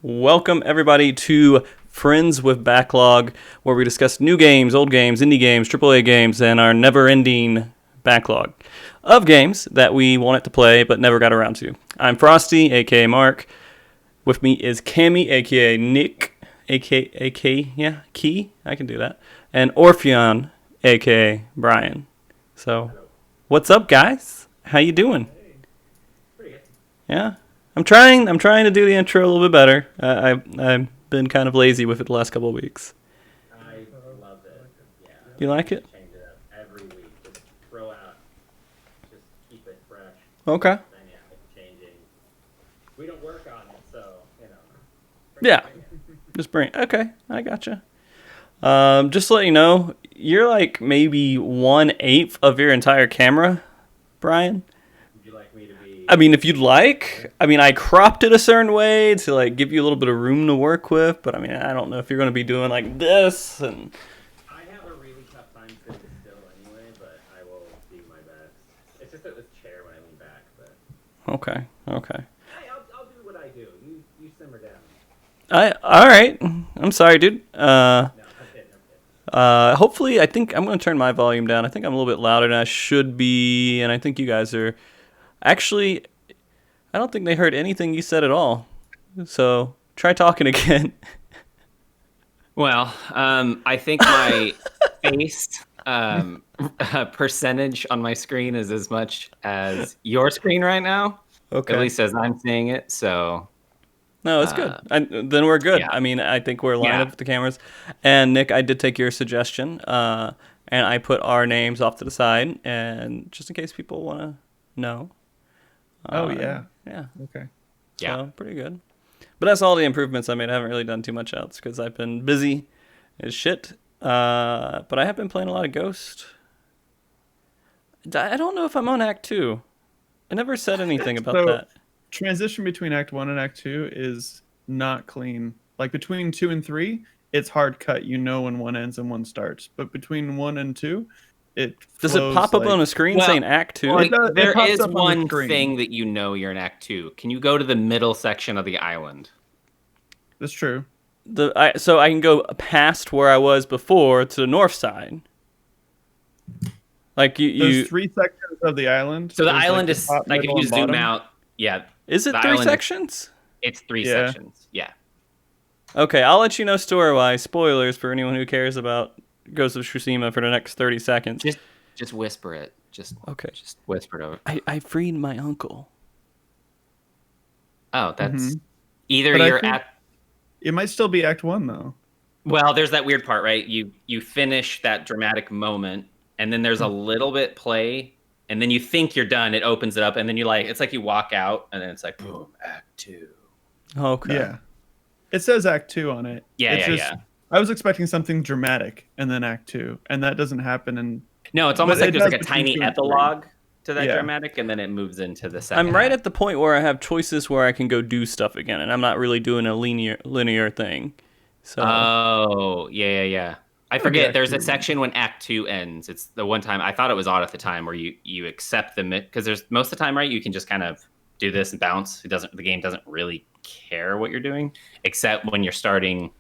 Welcome, everybody, to Friends with Backlog, where we discuss new games, old games, indie games, AAA games, and our never-ending backlog of games that we wanted to play but never got around to. I'm Frosty, a.k.a. Mark. With me is Cammy, a.k.a. Nick, a.k.a. Key. I can do that. And Orpheon, a.k.a. Brian. So, what's up, guys? How you doing? Pretty good. Yeah? I'm trying to do the intro a little bit better. I've been kind of lazy with it the last couple of weeks. I love it. Yeah. You like it? Change it up every week. Just throw out. Just keep it fresh. Okay. Dynamic, changing. We don't work on it, so, you know. Yeah. Just bring. Okay, I gotcha. Just to let you know, you're like maybe 1/8 of your entire camera, Brian. Would you like me to be... I mean, if you'd like. I mean, I cropped it a certain way to like give you a little bit of room to work with, but I mean, I don't know if you're going to be doing like this and. I have a really tough time sitting still anyway, but I will do my best. It's just at this chair when I lean back, but... Okay. Hey, I'll do what I do. You simmer down. All right. I'm sorry, dude. No, I'm kidding. Hopefully, I think I'm going to turn my volume down. I think I'm a little bit louder than I should be, and I think you guys are. Actually, I don't think they heard anything you said at all. So try talking again. Well, I think my face percentage on my screen is as much as your screen right now. Okay. At least as I'm seeing it. So No, it's good. Then we're good. yeah. I mean, I think we're lined Yeah. up with the cameras. And Nick, I did take your suggestion, and I put our names off to the side, and just in case people want to know. Oh, yeah. Yeah. Okay. Yeah. So, pretty good. But that's all the improvements I made. I haven't really done too much else because I've been busy as shit. But I have been playing a lot of Ghost. I don't know if I'm on Act 2. I never said anything about So- that. Transition between Act 1 and Act 2 is not clean. Like between 2 and 3, it's hard cut. You know when one ends and one starts. But between 1 and 2, it Does it flows pop up like- on a screen Well, saying Act 2? It does- it there pops is up on the one screen. thing that you know you're in Act 2. Can you go to the middle section of the island? That's true. So I can go past where I was before to the north side. Like There's you 3 sections of the island. So the There's, island the is top, like if middle, you and zoom bottom. out, yeah, is it the 3 island is- sections? it's 3 Yeah. sections. Yeah. Okay, I'll let you know story-wise. Spoilers for anyone who cares about Ghosts of Tsushima for the next 30 seconds. Just whisper it. Just whisper it over. I freed my uncle. Oh, that's Mhm. either But I you're think- at. It might still be Act 1 though. Well, there's that weird part, right? You finish that dramatic moment, and then there's a little bit play, and then you think you're done. It opens it up, and then you like it's like you walk out, and then it's like boom, Act 2. Okay. Yeah. It says Act 2 on it. Yeah, It's yeah, just, yeah. I was expecting something dramatic and then Act 2, and that doesn't happen. And No, it's almost But like it there's like a does between tiny 2 and 3. epilogue to that Yeah. dramatic, and then it moves into the second. I'm right half. at the point where I have choices where I can go do stuff again, and I'm not really doing a linear thing. So Oh, yeah. I Act forget. There's a 2. section when Act 2 ends. It's the one time I thought it was odd at the time where you accept the because there's most of the time, right? You can just kind of do this and bounce. The game doesn't really care what you're doing, except when you're starting.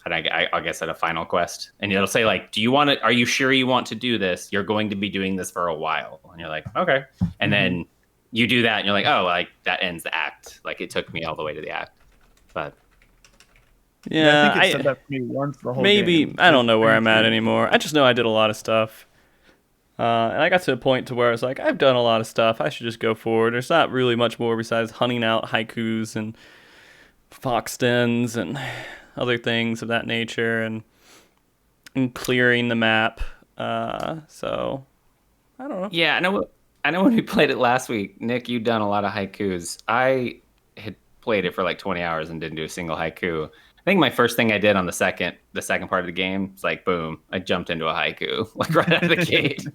And I guess at a final quest, and it'll say like, "Do you want to? Are you sure you want to do this? You're going to be doing this for a while." And you're like, "Okay," and then you do that, and you're like, "Oh, like that ends the act." Like it took me all the way to the act, but. yeah, I think it said that for me once the whole maybe game. I don't know where I'm at Crazy. anymore. I just know I did a lot of stuff, and I got to a point to where I was like, I've done a lot of stuff. I should just go forward. There's not really much more besides hunting out haikus and fox dens and other things of that nature, and clearing the map. So I don't know. Yeah, I know when we played it last week, Nick, you'd done a lot of haikus. I had played it for like 20 hours and didn't do a single haiku. I think my first thing I did on the second part of the game was like, boom, I jumped into a haiku like right out of the gate.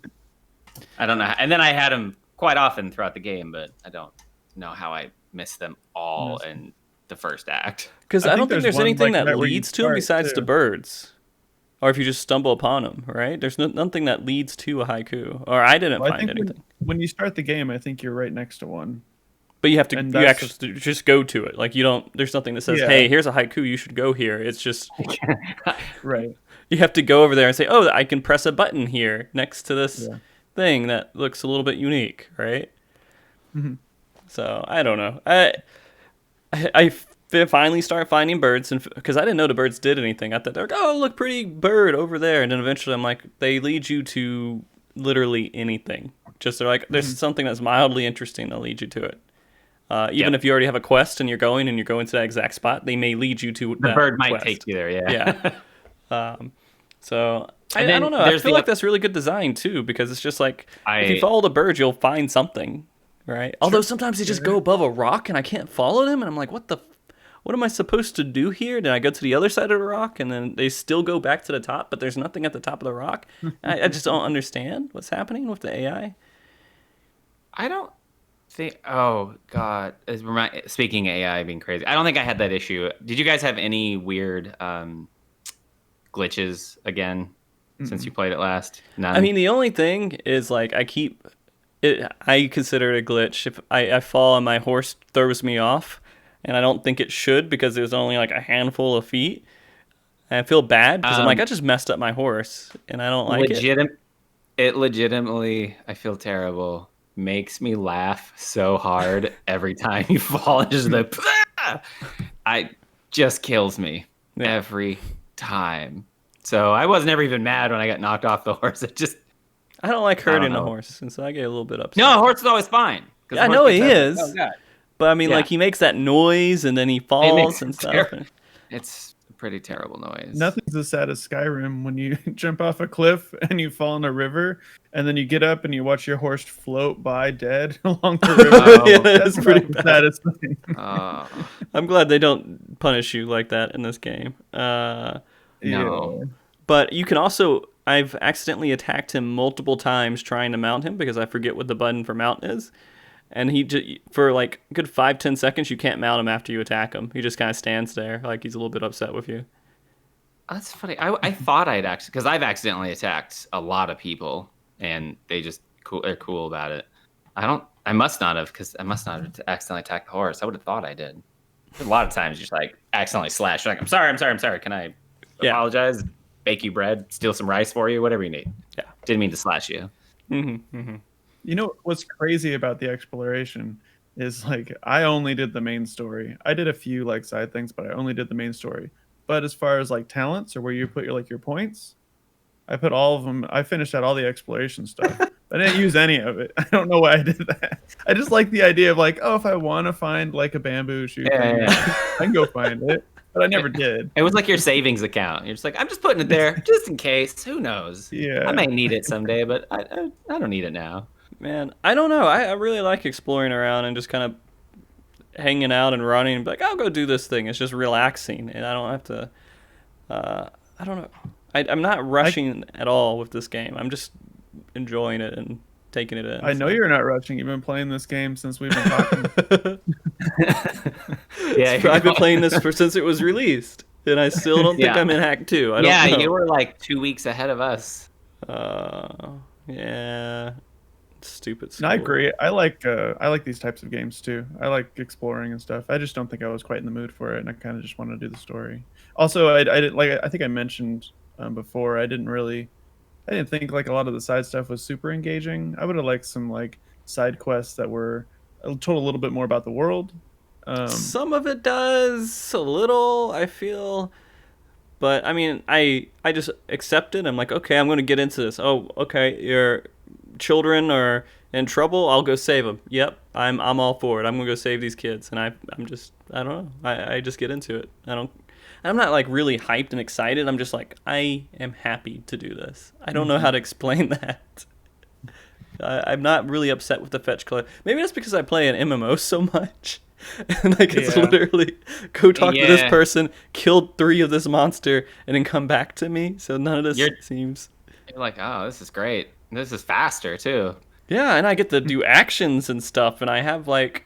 I don't know. And then I had them quite often throughout the game, but I don't know how I missed them all in the first act. Because I don't think there's one anything like that where you leads to them start, besides too. the birds. Or if you just stumble upon them, right? There's nothing that leads to a haiku. Or I didn't Well, I find think anything. when you start the game, I think you're right next to one. But you have to, And you that's actually just go to it. Like, you don't, there's nothing that says, Yeah. hey, here's a haiku, you should go here. It's just, Right. you have to go over there and say, oh, I can press a button here next to this Yeah. thing that looks a little bit unique, right? Mhm. So, I don't know. I finally start finding birds, and because I didn't know the birds did anything. I thought they were like, oh, look, pretty bird over there. And then eventually I'm like, they lead you to literally anything. Just they're like, there's something that's mildly interesting, they'll lead you to it. Even if you already have a quest and you're going to that exact spot, they may lead you to The that bird might quest. take you there, Yeah. So I And then don't know. I there's feel the- like that's really good design too, because it's just like if you I- follow the birds, you'll find something, right? Although sometimes they just go above a rock and I can't follow them, and I'm like, what am I supposed to do here? Then I go to the other side of the rock, and then they still go back to the top, but there's nothing at the top of the rock. I just don't understand what's happening with the AI. I don't think. Oh God! Speaking of AI being crazy, I don't think I had that issue. Did you guys have any weird glitches again since you played it last? None. I mean, the only thing is like I consider it a glitch if I fall and my horse throws me off, and I don't think it should because there's only like a handful of feet. And I feel bad because I'm like, I just messed up my horse, and I don't like it. It legitimately, I feel terrible. Makes me laugh so hard every time you fall. Just I just kills me every time. So I was never even mad when I got knocked off the horse. It just I don't like hurting know. a horse, and so I get a little bit upset. no, a horse is always fine. 'Cause I the know horse he gets is. up- Oh God. But I mean, Yeah. like he makes that noise, and then he falls it and stuff. terrible. It's a pretty terrible noise. Nothing's as sad as Skyrim when you jump off a cliff and you fall in a river, and then you get up and you watch your horse float by dead along the river. Oh. Yeah, that's pretty not the bad. saddest thing. I'm glad they don't punish you like that in this game. No. But you can also, I've accidentally attacked him multiple times trying to mount him because I forget what the button for mount is. And he just, for like a good 5-10 seconds, you can't mount him after you attack him. He just kind of stands there like he's a little bit upset with you. That's funny. I thought I'd actually, because I've accidentally attacked a lot of people, and they're cool about it. I must not have accidentally attacked the horse. I would have thought I did. A lot of times, just like accidentally slash. Like, I'm sorry. Can I apologize? Bake you bread, steal some rice for you, whatever you need. Yeah. Didn't mean to slash you. You know what's crazy about the exploration is like I only did the main story. I did a few like side things, but I only did the main story. But as far as like talents or where you put your points, I put all of them. I finished out all the exploration stuff. I didn't use any of it. I don't know why I did that. I just like the idea of like, oh, if I want to find like a bamboo shoot, thing, I can go find it. But I never did. It was like your savings account. You're just like, I'm just putting it there just in case. Who knows? Yeah. I may need it someday, but I don't need it now. Man, I don't know. I really like exploring around and just kind of hanging out and running and be like, I'll go do this thing. It's just relaxing, and I don't have to, I don't know. I'm not rushing at all with this game. I'm just enjoying it and taking it in. I know you're not rushing. You've been playing this game since we've been talking. Yeah, I've been playing this since it was released, and I still don't think I'm in Act 2. I don't know. you were like 2 weeks ahead of us. Yeah. Stupid No, school. I agree. I like these types of games too. I like exploring and stuff. I just don't think I was quite in the mood for it, and I kind of just wanted to do the story. Also, I didn't like. I think I mentioned before. I didn't think like a lot of the side stuff was super engaging. I would have liked some like side quests that were told a little bit more about the world. Some of it does a little, I feel, but I mean, I just accept it. I'm like, okay, I'm going to get into this. Oh, okay, your children are in trouble. I'll go save them. Yep, I'm all for it. I'm going to go save these kids, and I don't know. I just get into it. I'm not like really hyped and excited. I'm just like, I am happy to do this. I don't know how to explain that. I'm not really upset with the fetch color. Maybe that's because I play an MMO so much. And like it's Yeah. literally go talk to this Yeah. person, kill 3 of this monster, and then come back to me. So none of this You're- seems. You're like, oh, this is great. This is faster too. Yeah, and I get to do actions and stuff, and I have like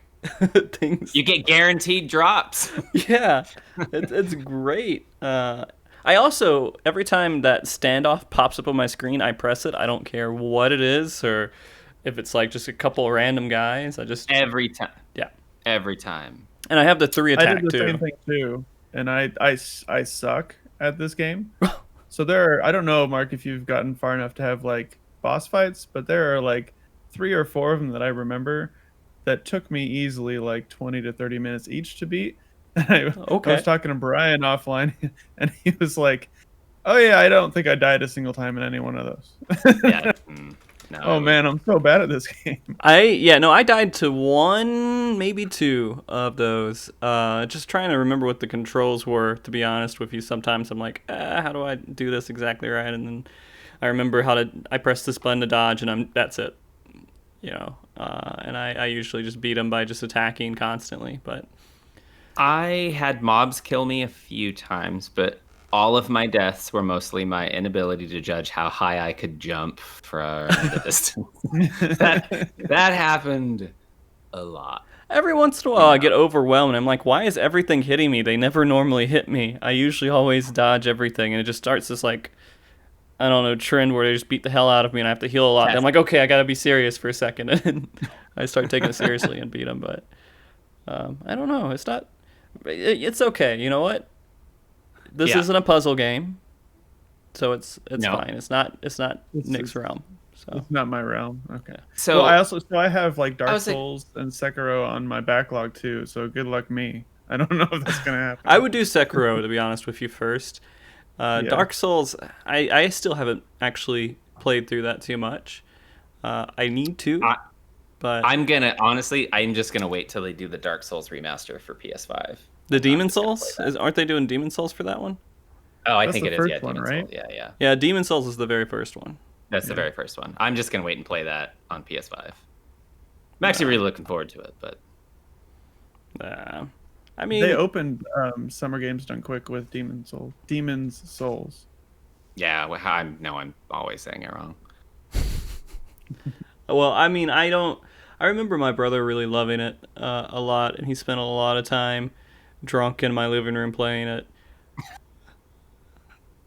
things. You get guaranteed drops. Yeah, it's great. I also every time that standoff pops up on my screen, I press it. I don't care what it is or if it's like just a couple of random guys. I just Every time. yeah, Every time. and I have the 3 I attack did the too. same thing too, and I suck at this game. So I don't know, Mark, if you've gotten far enough to have like boss fights, but there are like 3 or 4 of them that I remember that took me easily like 20 to 30 minutes each to beat. I Okay. was talking to Brian offline, and he was like, "Oh yeah, I don't think I died a single time in any one of those." Yeah. No, Oh man, I'm so bad at this game. I died to 1, maybe 2 of those. Just trying to remember what the controls were. To be honest with you, sometimes I'm like, how do I do this exactly right? And then I remember I press this button to dodge, and that's it. And I usually just beat them by just attacking constantly. But I had mobs kill me a few times, but all of my deaths were mostly my inability to judge how high I could jump from the distance. that happened a lot. every once in a while, I get overwhelmed. I'm like, why is everything hitting me? They never normally hit me. I usually always dodge everything, and it just starts this like, I don't know, trend where they just beat the hell out of me, and I have to heal a lot. And I'm like, okay, I gotta be serious for a second, and I start taking it seriously and beat them. But I don't know. It's not. It's okay. You know what? This Yeah. isn't a puzzle game, so it's No. fine. It's not It's- Nick's realm. So It's not my realm. Okay. So Well, I have like Dark I was like- Souls and Sekiro on my backlog too. So good luck me. I don't know if that's gonna happen. I would do Sekiro to be honest with you first. Yeah. Dark Souls, I still haven't actually played through that too much. I need to, but I'm just gonna wait till they do the Dark Souls remaster for PS5. the Demon just gonna Souls, play that. aren't they doing Demon Souls for that one? Oh, I That's think the it is. first Yeah, one, Demon's right? Souls. Yeah. Yeah, Demon Souls is the very first one. That's the very first one. I'm just gonna wait and play that on PS5. I'm actually really looking forward to it, but I mean, They opened Summer Games Done Quick with Demon's Souls. yeah, I'm always saying it wrong. well, I mean, I remember my brother really loving it a lot, and he spent a lot of time drunk in my living room playing it.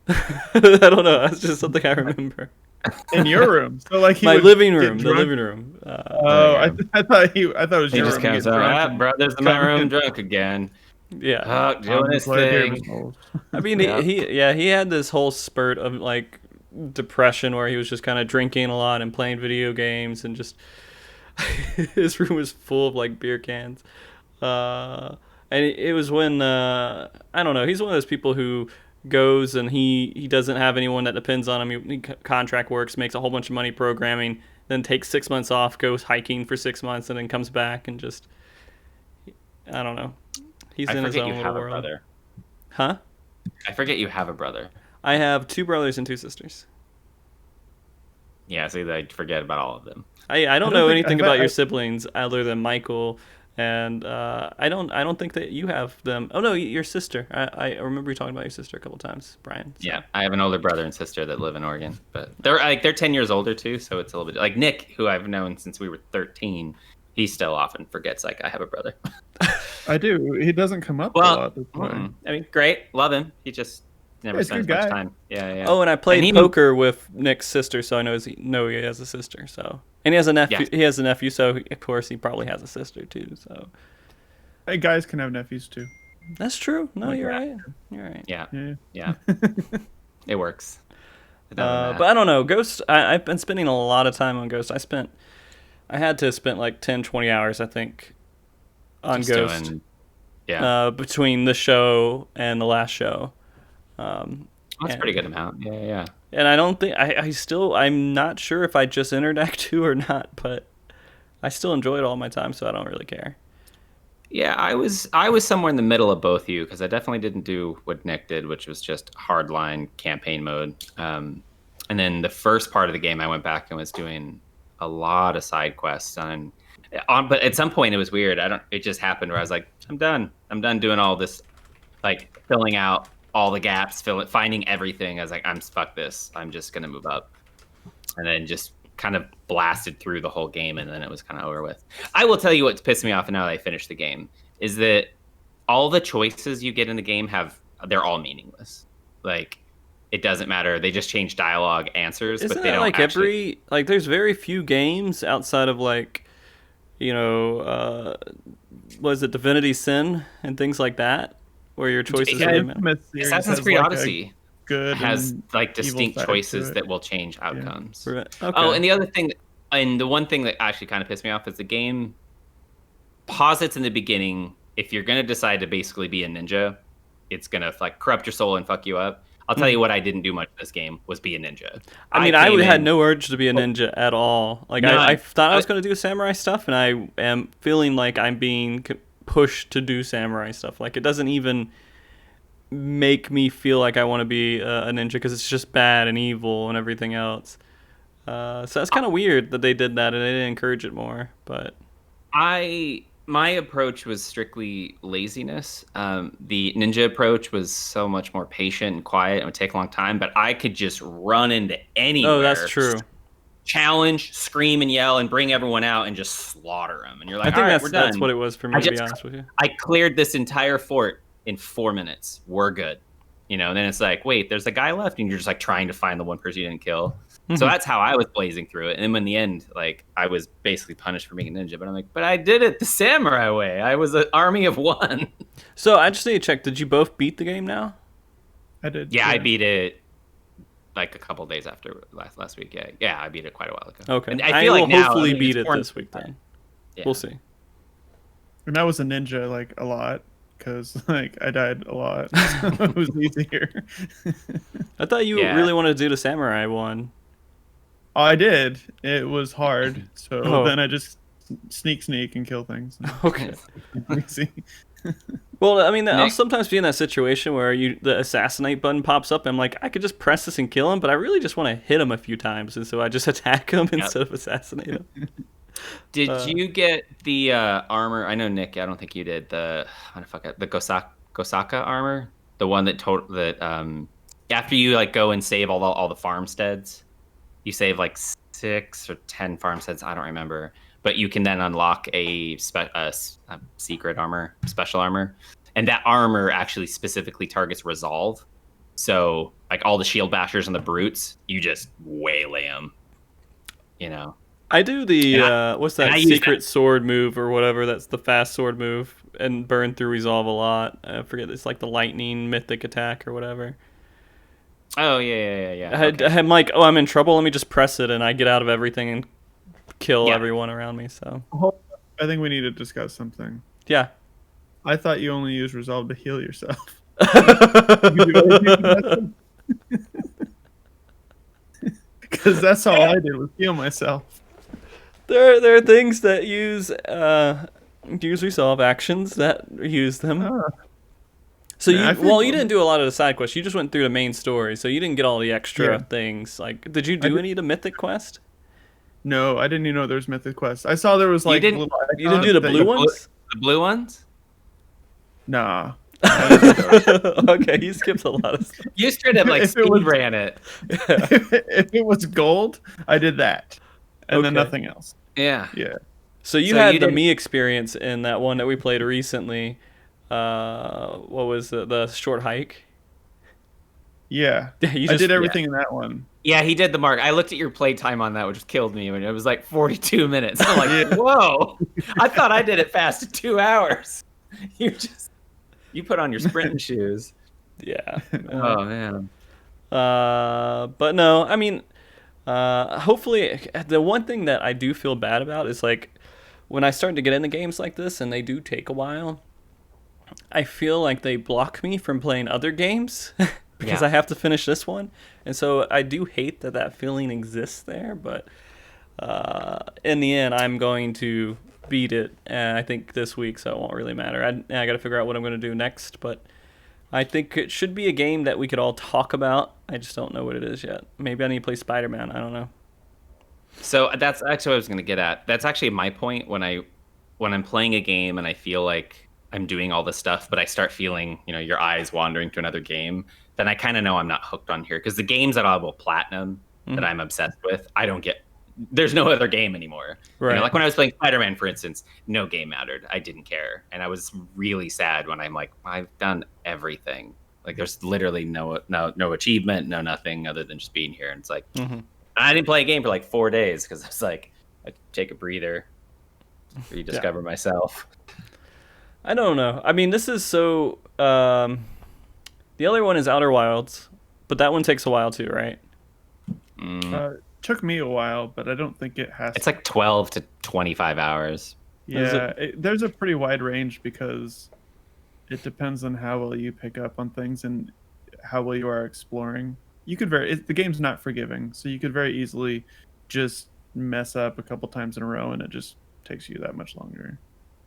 I don't know. That's just something I remember. In your room, so like My would living get room, the drunk- living room. Oh, I thought it was He your just room. comes Get drunk out, and brother's in my come room in. drunk again. Yeah. Doing his play thing. Demon's Souls. I mean, Yeah. he had this whole spurt of like depression where he was just kind of drinking a lot and playing video games and just his room was full of like beer cans. And it was when I don't know. He's one of those people who goes and he doesn't have anyone that depends on him. He contract works, makes a whole bunch of money programming, then takes 6 months off, goes hiking for 6 months, and then comes back and just I don't know. He's I in his forget own you little have a world. brother. Huh? I forget you have a brother. I have 2 brothers and 2 sisters. Yeah, see, I forget about all of them. I don't don't know think- anything I- about I- your siblings other than Michael, and I don't think that you have them. Oh no, your sister. I remember you talking about your sister a couple times, Brian. So. Yeah, I have an older brother and sister that live in Oregon, but they're 10 years older too, so it's a little bit like Nick, who I've known since we were 13. He still often forgets like I have a brother. I do. He doesn't come up a Well, lot this way. I mean, great, love him. He just never Yeah, he's a spends good much guy. time. Yeah. Oh, and I played he- poker with Nick's sister, so I know he has a sister. So, and he has a nephew. Yeah. He has a nephew, so of course he probably has a sister too. So Hey, guys can have nephews too. that's true. No, Like you're that. right. You're right. Yeah, Yeah. it works. Other than that- But I don't know. Ghost. I've been spending a lot of time on Ghost. I had to spend like 10, 20 hours, I think, on just Ghost. yeah, Between the show and the last show. that's and- a pretty good amount. Yeah. And I don't think I'm not sure if I just entered Act 2 or not, but I still enjoyed all my time, so I don't really care. Yeah, I was somewhere in the middle of both you because I definitely didn't do what Nick did, which was just hardline campaign mode. And then the first part of the game, I went back and was doing a lot of side quests, and But at some point it was weird. It just happened where I was like, I'm done. I'm done doing all this, like filling out all the gaps, finding everything. I was like, fuck this. I'm just gonna move up, and then just kind of blasted through the whole game, and then it was kind of over with. I will tell you what's pissed me off now that I finished the game is that all the choices you get in the game they're all meaningless. Like, it doesn't matter. They just change dialogue answers, Isn't but they that don't like actually. there's very few games outside of like, was it Divinity Sin and things like that, where your choices Yeah, really matter? Infamous series Assassin's has, Creed like, a Odyssey good has and like evil distinct side to choices it. that will change outcomes. Okay. Oh, and the other thing, and the one thing that actually kind of pissed me off is the game posits in the beginning, if you're going to decide to basically be a ninja, it's going to like corrupt your soul and fuck you up. I'll tell you what I didn't do much in this game was be a ninja. I mean, had no urge to be a ninja at all. Like, None. I thought I was going to do samurai stuff, and I am feeling like I'm being pushed to do samurai stuff. Like, it doesn't even make me feel like I want to be a ninja, because it's just bad and evil and everything else. So that's kind of weird that they did that and they didn't encourage it more. But my approach was strictly laziness. The ninja approach was so much more patient and quiet. It would take a long time, but I could just run into anywhere. Oh, that's true. Challenge, scream, and yell, and bring everyone out and just slaughter them. And you're like, I think all right, we're done. that's what it was for me, to be honest with you. I cleared this entire fort in 4 minutes. We're good. And then it's like, wait, there's a guy left, and you're just like trying to find the one person you didn't kill. So that's how I was blazing through it. And then in the end, like, I was basically punished for being a ninja. But I'm like, but I did it the samurai way. I was an army of one. So I just need to check. Did you both beat the game now? I did. Yeah, I beat it like a couple days after last week. Yeah, I beat it quite a while ago. Okay. And I feel will like now, hopefully I mean, beat it's it more- this week then. Yeah. We'll see. And I was a ninja like a lot because like I died a lot. So it was easier. I thought you really wanted to do the samurai one. Oh, I did. It was hard. So Oh. then I just sneak and kill things. Okay. Easy. Well, I mean, I'll Nick? sometimes be in that situation where the assassinate button pops up, and I'm like, I could just press this and kill him, but I really just want to hit him a few times, and so I just attack him instead of assassinate him. Did you get the armor? I know, Nick, I don't think you did. The Gosaka armor, the one that after you like go and save all the farmsteads, you save like 6 or 10 farmsteads. I don't remember, but you can then unlock a secret armor, special armor, and that armor actually specifically targets resolve. So like all the shield bashers and the brutes, you just waylay them. I do the what's that I use secret sword move or whatever? That's the fast sword move, and burn through resolve a lot. I forget, it's like the lightning mythic attack or whatever. Oh yeah. I'm like, oh, I'm in trouble. Let me just press it, and I get out of everything and kill Yeah. everyone around me. So I think we need to discuss something. yeah. I thought you only use resolve to heal yourself. Because that's all I did was heal myself. There are things that use resolve actions that use them. So Yeah, I you think- didn't do a lot of the side quests. You just went through the main story, so you didn't get all the extra things. Like, did you do any of the mythic quest? No, I didn't even know there was mythic quests. I saw there was like didn't- little You didn't do the icons blue ones? The blue ones? Nah. Okay, you skipped a lot of stuff. You straight up like If it was- speed ran it. If it was gold, I did that, and then Okay. nothing else. Yeah. Yeah. So you So had you the didn't- me experience in that one that we played recently. What was the short hike? Yeah. Yeah, you I just did everything in that one. Yeah, he did the mark. I looked at your play time on that, which killed me when it was like 42 minutes. I'm like, whoa! I thought I did it fast in 2 hours. You put on your sprinting shoes. Yeah. Oh man. But no, I mean, hopefully, the one thing that I do feel bad about is like when I start to get into games like this and they do take a while, I feel like they block me from playing other games because Yeah. I have to finish this one. And so I do hate that feeling exists there, but in the end, I'm going to beat it, I think, this week, so it won't really matter. I got to figure out what I'm going to do next, but I think it should be a game that we could all talk about. I just don't know what it is yet. Maybe I need to play Spider-Man. I don't know. So that's actually what I was going to get at. That's actually my point when I'm playing a game and I feel like I'm doing all this stuff, but I start feeling, your eyes wandering to another game, then I kind of know I'm not hooked on here because the games that I will platinum that I'm obsessed with, I don't get. There's no other game anymore. Right. Like when I was playing Spider-Man, for instance, no game mattered. I didn't care, and I was really sad when I'm like, I've done everything. Like there's literally no achievement, no nothing other than just being here. And it's like, I didn't play a game for like 4 days because I was like, I take a breather, rediscover myself. I don't know. I mean, this is so. The other one is Outer Wilds, but that one takes a while too, right? Took me a while, but I don't think it has. It's like 12 to 25 hours. Yeah, there's a pretty wide range because it depends on how well you pick up on things and how well you are exploring. You could the game's not forgiving, so you could very easily just mess up a couple times in a row, and it just takes you that much longer.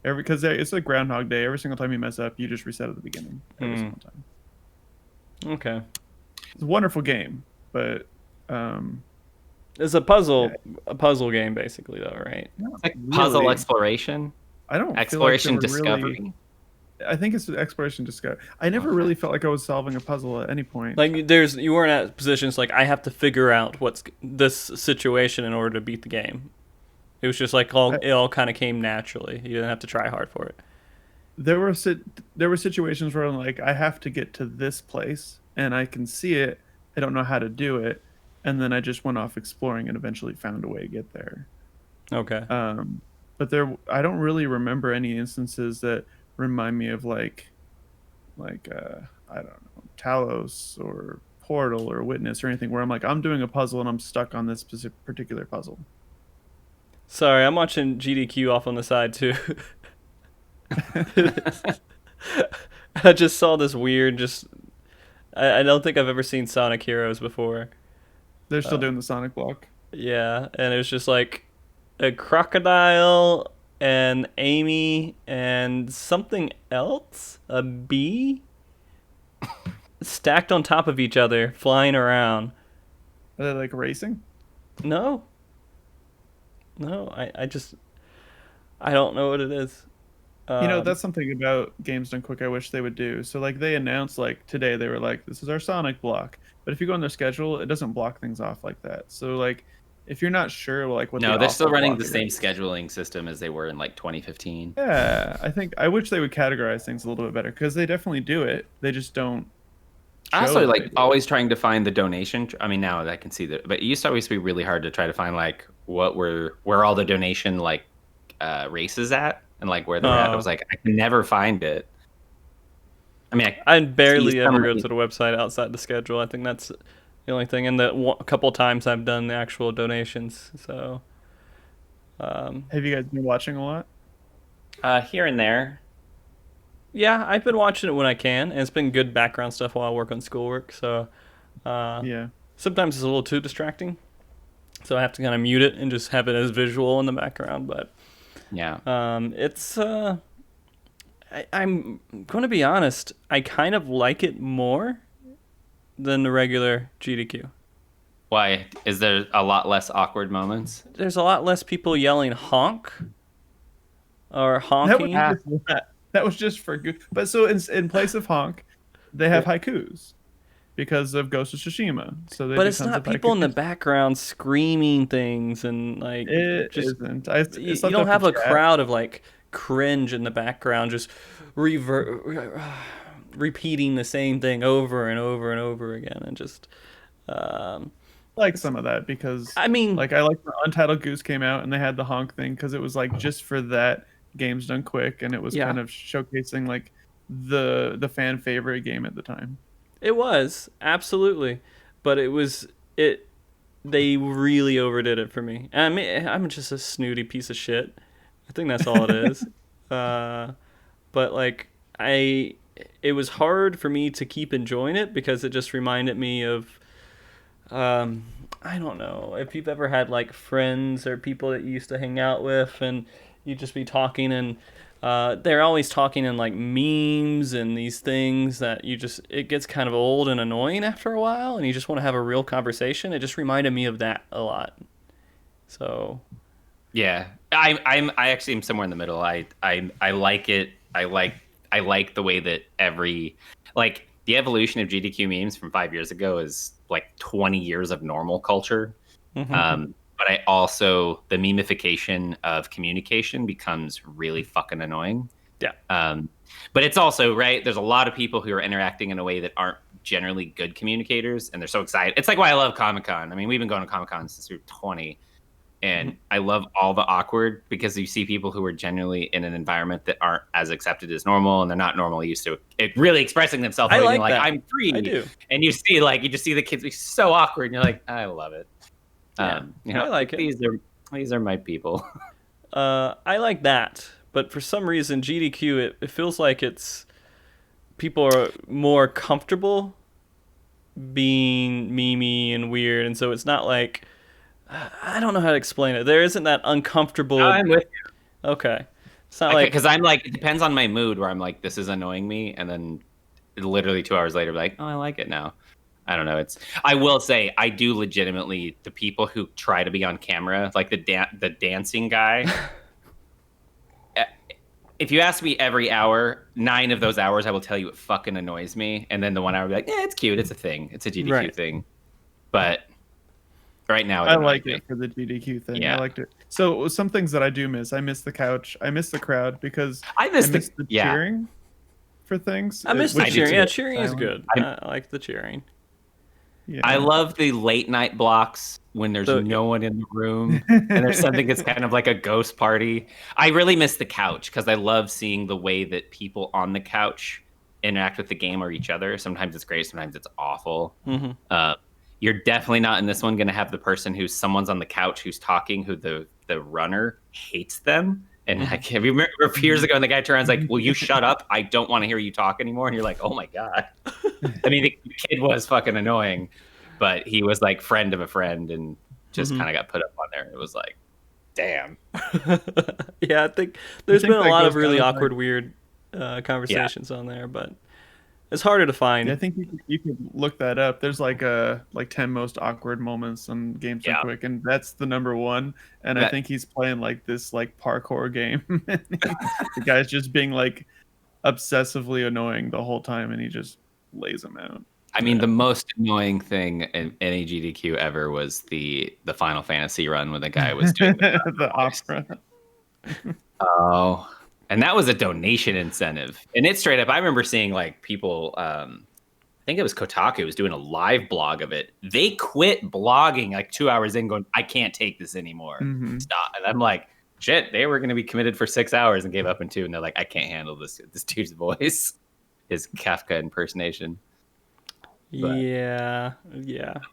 Because it's like Groundhog Day. Every single time you mess up, you just reset at the beginning. Every single time. Okay. It's a wonderful game, but it's a puzzle game basically, though, right? It's like puzzle exploration. I don't exploration feel like discovery. Really, I think it's exploration discovery. I never really felt like I was solving a puzzle at any point. Like you weren't at positions like I have to figure out what's this situation in order to beat the game. It was just like it all kind of came naturally. You didn't have to try hard for it. There were situations where I'm like, I have to get to this place and I can see it. I don't know how to do it, and then I just went off exploring and eventually found a way to get there. Okay. But I don't really remember any instances that remind me of like I don't know, Talos or Portal or Witness or anything where I'm like, I'm doing a puzzle and I'm stuck on this particular puzzle. Sorry, I'm watching GDQ off on the side too. I just saw this weird I don't think I've ever seen Sonic Heroes before. They're still doing the Sonic block. Yeah, and it was just like a crocodile and Amy and something else, a bee, stacked on top of each other, flying around. Are they like racing? No, I don't know what it is. That's something about games done quick I wish they would do. So like they announced like today they were like, this is our Sonic block. But if you go on their schedule, it doesn't block things off like that. So like if you're not sure like what they're still running the same scheduling system as they were in like 2015. Yeah, I wish they would categorize things a little bit better because they definitely do it. They just don't. I also like always trying to find the donation. I mean, now I can see that, but it used to always be really hard to try to find like where all the donation like races at and like where they're at. I was like, I can never find it. I mean, I barely ever go to the website outside the schedule. I think that's the only thing. And a couple times I've done the actual donations. So, have you guys been watching a lot? Here and there. Yeah, I've been watching it when I can, and it's been good background stuff while I work on schoolwork. So, yeah, sometimes it's a little too distracting, so I have to kind of mute it and just have it as visual in the background. But yeah, it's. I'm going to be honest. I kind of like it more than the regular GDQ. Why? Is there a lot less awkward moments? There's a lot less people yelling honk or honking. That was just for good. But so in place of honk, they have haikus because of Ghosts of Tsushima. So they but it's not people in the background screaming things and like it just isn't. You don't have a crowd of like cringe in the background just repeating the same thing over and over and over again and just like some of that because I mean like I like the Untitled Goose came out and they had the honk thing because it was like just for that. Games done quick, and it was kind of showcasing like the fan favorite game at the time. It was absolutely, but they really overdid it for me. I mean, I'm just a snooty piece of shit. I think that's all it is. But like it was hard for me to keep enjoying it because it just reminded me of I don't know if you've ever had like friends or people that you used to hang out with and you just be talking and they're always talking in like memes and these things that it gets kind of old and annoying after a while and you just want to have a real conversation. It just reminded me of that a lot. So Yeah, I actually am somewhere in the middle. I like it. I like the way that like the evolution of GDQ memes from 5 years ago is like 20 years of normal culture. But I also the memification of communication becomes really fucking annoying. yeah, But it's also right. There's a lot of people who are interacting in a way that aren't generally good communicators, and they're so excited. It's like why I love Comic Con. I mean, we've been going to Comic Con since we were 20. And I love all the awkward because you see people who are genuinely in an environment that aren't as accepted as normal, and they're not normally used to it really expressing themselves. I Being like like that. I'm free, I do. and you just see the kids be so awkward, and you're like, I love it. Yeah, I like it. These are my people. I like that, but for some reason GDQ it feels like it's people are more comfortable being memey and weird, and so it's not like I don't know how to explain it. There isn't that uncomfortable. I'm with you. Okay, it's not like Because I'm like it depends on my mood where I'm like this is annoying me, and then literally 2 hours later, be like, oh, I like it now. I don't know. I will say I do legitimately the people who try to be on camera, like the dancing guy. If you ask me every hour, 9 of those hours, I will tell you it fucking annoys me, and then the 1 hour, I'll be like, yeah, it's cute, it's a thing, it's a GDQ Right. thing. But right now, I like it for the GDQ thing. Yeah. I liked it. So some things that I do miss. I miss the couch. I miss the crowd because I miss the yeah. cheering for things. I miss the which cheering. is Yeah, cheering is silent. good. I like the cheering. Yeah. I love the late night blocks when there's no one in the room and there's something that's kind of like a ghost party. I really miss the couch because I love seeing the way that people on the couch interact with the game or each other. Sometimes it's great, sometimes it's awful. You're definitely not in this one going to have the person who's someone's on the couch who's talking, who the runner hates them. And like, have you remember a few years ago, and the guy turns like, "Will you shut up? I don't want to hear you talk anymore." And you're like, "Oh my god!" I mean, the kid was fucking annoying, but he was like friend of a friend, and just kind of got put up on there. It was like, damn. Yeah, I think there's been a that lot goes of really down, awkward, weird conversations on there, but it's harder to find. Yeah, I think you could look that up. There's like 10 most awkward moments on Games Done Quick, and that's the number one. And I think he's playing like this like parkour game. The guy's just being like obsessively annoying the whole time, and he just lays him out. I mean, the most annoying thing in any GDQ ever was the Final Fantasy run when the guy was doing the opera. Oh, and that was a donation incentive. And it's straight up. I remember seeing like people, I think it was Kotaku was doing a live blog of it. They quit blogging like 2 hours in going, I can't take this anymore. Stop. And I'm like, shit, they were going to be committed for 6 hours and gave up in 2. And they're like, I can't handle this dude's voice, his Kafka impersonation. But. Yeah.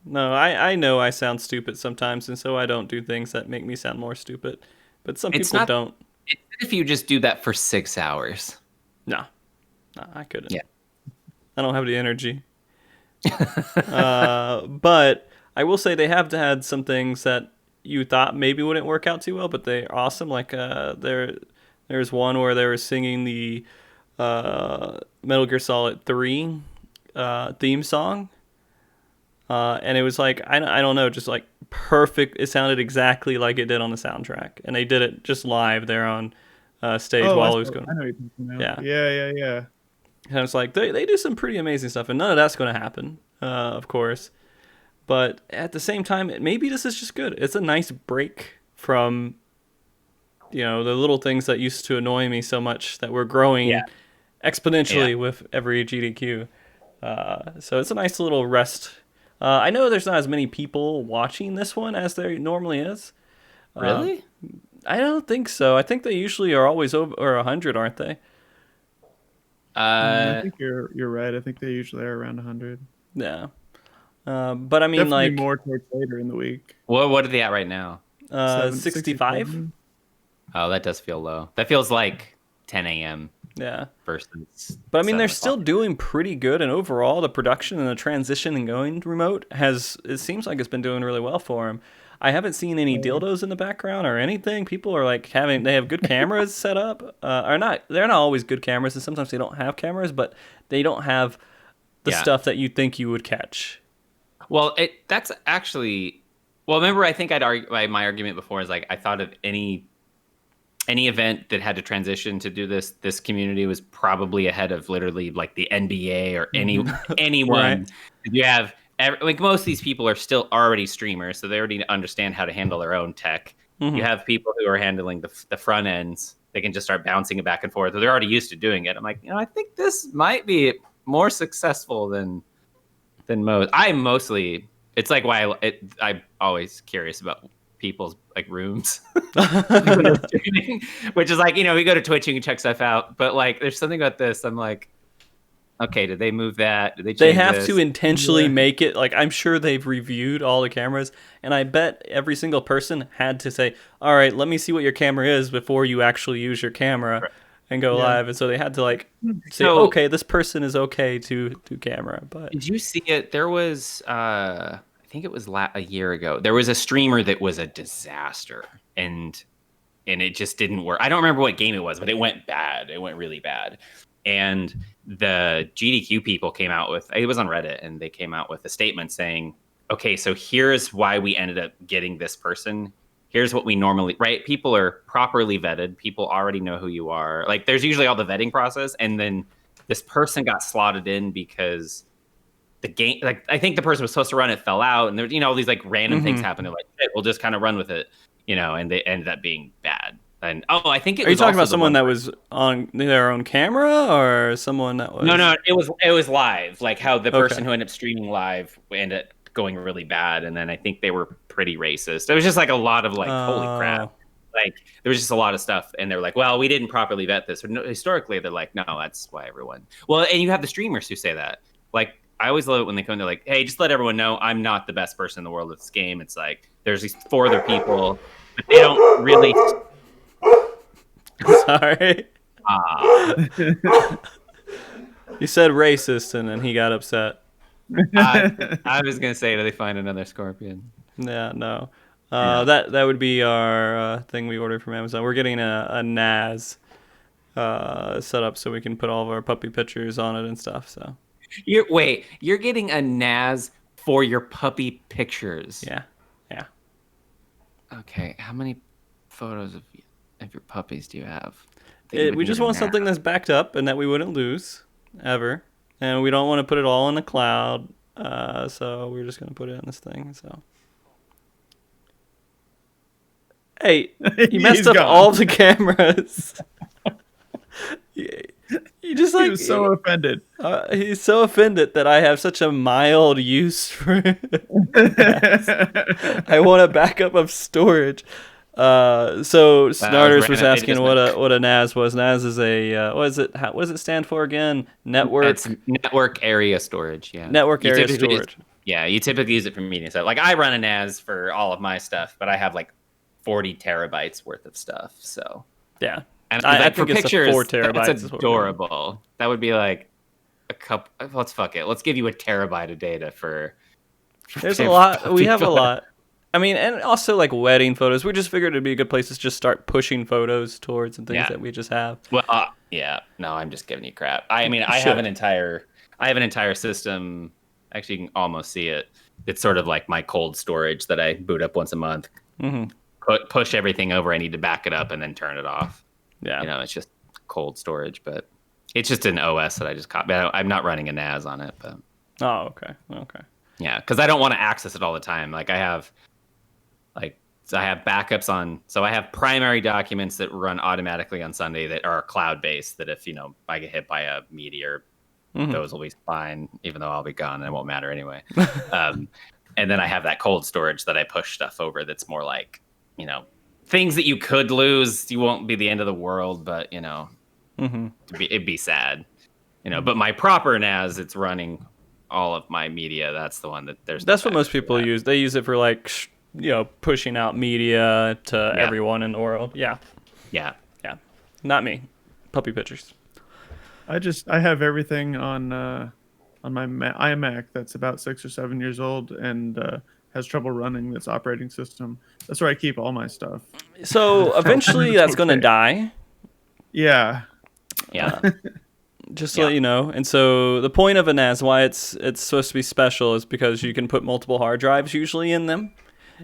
No, I know I sound stupid sometimes, and so I don't do things that make me sound more stupid. But some people don't. It's if you just do that for 6 hours. No, I couldn't. Yeah. I don't have the energy. But I will say they have had some things that you thought maybe wouldn't work out too well, but they're awesome. Like there's one where they were singing the Metal Gear Solid 3 theme song, and it was like I don't know, just like perfect. It sounded exactly like it did on the soundtrack, and they did it just live there on stage while it was going. I know what you're talking about. Yeah. And it's like they do some pretty amazing stuff, and none of that's going to happen, of course. But at the same time, maybe this is just good. It's a nice break from, the little things that used to annoy me so much that were growing exponentially with every GDQ. So it's a nice little rest. I know there's not as many people watching this one as there normally is. Really? I don't think so. I think they usually are always over 100, aren't they? I think you're right. I think they usually are around 100. Yeah. But I mean, definitely like more towards later in the week. What are they at right now? 65. Oh, that does feel low. That feels like 10 a.m. Yeah. Versus. But I mean, they're still doing pretty good, and overall, the production and the transition and going remote it seems like it's been doing really well for them. I haven't seen any dildos in the background or anything. People are like they have good cameras set up, they're not always good cameras, and sometimes they don't have cameras, but they don't have the stuff that you think you would catch. Well, that's actually Well, remember, I think my argument before is like I thought of any event that had to transition to do this community was probably ahead of literally like the NBA or anyone. Right. You have like most of these people are still already streamers, so they already understand how to handle their own tech. You have people who are handling the front ends. They can just start bouncing it back and forth. They're already used to doing it. I'm like, I think this might be more successful than most. It's like why I'm always curious about people's like rooms when they're streaming, which is like, we go to Twitch, you can check stuff out, but like there's something about this. I'm like, okay, did they move that? Did they change They have this? to intentionally make it like, I'm sure they've reviewed all the cameras, and I bet every single person had to say, all right, let me see what your camera is before you actually use your camera and go live. And so they had to like say, okay, this person is okay to do camera. But did you see it? There was I think it was a year ago. There was a streamer that was a disaster, and it just didn't work. I don't remember what game it was, but it went bad. It went really bad. And the GDQ people came out with, it was on Reddit, and they came out with a statement saying, okay, so here's why we ended up getting this person. Here's what we normally, right? People are properly vetted. People already know who you are. Like there's usually all the vetting process. And then this person got slotted in because the game, like I think the person was supposed to run it fell out. And there's, all these like random things happened. They're like, hey, we'll just kind of run with it, and they ended up being bad. And I think it are you was talking also about someone that was on their own camera, or someone that was No, it was live, like how the person who ended up streaming live ended up going really bad, and then I think they were pretty racist. It was just like a lot of like, holy crap. Like there was just a lot of stuff, and they're like, well, we didn't properly vet this. Or no, historically, they're like, no, that's why everyone. Well, and you have the streamers who say that. Like I always love it when they come in, they're like, hey, just let everyone know I'm not the best person in the world at this game. It's like there's these 4 other people, but they don't really. Sorry. You said racist, and then he got upset. I was gonna say, do they find another scorpion? Yeah, no. That would be our thing we ordered from Amazon. We're getting a NAS set up so we can put all of our puppy pictures on it and stuff. So. You're getting a NAS for your puppy pictures? Yeah. Okay, how many photos of your puppies do you have? We just want something that's backed up and that we wouldn't lose ever, and we don't want to put it all in the cloud. So we're just gonna put it in this thing. So. Hey, you messed up all the cameras. You just like, he was so offended. He's so offended that I have such a mild use for it. I want a backup of storage. So Snarders was asking what a NAS was. NAS is a what is it? What does it stand for again? It's network area storage. Yeah, network area storage. You typically use it for media stuff. Like I run a NAS for all of my stuff, but I have like 40 terabytes worth of stuff. So yeah. And I think for pictures, 4 terabytes. That's adorable. That would be like a cup. Let's fuck it. Let's give you a terabyte of data for. There's a lot. We have a lot. I mean, and also like wedding photos. We just figured it'd be a good place to just start pushing photos towards and things that we just have. Well, yeah. No, I'm just giving you crap. I mean, I have an entire system. Actually, you can almost see it. It's sort of like my cold storage that I boot up once a month. Push everything over. I need to back it up and then turn it off. Yeah, it's just cold storage, but it's just an OS that I just copied. I'm not running a NAS on it, but okay. Yeah, because I don't want to access it all the time. Like I have backups on. So I have primary documents that run automatically on Sunday that are cloud based. That if I get hit by a meteor, those will be fine, even though I'll be gone and it won't matter anyway. And then I have that cold storage that I push stuff over. That's more like things that you could lose. You won't be the end of the world, but it'd be sad, But my proper NAS, it's running all of my media. That's the one that That's what most people use. They use it for like pushing out media to everyone in the world. Yeah. Not me. Puppy pictures. I have everything on my iMac that's about 6 or 7 years old and has trouble running this operating system. That's where I keep all my stuff. So eventually that's going to die. Yeah. Just to let you know. And so the point of a NAS, why it's supposed to be special, is because you can put multiple hard drives usually in them.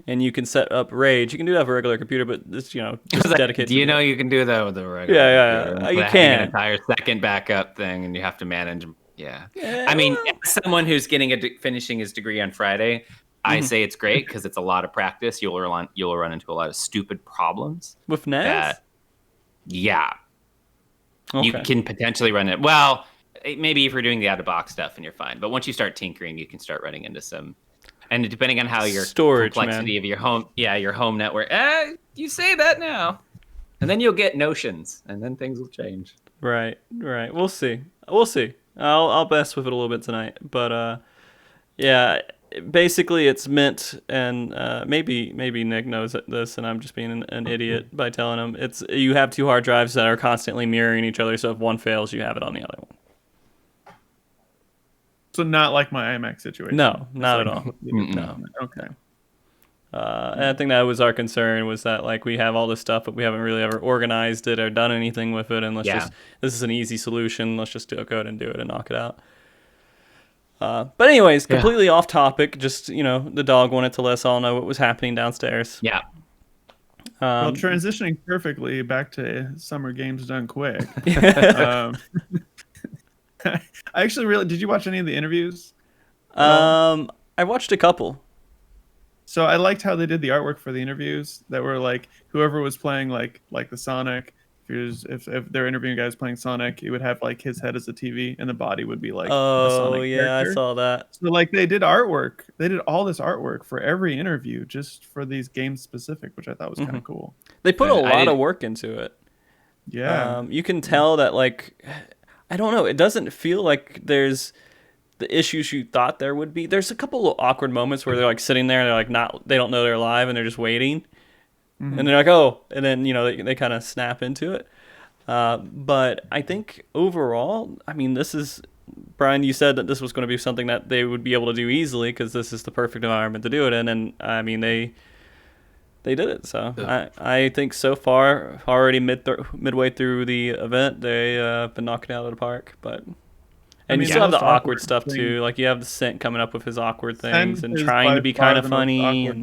and you can set up rage. You can do that for a regular computer, but this, just dedicate. Do you know you can do that with a regular computer? You Having can. an entire second backup thing, and you have to manage. Yeah. Yeah, I mean, well. as someone who's finishing his degree on Friday, I say it's great because it's a lot of practice. You'll run into a lot of stupid problems With NAS? that, yeah, Okay. you can potentially run it. Well, maybe if you're doing the out of box stuff and you're fine, but once you start tinkering, you can start running into some. And depending on how your storage, complexity man. of your home network. You say that now, and then you'll get notions, and then things will change. Right. We'll see. I'll mess with it a little bit tonight, but yeah. Basically, it's meant, and maybe Nick knows this, and I'm just being an idiot by telling him. It's you have two hard drives that are constantly mirroring each other, so if one fails, you have it on the other one. So not like my iMac situation. No, not at all. No. Okay. And I think that was our concern, was that like we have all this stuff, but we haven't really ever organized it or done anything with it, and this is an easy solution. Let's just go ahead and do it and knock it out. But anyways, completely off topic. Just the dog wanted to let us all know what was happening downstairs. Yeah. Well, transitioning perfectly back to summer games done quick. I actually really did. You watch any of the interviews? I watched a couple. So I liked how they did the artwork for the interviews. That were like whoever was playing like the Sonic. If they're interviewing guys playing Sonic, it would have like his head as a TV, and the body would be like a Sonic character. I saw that. So like they did artwork. They did all this artwork for every interview, just for these games specific, which I thought was kind of cool. They put a lot of work into it. Yeah. You can tell that like, I don't know. It doesn't feel like there's the issues you thought there would be. There's a couple of awkward moments where they're like sitting there and they're like they don't know they're live and they're just waiting. And they're like, oh, and then, they kind of snap into it. But I think overall, I mean, this is, Brian, you said that this was going to be something that they would be able to do easily because this is the perfect environment to do it in. And I mean, they did it. So I think so far, already midway through the event, they've been knocking it out of the park. But you still have the awkward stuff too. Like you have the Scent coming up with his awkward things and trying to be kind of funny.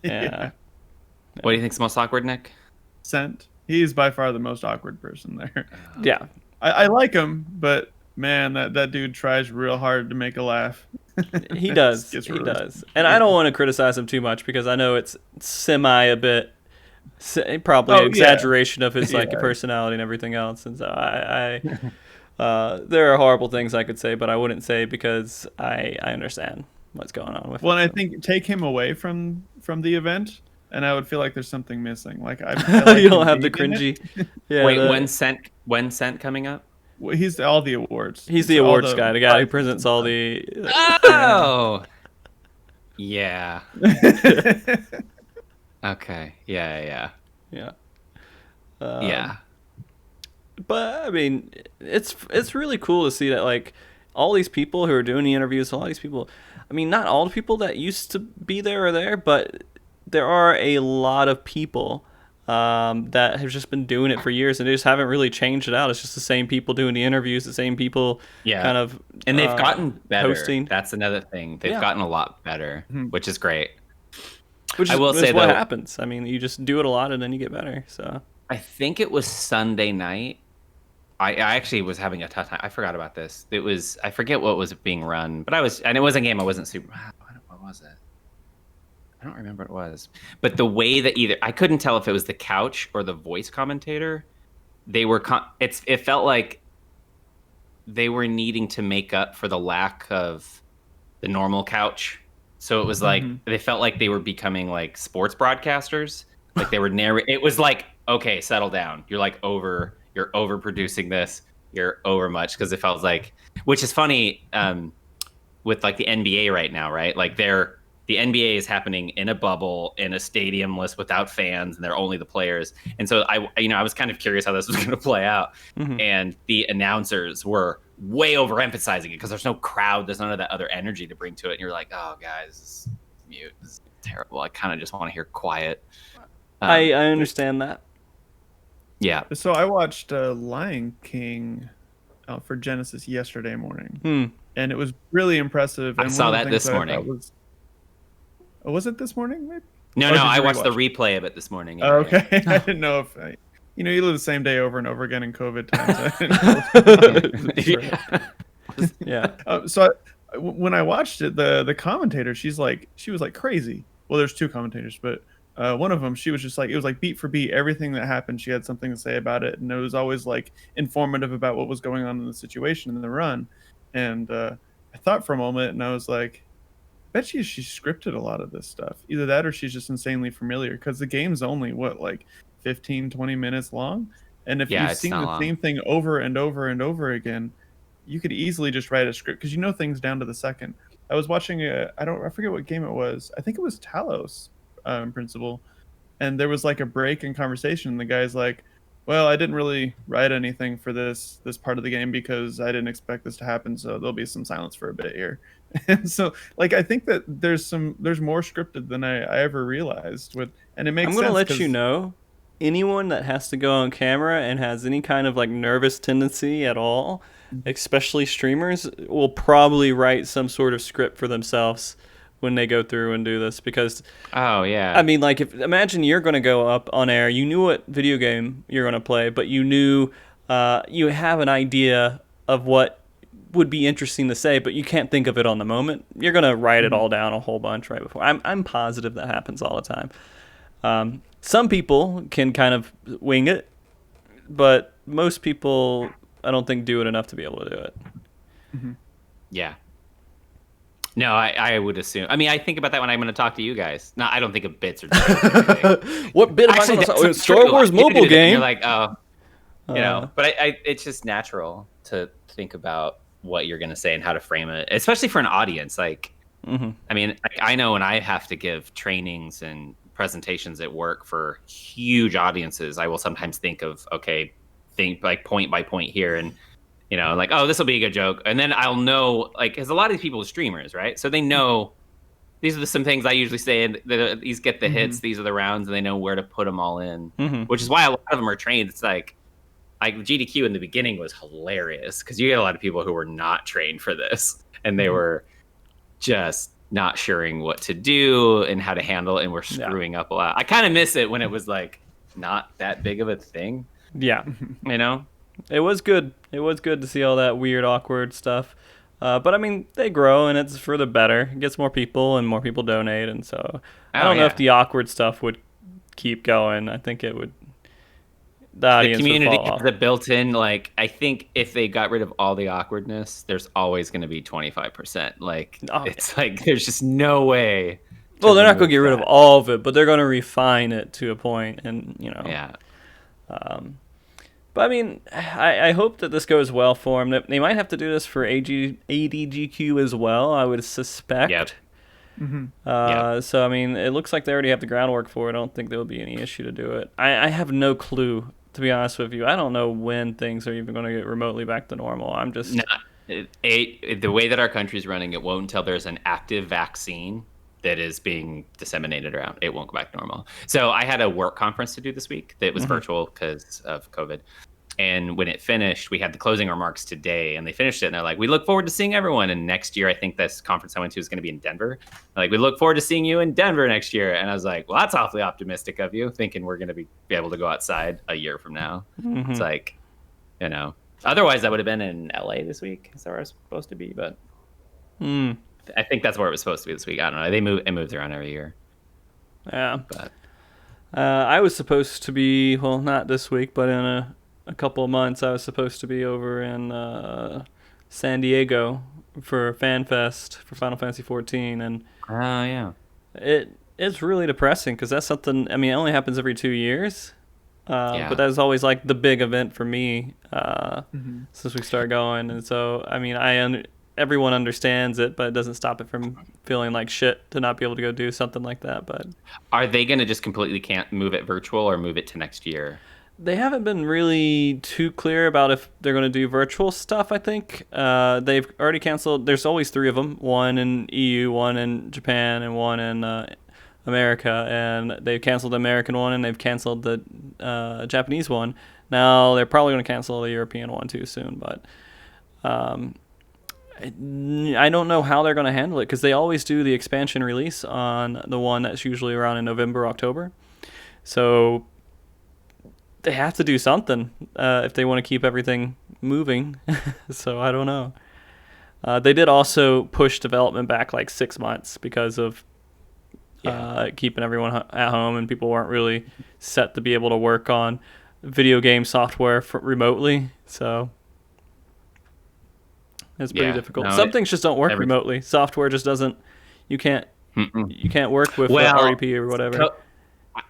Yeah. What do you think's most awkward, Nick? Scent. He's by far the most awkward person there. Yeah. I like him, but man, that dude tries real hard to make a laugh. He does. He does. And I don't want to criticize him too much because I know it's a bit probably an exaggeration of his personality and everything else. And so there are horrible things I could say, but I wouldn't say because I understand what's going on with it. Well, and I think take him away from the event, and I would feel like there's something missing. Like I like you don't have the cringy. Yeah. Wait, when's Scent coming up? Well, he's all the awards. He's the awards guy, the guy who presents all the. Oh. Yeah. Okay. Yeah. Yeah. But I mean, it's really cool to see that like all these people who are doing the interviews, all these people. I mean, not all the people that used to be there are there, but there are a lot of people that have just been doing it for years, and they just haven't really changed it out. It's just the same people doing the interviews, the same people kind of. And they've gotten better. Hosting. That's another thing. They've gotten a lot better, which is great. Which I will say what though, happens. I mean, you just do it a lot, and then you get better. So I think it was Sunday night. I actually was having a tough time. I forgot about this. I forget what was being run, but and it was a game I wasn't super. What was it? I don't remember what it was. But the way that I couldn't tell if it was the couch or the voice commentator. They were. It felt like they were needing to make up for the lack of the normal couch. So it was like they felt like they were becoming like sports broadcasters. Like they were It was like, okay, settle down. You're like You're overproducing this. You're over much, because it felt like, which is funny with like the NBA right now, right? Like the NBA is happening in a bubble, in a stadiumless, without fans, and they're only the players. And so I was kind of curious how this was going to play out. And the announcers were way overemphasizing it because there's no crowd, there's none of that other energy to bring to it. And you're like, oh guys, this is mute. This is terrible. I kind of just want to hear quiet. I understand that. Yeah. So I watched Lion King for Genesis yesterday morning, and it was really impressive. I saw that this morning. Was it this morning? Maybe. No, Or no, did I you watched the rewatch? replay of it this morning. Oh, Yeah, okay. I didn't know if you live the same day over and over again in COVID times. I didn't know what's going on. yeah. Yeah. When I watched it, the commentator, she was like crazy. Well, there's two commentators, but one of them, she was just like, it was like beat for beat, everything that happened. She had something to say about it, and it was always like informative about what was going on in the situation in the run. And I thought for a moment, and I was like, bet she scripted a lot of this stuff. Either that or she's just insanely familiar because the game's only what, like 15, 20 minutes long. And if Yeah, you've it's seen not the long. same thing over and over and over again, you could easily just write a script because you know things down to the second. I was watching I forget what game it was. I think it was Talos, in principle, and there was like a break in conversation. And the guy's like, "Well, I didn't really write anything for this part of the game because I didn't expect this to happen. So there'll be some silence for a bit here." And so, like, I think that there's more scripted than I ever realized. And it makes I'm gonna sense let you because know, anyone that has to go on camera and has any kind of like nervous tendency at all, especially streamers, will probably write some sort of script for themselves when they go through and do this. Because Oh yeah. I mean, like, if imagine you're gonna go up on air, you knew what video game you're gonna play, but you knew you have an idea of what would be interesting to say, but you can't think of it on the moment. You're gonna write it all down a whole bunch right before. I'm positive that happens all the time. Some people can kind of wing it, but most people, I don't think, do it enough to be able to do it. Yeah. No, I would assume. I mean, I think about that when I'm going to talk to you guys. No, I don't think of bits or What bit of Actually, I that's gonna Star true. Wars You do mobile that, game? You're like, oh, you know. Uh, But it's just natural to think about what you're going to say and how to frame it, especially for an audience. Like, I mean, I know when I have to give trainings and presentations at work for huge audiences, I will sometimes think of, okay, think like point by point here, and like, oh, this will be a good joke, and then I'll know, like, because a lot of these people are streamers, right? So they know these are some things I usually say, and these get the hits, these are the rounds, and they know where to put them all in, which is why a lot of them are trained. It's like GDQ in the beginning was hilarious because you get a lot of people who were not trained for this, and they were just not suring what to do and how to handle it, and we're screwing up a lot. I kind of miss it when it was like not that big of a thing. yeah. It was good. It was good to see all that weird, awkward stuff. But I mean, they grow, and it's for the better. It gets more people, and more people donate, and so I don't know if the awkward stuff would keep going. I think it would. The audience the community would fall off. has a built-in, like, I think if they got rid of all the awkwardness, there's always going to be 25%. Like, it's like there's just no way. Well, they're not going to get rid of all of it, but they're going to refine it to a point, and Yeah. But I mean, I hope that this goes well for them. They might have to do this for ADGQ as well, I would suspect. Yep. So, I mean, it looks like they already have the groundwork for it. I don't think there will be any issue to do it. I have no clue, to be honest with you. I don't know when things are even going to get remotely back to normal. I'm just... The way that our country's running, it won't until there's an active vaccine that is being disseminated around. It won't go back to normal. So I had a work conference to do this week that was virtual because of COVID. And when it finished, we had the closing remarks today, and they finished it, and they're like, we look forward to seeing everyone. And next year, I think this conference I went to is going to be in Denver. They're like, we look forward to seeing you in Denver next year. And I was like, well, that's awfully optimistic of you, thinking we're going to be able to go outside a year from now. It's like, otherwise I would have been in LA this week. That's where I was supposed to be, but I think that's where it was supposed to be this week. I don't know. It moves around every year. Yeah. But I was supposed to be, well, not this week, but in a couple of months, I was supposed to be over in San Diego for FanFest for Final Fantasy 14, and it's really depressing because that's something. I mean, it only happens every 2 years, but that's always like the big event for me since we started going, and so I mean, everyone understands it, but it doesn't stop it from feeling like shit to not be able to go do something like that. But are they going to just completely can't move it virtual or move it to next year? They haven't been really too clear about if they're going to do virtual stuff, I think. They've already canceled. There's always 3 of them. One in EU, one in Japan, and one in America. And they've canceled the American one, and they've canceled the Japanese one. Now, they're probably going to cancel the European one, too, soon. But I don't know how they're going to handle it because they always do the expansion release on the one that's usually around in November, October. So they have to do something if they want to keep everything moving. So I don't know. They did also push development back like 6 months because of keeping everyone at home, and people weren't really set to be able to work on video game software remotely. So it's pretty difficult. Some things just don't work remotely. Software just doesn't. You can't work with REP or whatever.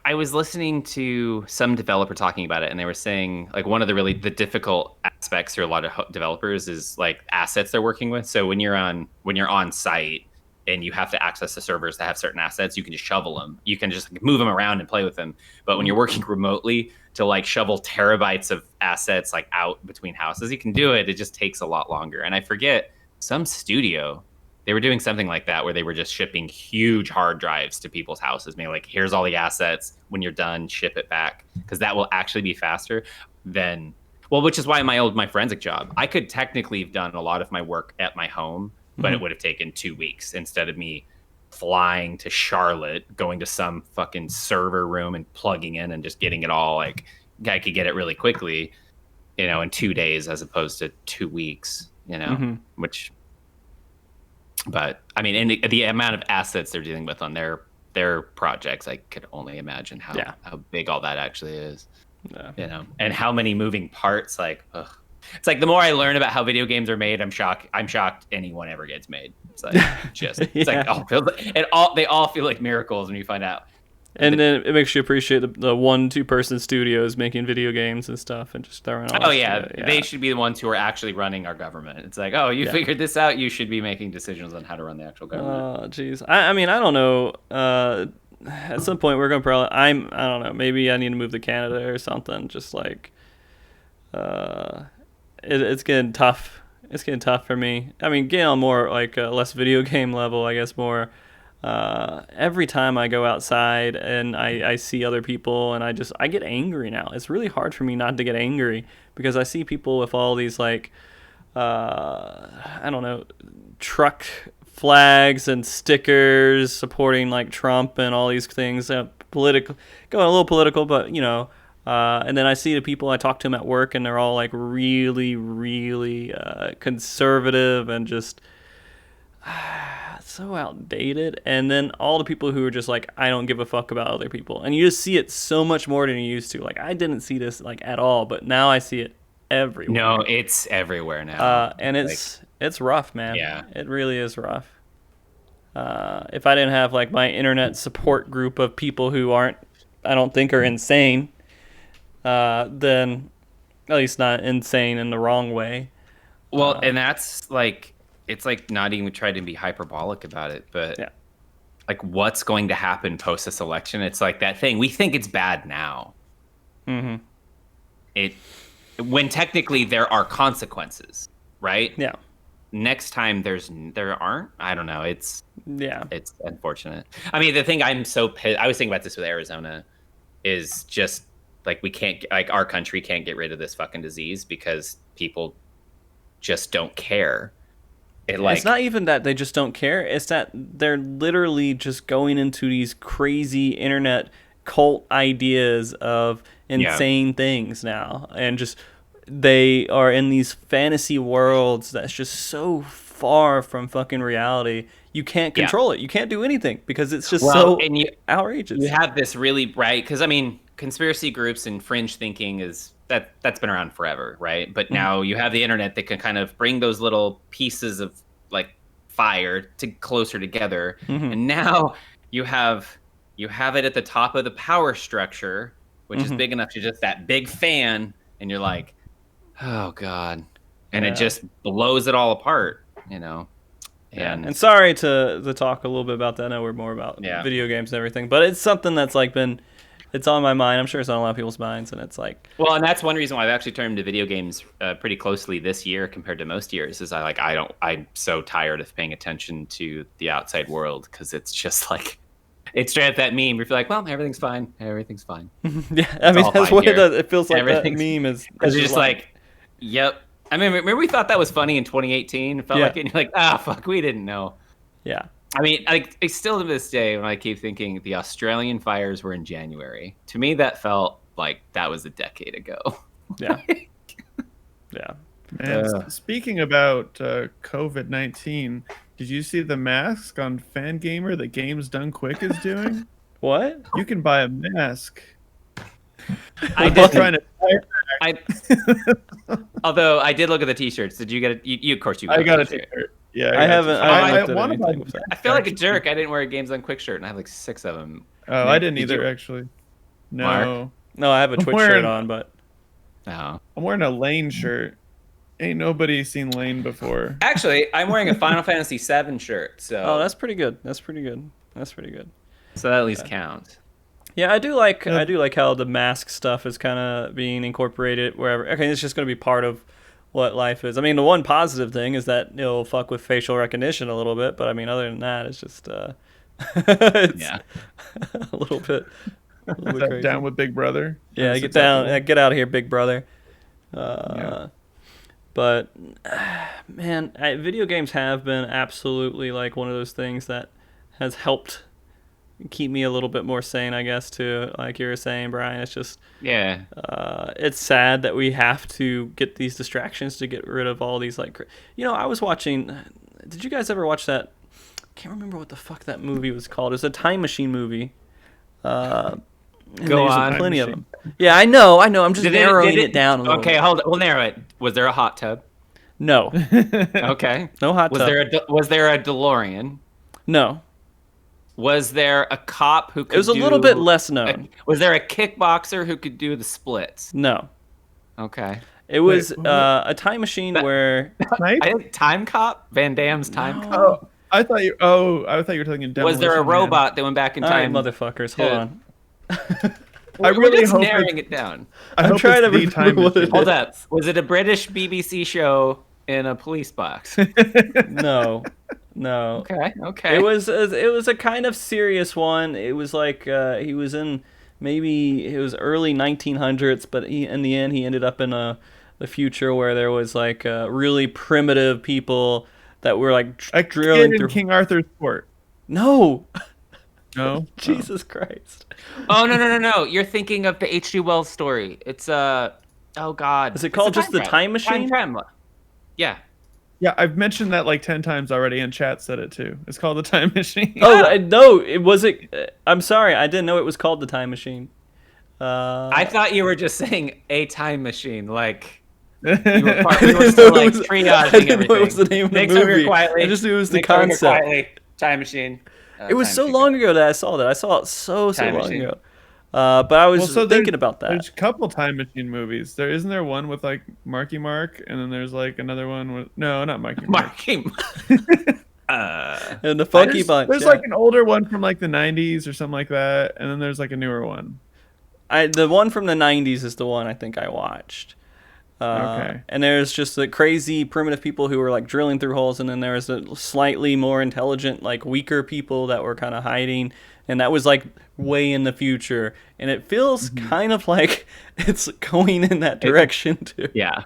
I was listening to some developer talking about it, and they were saying like one of the difficult aspects for a lot of developers is like assets they're working with. So when you're on site and you have to access the servers that have certain assets, you can just shovel them. You can just move them around and play with them. But when you're working remotely, to like shovel terabytes of assets like out between houses, you can do it. It just takes a lot longer. And I forget, some studio, they were doing something like that where they were just shipping huge hard drives to people's houses, being like, here's all the assets. When you're done, ship it back, because that will actually be faster than, well, which is why my forensic job, I could technically have done a lot of my work at my home, but it would have taken 2 weeks instead of me flying to Charlotte, going to some fucking server room and plugging in and just getting it all. Like, I could get it really quickly, in 2 days as opposed to 2 weeks, which, but I mean, and the amount of assets they're dealing with on their projects, I could only imagine how big all that actually is, and how many moving parts. Like, ugh. It's like the more I learn about how video games are made, I'm shocked anyone ever gets made. It's like they all feel like miracles when you find out. And then it makes you appreciate the 1-2 person studios making video games and stuff, and just throwing all they should be the ones who are actually running our government. It's like, oh, you figured this out, you should be making decisions on how to run the actual government. Oh, jeez. I mean, I don't know. At some point, we're gonna probably. I don't know. Maybe I need to move to Canada or something. Just like, it's getting tough. It's getting tough for me. I mean, getting on more like a less video game level, I guess more. Every time I go outside and I see other people, and I get angry now. It's really hard for me not to get angry because I see people with all these like, I don't know, truck flags and stickers supporting like Trump and all these things. Political, going a little political, but and then I see the people, I talk to them at work, and they're all like really, really conservative and just so outdated. And then all the people who are just like, I don't give a fuck about other people. And you just see it so much more than you used to. Like, I didn't see this like at all, but now I see it everywhere. No, it's everywhere now. And it's rough, man. Yeah. It really is rough. If I didn't have like my internet support group of people who I don't think are insane, then at least not insane in the wrong way. Well, and that's like, it's like not even trying to be hyperbolic about it, but like what's going to happen post this election? It's like that thing. We think it's bad now. Mm-hmm. When technically there are consequences, right? Yeah. Next time there aren't. I don't know. It's unfortunate. I mean, the thing I'm so pissed, I was thinking about this with Arizona, is just like we can't, like our country can't get rid of this fucking disease because people just don't care. It's not even that they just don't care. It's that they're literally just going into these crazy internet cult ideas of insane things now. And just they are in these fantasy worlds that's just so far from fucking reality. You can't control it. You can't do anything because it's just outrageous. You have this really, right? Because, I mean, conspiracy groups and fringe thinking that's been around forever, right? But now you have the internet that can kind of bring those little pieces of like fire closer together, and now you have it at the top of the power structure, which is big enough to just that big fan, and you're like, oh god, and it just blows it all apart, And sorry to talk a little bit about that. I know we're more about video games and everything, but it's something that's like it's on my mind. I'm sure it's on a lot of people's minds, and it's like... Well, and that's one reason why I've actually turned to video games pretty closely this year compared to most years, is I'm so tired of paying attention to the outside world, because it's just like... It's straight up that meme where you're like, well, everything's fine. Everything's fine. Yeah, I mean, that's what it does. It feels like that meme is... Because you're just like, yep, I mean, remember we thought that was funny in 2018. It felt Yeah. like it, and you're like, fuck, we didn't know. Yeah. I mean, I still to this day, when I keep thinking the Australian fires were in January, to me that felt like that was a decade ago. Yeah. Yeah. Man, speaking about COVID-19, did you see the mask on Fangamer that Games Done Quick is doing? What? You can buy a mask. I Just did. trying to. Although I did look at the t-shirts. Did you get it? You of course you. I got a t-shirt. t-shirt. Yeah, I haven't. I I looked at want to buy. anything with that. I feel like a jerk. I didn't wear a Games on Quick shirt, and I have like 6 of them. Oh, I didn't Did either you- actually. No, Mark? No, I have a I'm Twitch wearing- shirt on, but Oh. I'm wearing a Lane shirt. Ain't nobody seen Lane before. Actually, I'm wearing a Final Fantasy VII shirt, so that's pretty good. That's pretty good. That's pretty good. so that at least counts. Yeah, I do like Yeah. how the mask stuff is kind of being incorporated wherever. Okay, it's just going to be part of what life is. I mean, the one positive thing is that it'll fuck with facial recognition a little bit, but I mean, other than that, it's just it's Yeah. a little bit crazy. Down with Big Brother. Yeah, That's get down, acceptable. get out of here, big brother. Yeah. But man, video games have been absolutely like one of those things that has helped keep me a little bit more sane, I guess. Too, like you were saying, Brian. It's just Yeah. it's sad that we have to get these distractions to get rid of all these like. I was watching. Did you guys ever watch that? I can't remember what the fuck that movie was called. It was a time machine movie. And Go there's on. plenty of them. Yeah, I know. I'm just narrowing it down a little. Okay, bit. hold on. We'll narrow it. Was there a hot tub? No, Okay. no hot Was tub. there a DeLorean? No, Was there a cop who could it was a little bit less known. Was there a kickboxer who could do the splits? No, Okay. it was Wait, a time machine where Snipe? I think Time Cop? Van Damme's Time Cop? Oh, I thought you. Oh, I thought you were talking. Was there a Demolition Man. robot that went back in all right, time? motherfuckers. Hold Yeah. on. I We're really just hope narrowing it down. I I'm hope trying it's to the time remember what it machine. Hold up. Was it a British BBC show in a police box? No, no. Okay. It was a kind of serious one. It was like he was in maybe it was early 1900s, but in the end he ended up in the future where there was like really primitive people that were like A drilling kid through. in King Arthur's court. No, No, Jesus Christ! Oh no! You're thinking of the H.G. Wells story. It's oh god. Is it It's called a just The travel. Time Machine? Travel. Yeah. Yeah, I've mentioned that like 10 times already, and chat said it too. It's called the Time Machine. Oh no! It was it. I'm sorry, I didn't know it was called The Time Machine. I thought you were just saying a time machine, like you you were, I you were didn't still know it like was- triaging I didn't everything. know it was the name of the Nick's over here movie. quietly. I just knew it was the Nick's over here concept. quietly. Time machine. It was Time so machine. long ago that I saw that. I saw it so Time long Machine. ago. But I was Well, so thinking about that. There's a couple Time Machine movies. Isn't there one with like Marky Mark, and then there's like another one with not Marky Mark. Marking. And the Funky There's, Bunch. there's yeah. like an older one from like the 90s or something like that, and then there's like a newer one. The one from the 90s is the one I think I watched. Okay. And there's just the crazy primitive people who were like drilling through holes, and then there was the slightly more intelligent, like weaker people that were kind of hiding, and that was like way in the future. And it feels kind of like it's going in that direction too. Yeah.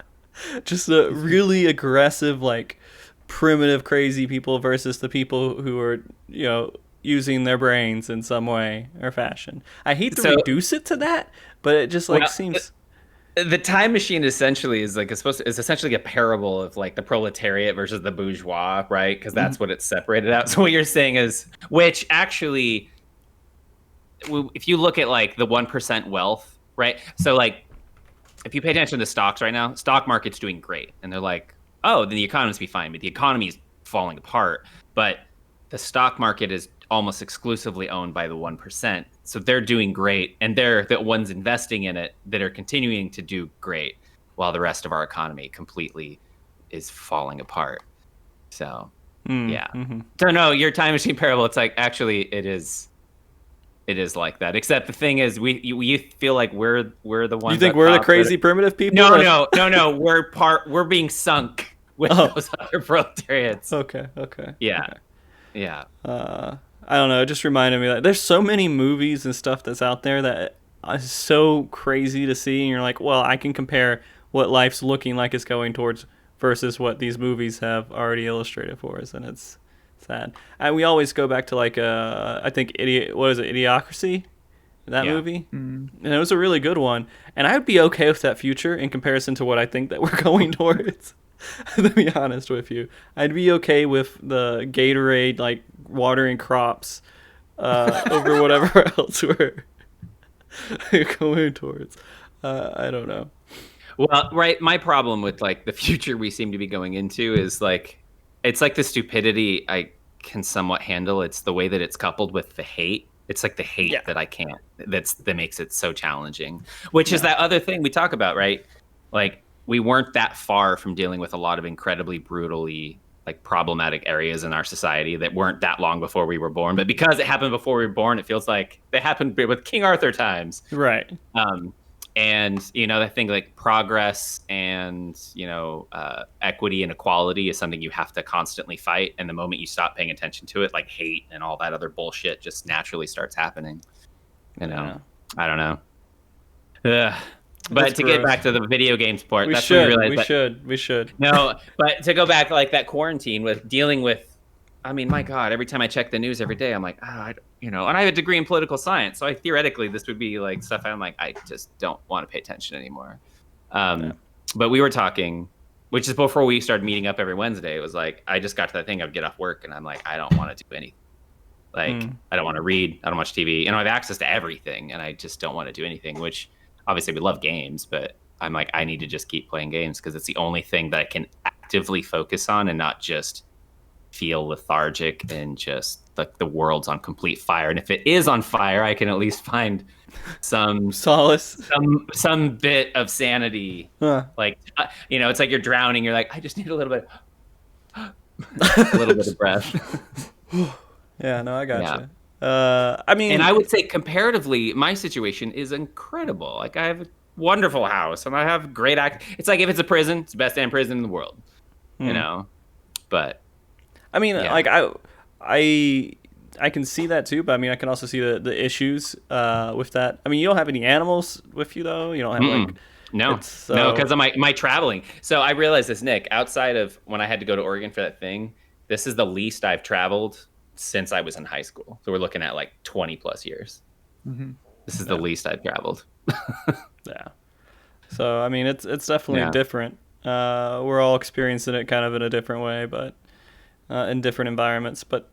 Just a really aggressive, like primitive, crazy people versus the people who are, using their brains in some way or fashion. I hate to So- reduce it to that, but it just like Well, seems. The time machine essentially is like is essentially a parable of like the proletariat versus the bourgeois, right? Because that's what it's separated out. So what you're saying is, which actually, if you look at like the 1% wealth, right? So like, if you pay attention to the stocks right now, stock market's doing great, and they're like, oh, then the economy's be fine, but the economy's falling apart. But the stock market is almost exclusively owned by the 1%. So they're doing great, and they're the ones investing in it that are continuing to do great, while the rest of our economy completely is falling apart. So, yeah. Mm-hmm. So no, your time machine parable, it's like actually it is like that. Except the thing is, we feel like we're the ones. You think up we're the top crazy that- primitive people? No. We're being sunk with Oh. those other proletariats. Okay. Yeah. Yeah. I don't know. It just reminded me that there's so many movies and stuff that's out there that is so crazy to see, and you're like, well, I can compare what life's looking like it's going towards versus what these movies have already illustrated for us, and it's sad. And we always go back to like I think Idiocracy, that Yeah. movie, and it was a really good one. And I would be okay with that future in comparison to what I think that we're going towards. To be honest with you, I'd be okay with the Gatorade like watering crops over whatever else we're going towards. I don't know. Well, right. My problem with like the future we seem to be going into is like, it's like the stupidity I can somewhat handle. It's the way that it's coupled with the hate. It's like the hate Yeah. that I can't. That makes it so challenging. Which is that other thing we talk about, right? Like we weren't that far from dealing with a lot of incredibly brutally like problematic areas in our society that weren't that long before we were born. But because it happened before we were born, it feels like they happened with King Arthur times. Right. And I think like progress and equity and equality is something you have to constantly fight, and the moment you stop paying attention to it, like hate and all that other bullshit just naturally starts happening. Yeah. I don't know. Ugh. But That's to get gross. back to the video games part, We that's when should. we realized We should. no, but to go back like that quarantine with dealing with, I mean, my God, every time I check the news every day, I'm like, and I have a degree in political science, so theoretically this would be like stuff I'm like, I just don't want to pay attention anymore. But we were talking, which is before we started meeting up every Wednesday. It was like I just got to that thing. I'd get off work and I'm like, I don't want to do anything. Like I don't want to read. I don't watch TV, and I have access to everything, and I just don't want to do anything. Which obviously we love games, but I'm like, I need to just keep playing games because it's the only thing that I can actively focus on and not just feel lethargic and just like the world's on complete fire. And if it is on fire, I can at least find some Solace. some bit of sanity. Like it's like you're drowning. You're like, I just need a little bit, a little bit of breath. Yeah, no, I gotcha. I mean, and I would say comparatively, my situation is incredible. Like I have a wonderful house and I have great It's like if it's a prison, it's the best damn prison in the world, but I mean, like I can see that too, but I mean, I can also see the issues with that. I mean, you don't have any animals with you though. You don't have like no, because of my traveling. So I realized this, Nick. Outside of when I had to go to Oregon for that thing, this is the least I've traveled since I was in high school. So we're looking at like 20 plus years. This is the least I've traveled. Yeah. So I mean, it's definitely different. We're all experiencing it kind of in a different way, but in different environments. But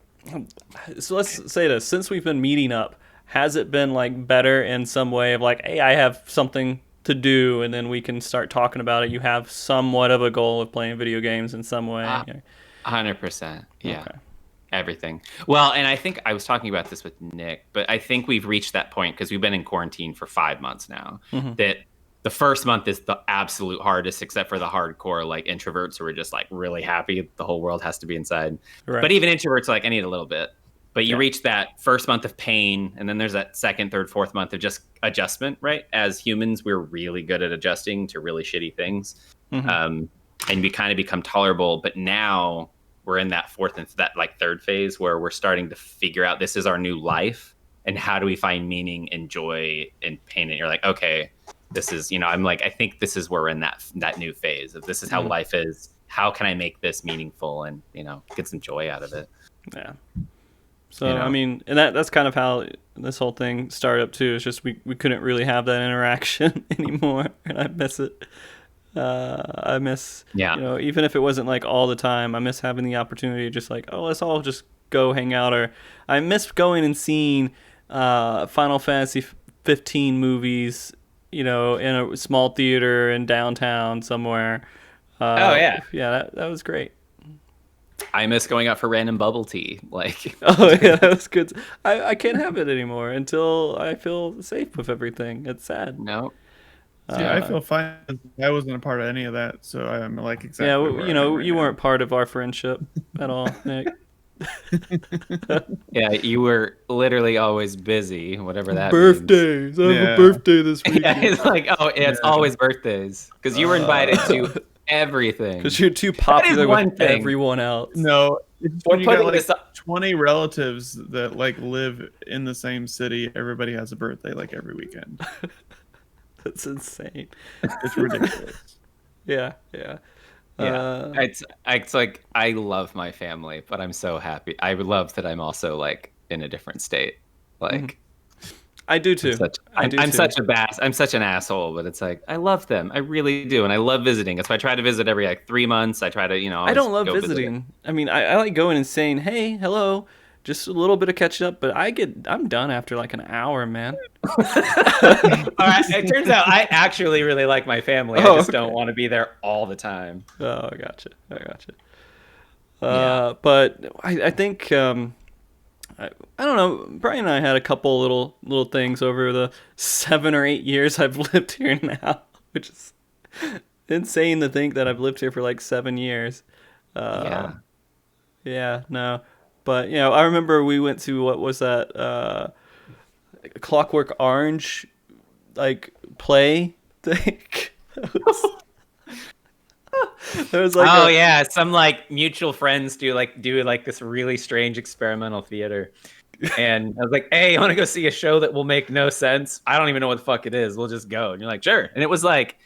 so let's say this: since we've been meeting up, has it been like better in some way of like, hey, I have something to do, and then we can start talking about it? You have somewhat of a goal of playing video games in some way. 100%. Yeah. Okay. Everything. Well, and I think I was talking about this with Nick, but I think we've reached that point because we've been in quarantine for 5 months now. That the first month is the absolute hardest, except for the hardcore like introverts who are just like really happy the whole world has to be inside. Right. But even introverts are like, I need a little bit. But you reach that first month of pain, and then there's that second, third, fourth month of just adjustment, right? As humans, we're really good at adjusting to really shitty things. And we kind of become tolerable. But now we're in that fourth and that like third phase where we're starting to figure out this is our new life, and how do we find meaning and joy and pain? And you're like, okay, this is, I'm like, I think this is where we're in that new phase of this is how life is. How can I make this meaningful and, get some joy out of it? Yeah. So, I mean, and that's kind of how this whole thing started up too. It's just we couldn't really have that interaction anymore, and I miss it. I miss, even if it wasn't like all the time, I miss having the opportunity to just like, oh, let's all just go hang out. Or I miss going and seeing Final Fantasy 15 movies, in a small theater in downtown somewhere. Yeah, that was great. I miss going out for random bubble tea. Like, oh yeah, that was good. I can't have it anymore until I feel safe with everything. It's sad. No. I feel fine. I wasn't a part of any of that, so I'm like exactly. Yeah, right you weren't part of our friendship at all, Nick. Yeah, you were literally always busy, whatever that birthdays. means. I have a birthday this week. Yeah, it's like, it's always birthdays because you were invited to everything. Because you're too popular with everyone else. No, we're you putting got this like 20 relatives that like live in the same city. Everybody has a birthday like every weekend. That's insane. It's ridiculous. Yeah. It's like I love my family, but I'm so happy. I love that I'm also like in a different state. Like I do I'm too. such I do I'm too. I'm such an asshole, but it's like I love them. I really do, and I love visiting. That's why I try to visit every like 3 months. I try to I always don't love go visit it. visiting. I mean, I like going and saying, "Hey, hello," just a little bit of catching up. But I'm done after like an hour, man. All right, it turns out I actually really like my family. I Oh, just okay. don't want to be there all the time. Oh, I gotcha. I gotcha. Yeah. But I think I don't know. Brian and I had a couple little things over the 7 or 8 years I've lived here now, which is insane to think that I've lived here for like 7 years. Yeah. Yeah, no, but I remember we went to what was that Clockwork Orange like play thing. There was like Oh yeah, some like mutual friends do like this really strange experimental theater. And I was like, "Hey, you want to go see a show that will make no sense? I don't even know what the fuck it is. We'll just go." And you're like, "Sure." And it was like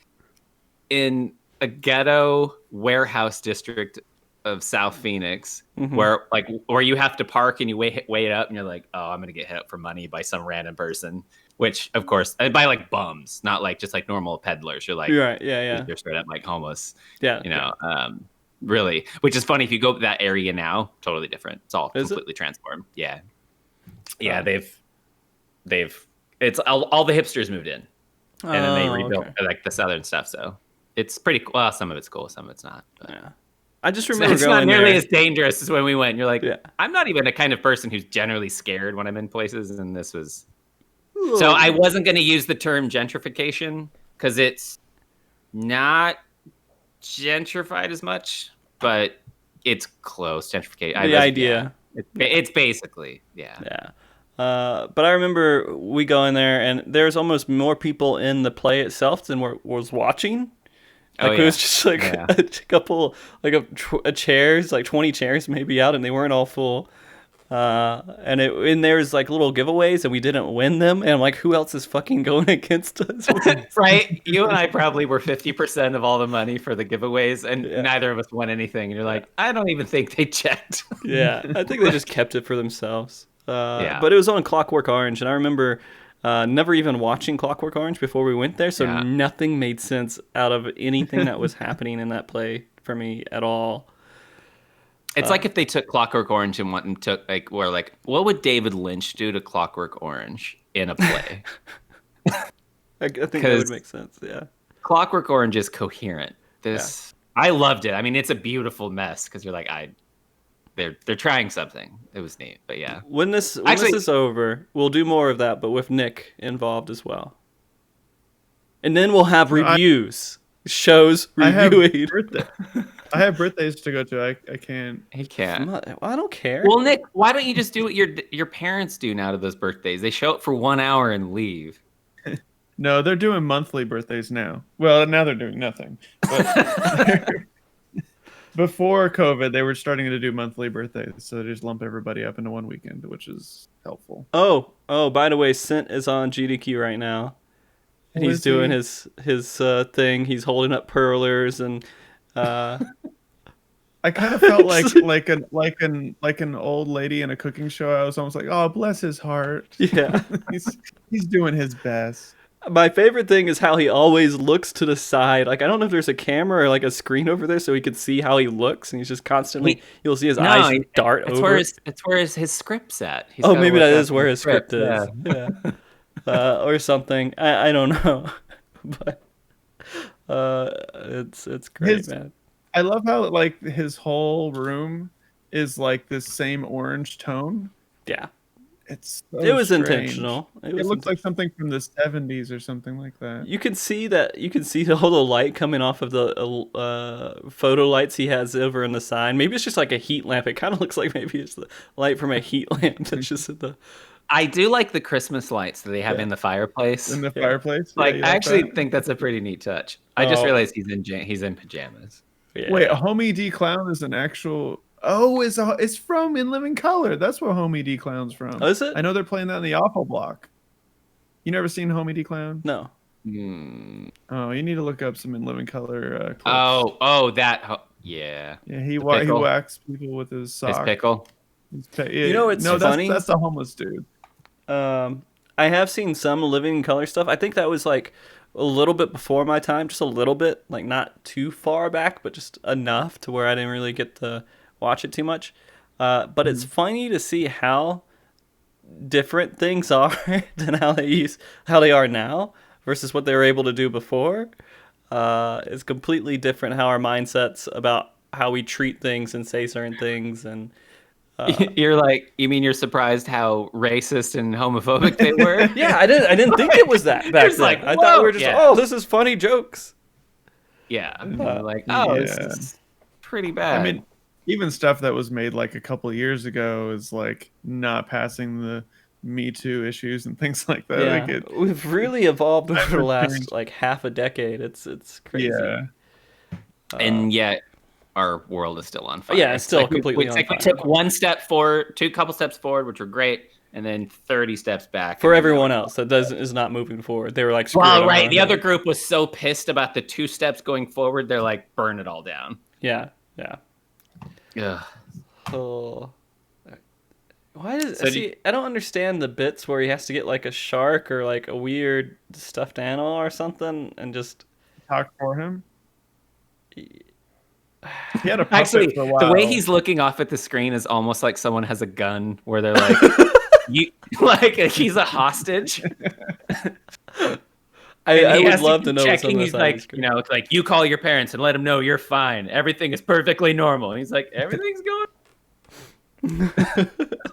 in a ghetto warehouse district of South Phoenix, where you have to park and you wait up, and you're like, "Oh, I'm gonna get hit up for money by some random person." Which, of course, by like bums, not like just like normal peddlers. You're like, right, yeah, you're straight up like homeless. yeah. Really, which is funny. If you go to that area now, totally different. It's all Is it? completely transformed. Yeah, they've it's all the hipsters moved in, and then they rebuilt Okay. like the southern stuff. So it's pretty well. Some of it's cool, some of it's not. But Yeah. I just it's remember not going nearly there. as dangerous as when we went. You're like, Yeah. I'm not even a kind of person who's generally scared when I'm in places, and this was. So I wasn't going to use the term gentrification because it's not gentrified as much, but it's close. Gentrification. The idea. Yeah. It's basically, yeah. Yeah. But I remember we go in there, and there's almost more people in the play itself than was watching. Like it was just like a couple, like a chairs, like 20 chairs maybe out, and they weren't all full. And there was like little giveaways, and we didn't win them. And I'm like, who else is fucking going against us? Right? You and I probably were 50% of all the money for the giveaways, and neither of us won anything. And you're like, I don't even think they checked. Yeah, I think they just kept it for themselves. Yeah. But it was on Clockwork Orange, and I remember never even watching Clockwork Orange before we went there, so nothing made sense out of anything that was happening in that play for me at all. It's like if they took Clockwork Orange and took what would David Lynch do to Clockwork Orange in a play? I think that would make sense. Yeah. Clockwork Orange is coherent. I loved it. I mean, it's a beautiful mess because you're like, they're trying something. It was neat, but yeah. When this is over, we'll do more of that, but with Nick involved as well. And then we'll have reviews, shows reviewing. I have birthdays to go to. I can't. He can't. I don't care. Well, Nick, why don't you just do what your parents do now to those birthdays? They show up for 1 hour and leave. No, they're doing monthly birthdays now. Well, now they're doing nothing. But before COVID, they were starting to do monthly birthdays, so they just lump everybody up into one weekend, which is helpful. Oh, by the way, Sint is on GDQ right now, and he's doing his thing. He's holding up perlers and. I kind of felt like an old lady in a cooking show. I was almost like, oh, bless his heart. Yeah, he's doing his best. My favorite thing is how he always looks to the side. Like I don't know if there's a camera or like a screen over there so he could see how he looks, and he's just constantly you'll see his eyes dart over. It's where his script's at. Maybe that is where his script is. Yeah. Or something. I don't know, but. It's great, man. I love how like his whole room is like this same orange tone. Yeah, it was strange. Intentional. It looks like something from the 70s or something like that. You can see all the light coming off of the photo lights he has over in the sign. Maybe it's just like a heat lamp. It kind of looks like maybe it's the light from a heat lamp that's just at the. I do like the Christmas lights that they have in the fireplace. In the fireplace? Like, I actually think that's a pretty neat touch. I just realized he's in pajamas. Yeah. Wait, Homie D Clown is an actual... Oh, it's from In Living Color. That's where Homie D Clown's from. Oh, is it? I know they're playing that in the Awful Block. You never seen Homie D Clown? No. Oh, you need to look up some in living color clips. Yeah. Yeah, The he pickle? whacks people with his His sock. pickle. You know, it's No, funny. that's the homeless dude. I have seen some living color stuff. I think that was like a little bit before my time, just a little bit, like not too far back, but just enough to where I didn't really get to watch it too much. But it's funny to see how different things are than how they are now versus what they were able to do before. It's completely different how our mindsets about how we treat things and say certain things and You mean you're surprised how racist and homophobic they were? yeah, I didn't think it was that back It's then. like, I thought we whoa, were just yeah. oh, this is funny jokes. Yeah. And you're like, oh, this Yeah. is pretty bad. I mean, even stuff that was made like a couple of years ago is like not passing the Me Too issues and things like that. Yeah, Like we've really evolved over the never last changed. like half a decade. It's crazy. Yeah. And yet our world is still on fire. Yeah, it's still like completely it's on like fire. we took one step forward, couple steps forward, which were great, and then 30 steps back. For and then everyone now else that is not moving forward, they were like, screw it, well, I'm right. gonna- The other group was so pissed about the 2 steps going forward, they're like, burn it all down. yeah. Ugh. Oh. Why does So do see? I don't understand the bits where he has to get like a shark or like a weird stuffed animal or something, and just Talk for him. He had a puppet Actually, for a while. the way he's looking off at the screen is almost like someone has a gun, where they're like, you like he's a hostage. I He would has love to keep know what's checking. on the He's side of the like, screen. it's like you call your parents and let them know you're fine. Everything is perfectly normal. And he's like, everything's going.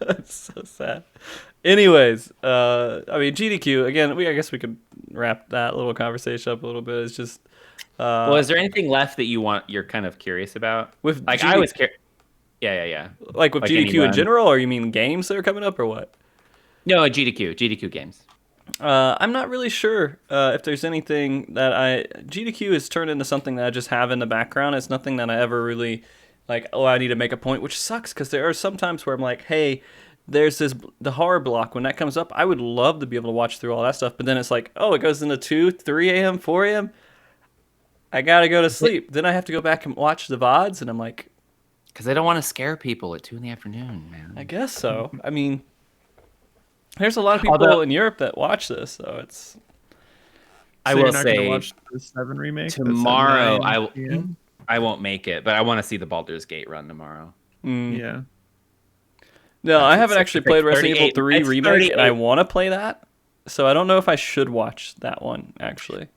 That's so sad. Anyways, I mean GDQ again. I guess we could wrap that little conversation up a little bit. It's just Well, is there anything left that you're kind of curious about? with Like GD I was curious. Yeah. like with like GDQ in anyone. general, or you mean games that are coming up, or what? No, GDQ games. I'm not really sure if there's anything that GDQ has turned into something that I just have in the background. It's nothing that I ever really like. Oh, I need to make a point, which sucks because there are some times where I'm like, hey, there's the horror block when that comes up. I would love to be able to watch through all that stuff, but then it's like, oh, it goes into 2, 3 a.m., 4 a.m. I gotta go to sleep. Then I have to go back and watch the VODs, and I'm like, Because they don't want to scare people at 2 PM, man. I guess so. I mean, there's a lot of people Although- in Europe that watch this, so it's. I So will you're not gonna say watch the 7 remake that's at tomorrow 9 PM? I won't make it, but I want to see the Baldur's Gate run tomorrow. Yeah. No, I haven't It's actually like played Resident Evil 38 3 it's Remake, and I 38. want to play that. So I don't know if I should watch that one, actually.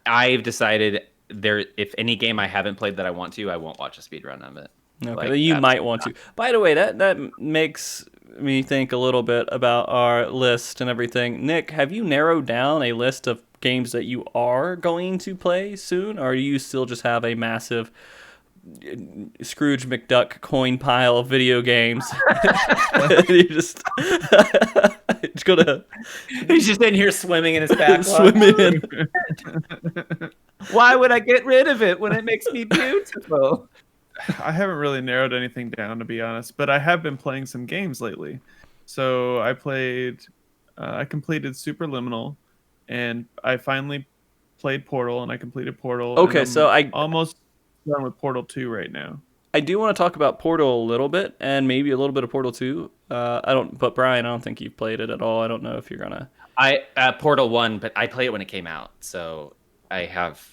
I've decided if any game I haven't played that I want to, I won't watch a speedrun of it. Okay, Like, you might absolutely want to. By the way, that makes me think a little bit about our list and everything. Nick, have you narrowed down a list of games that you are going to play soon, or do you still just have a massive Scrooge McDuck coin pile of video games? You just it's gonna He's just in here swimming in his backlog. swim in. Why would I get rid of it when it makes me beautiful? I haven't really narrowed anything down, to be honest, but I have been playing some games lately. So I completed Superliminal, and I finally played Portal, and I completed Portal. Okay, and so I'm almost done with Portal 2 right now. I do want to talk about Portal a little bit, and maybe a little bit of Portal 2. But Brian, I don't think you've played it at all. I don't know if you're gonna. Portal 1, but I played it when it came out, so I have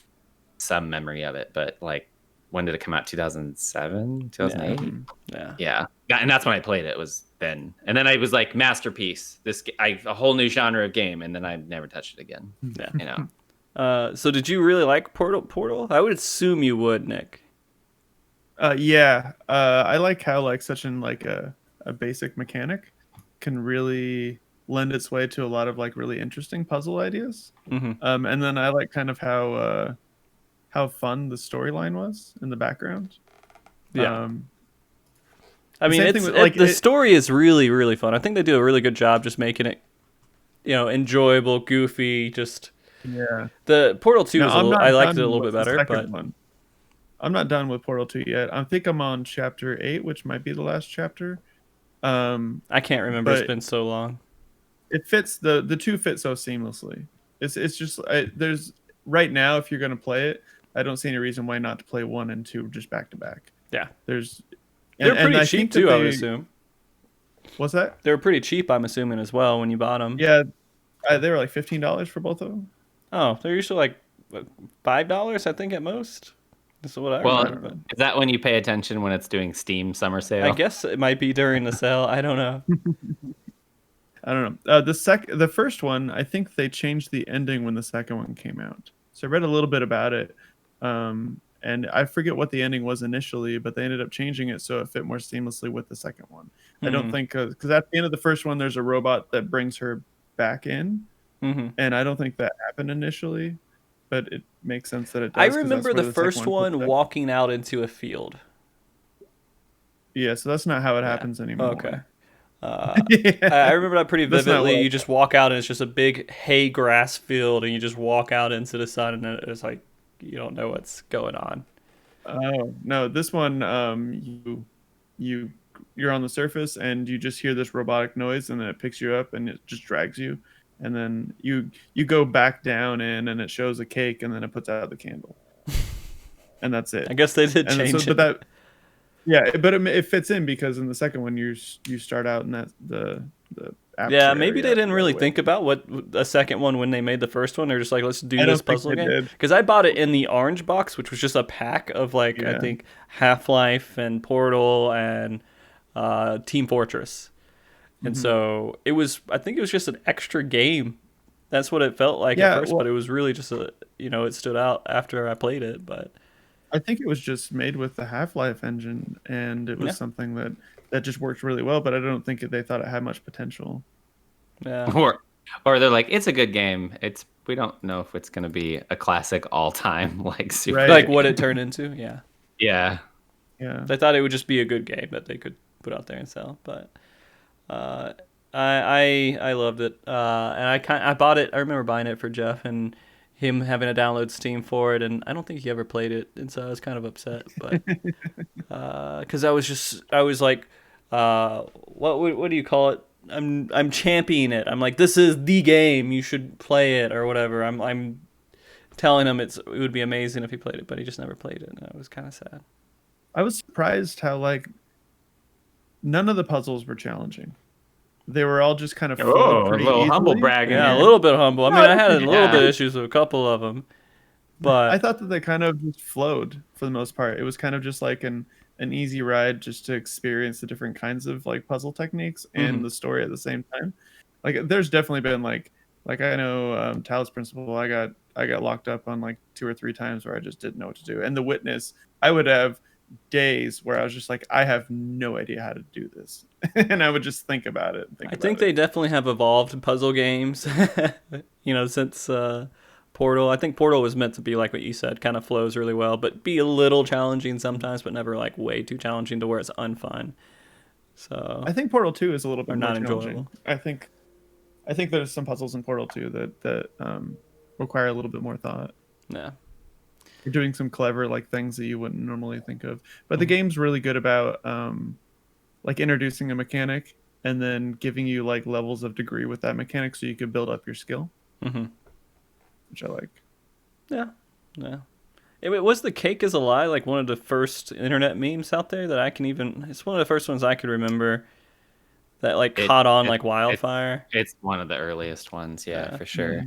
some memory of it. But like, when did it come out? 2007, 2008. Yeah, and that's when I played it. Was then, and then I was like, masterpiece. A whole new genre of game, and then I never touched it again. Yeah. So did you really like Portal? I would assume you would, Nick. Yeah. I like how like such an like a basic mechanic can really lend its way to a lot of like really interesting puzzle ideas. Mm-hmm. And then I like kind of how fun the storyline was in the background. Yeah. The I mean, same it's thing with, the story is really, really fun. I think they do a really good job just making it, enjoyable, goofy. Just yeah. the Portal 2 Now, is I liked it a done little bit with the better, second but one. I'm not done with Portal 2 yet. I think I'm on chapter 8, which might be the last chapter. I can't remember. It's but- been so long. It fits the two fit so seamlessly. It's just there's right now, if you're gonna play it, I don't see any reason why not to play 1 and 2 just back to back. Yeah. There's They're and pretty I cheap think that too, I would they assume. what's that? They were pretty cheap, I'm assuming, as well when you bought them. Yeah, they were like $15 for both of them. Oh, they're usually like what, $5, I think, at most. That's what I Well, remember. But is that when you pay attention when it's doing Steam summer sale? I guess it might be during the sale. I don't know. I don't know. The first one, I think they changed the ending when the second one came out. So I read a little bit about it, and I forget what the ending was initially, but they ended up changing it so it fit more seamlessly with the second one. I don't think because at the end of the first one, there's a robot that brings her back in, and I don't think that happened initially, but it makes sense that it does. I 'cause that's remember where the second first one puts it. walking out into a field. Yeah, so that's not how it happens anymore. Okay. Yeah. I remember that pretty That's not vividly. what I You just walk out and it's just a big hay grass field, and you just walk out into the sun, and it's like you don't know what's going on. Oh no, this one you're on the surface and you just hear this robotic noise and then it picks you up and it just drags you, and then you go back down in and it shows a cake and then it puts out the candle, and that's it. I guess they did And change so, it. but that yeah, but it fits in because in the second one you start out in that the after Yeah, maybe they area didn't right really away. think about what a second one when they made the first one. They're just like, let's do I don't this think puzzle they game. did. Because I bought it in the orange box, which was just a pack of like I Yeah. think Half-Life and Portal and Team Fortress, and so it was. I think it was just an extra game. That's what it felt like Yeah, at first, well- but it was really just it stood out after I played it. But I think it was just made with the Half-Life engine, and it was Yeah. something that just worked really well. But I don't think they thought it had much potential. yeah, Or they're like, it's a good game. We don't know if it's gonna be a classic all time like super. Right. like what it turned into. Yeah, Yeah. Yeah, they thought it would just be a good game that they could put out there and sell. But I loved it, and I bought it. I remember buying it for Jeff and him having to download Steam for it, and I don't think he ever played it, and so I was kind of upset. But because I was like, what do you call it? I'm championing it. I'm like, this is the game. You should play it or whatever. I'm telling him it would be amazing if he played it, but he just never played it, and I was kind of sad. I was surprised how like none of the puzzles were challenging. They were all just kind of flowed Oh, a pretty little humble easily. bragging. Yeah, a here. little bit humble. I mean, I had a little Yeah. bit of issues with a couple of them, but I thought that they kind of just flowed for the most part. It was kind of just like an easy ride just to experience the different kinds of like puzzle techniques and the story at the same time. Like there's definitely been like I know Talos Principle, I got locked up on like 2 or 3 times where I just didn't know what to do. And The Witness, I would have days where I was just like, I have no idea how to do this. And I would just think about it. I think they definitely have evolved puzzle games, since Portal. I think Portal was meant to be like what you said, kind of flows really well, but be a little challenging sometimes, but never like way too challenging to where it's unfun. So I think Portal 2 is a little bit Or more not challenging. enjoyable. I think there's some puzzles in Portal 2 that require a little bit more thought. yeah, You're doing some clever like things that you wouldn't normally think of. But the game's really good about like introducing a mechanic and then giving you like levels of degree with that mechanic so you could build up your skill, which I like. yeah. Was the cake is a lie like one of the first internet memes out there that I can even? It's one of the first ones I could remember that like caught on like wildfire. It's one of the earliest ones, yeah, for sure.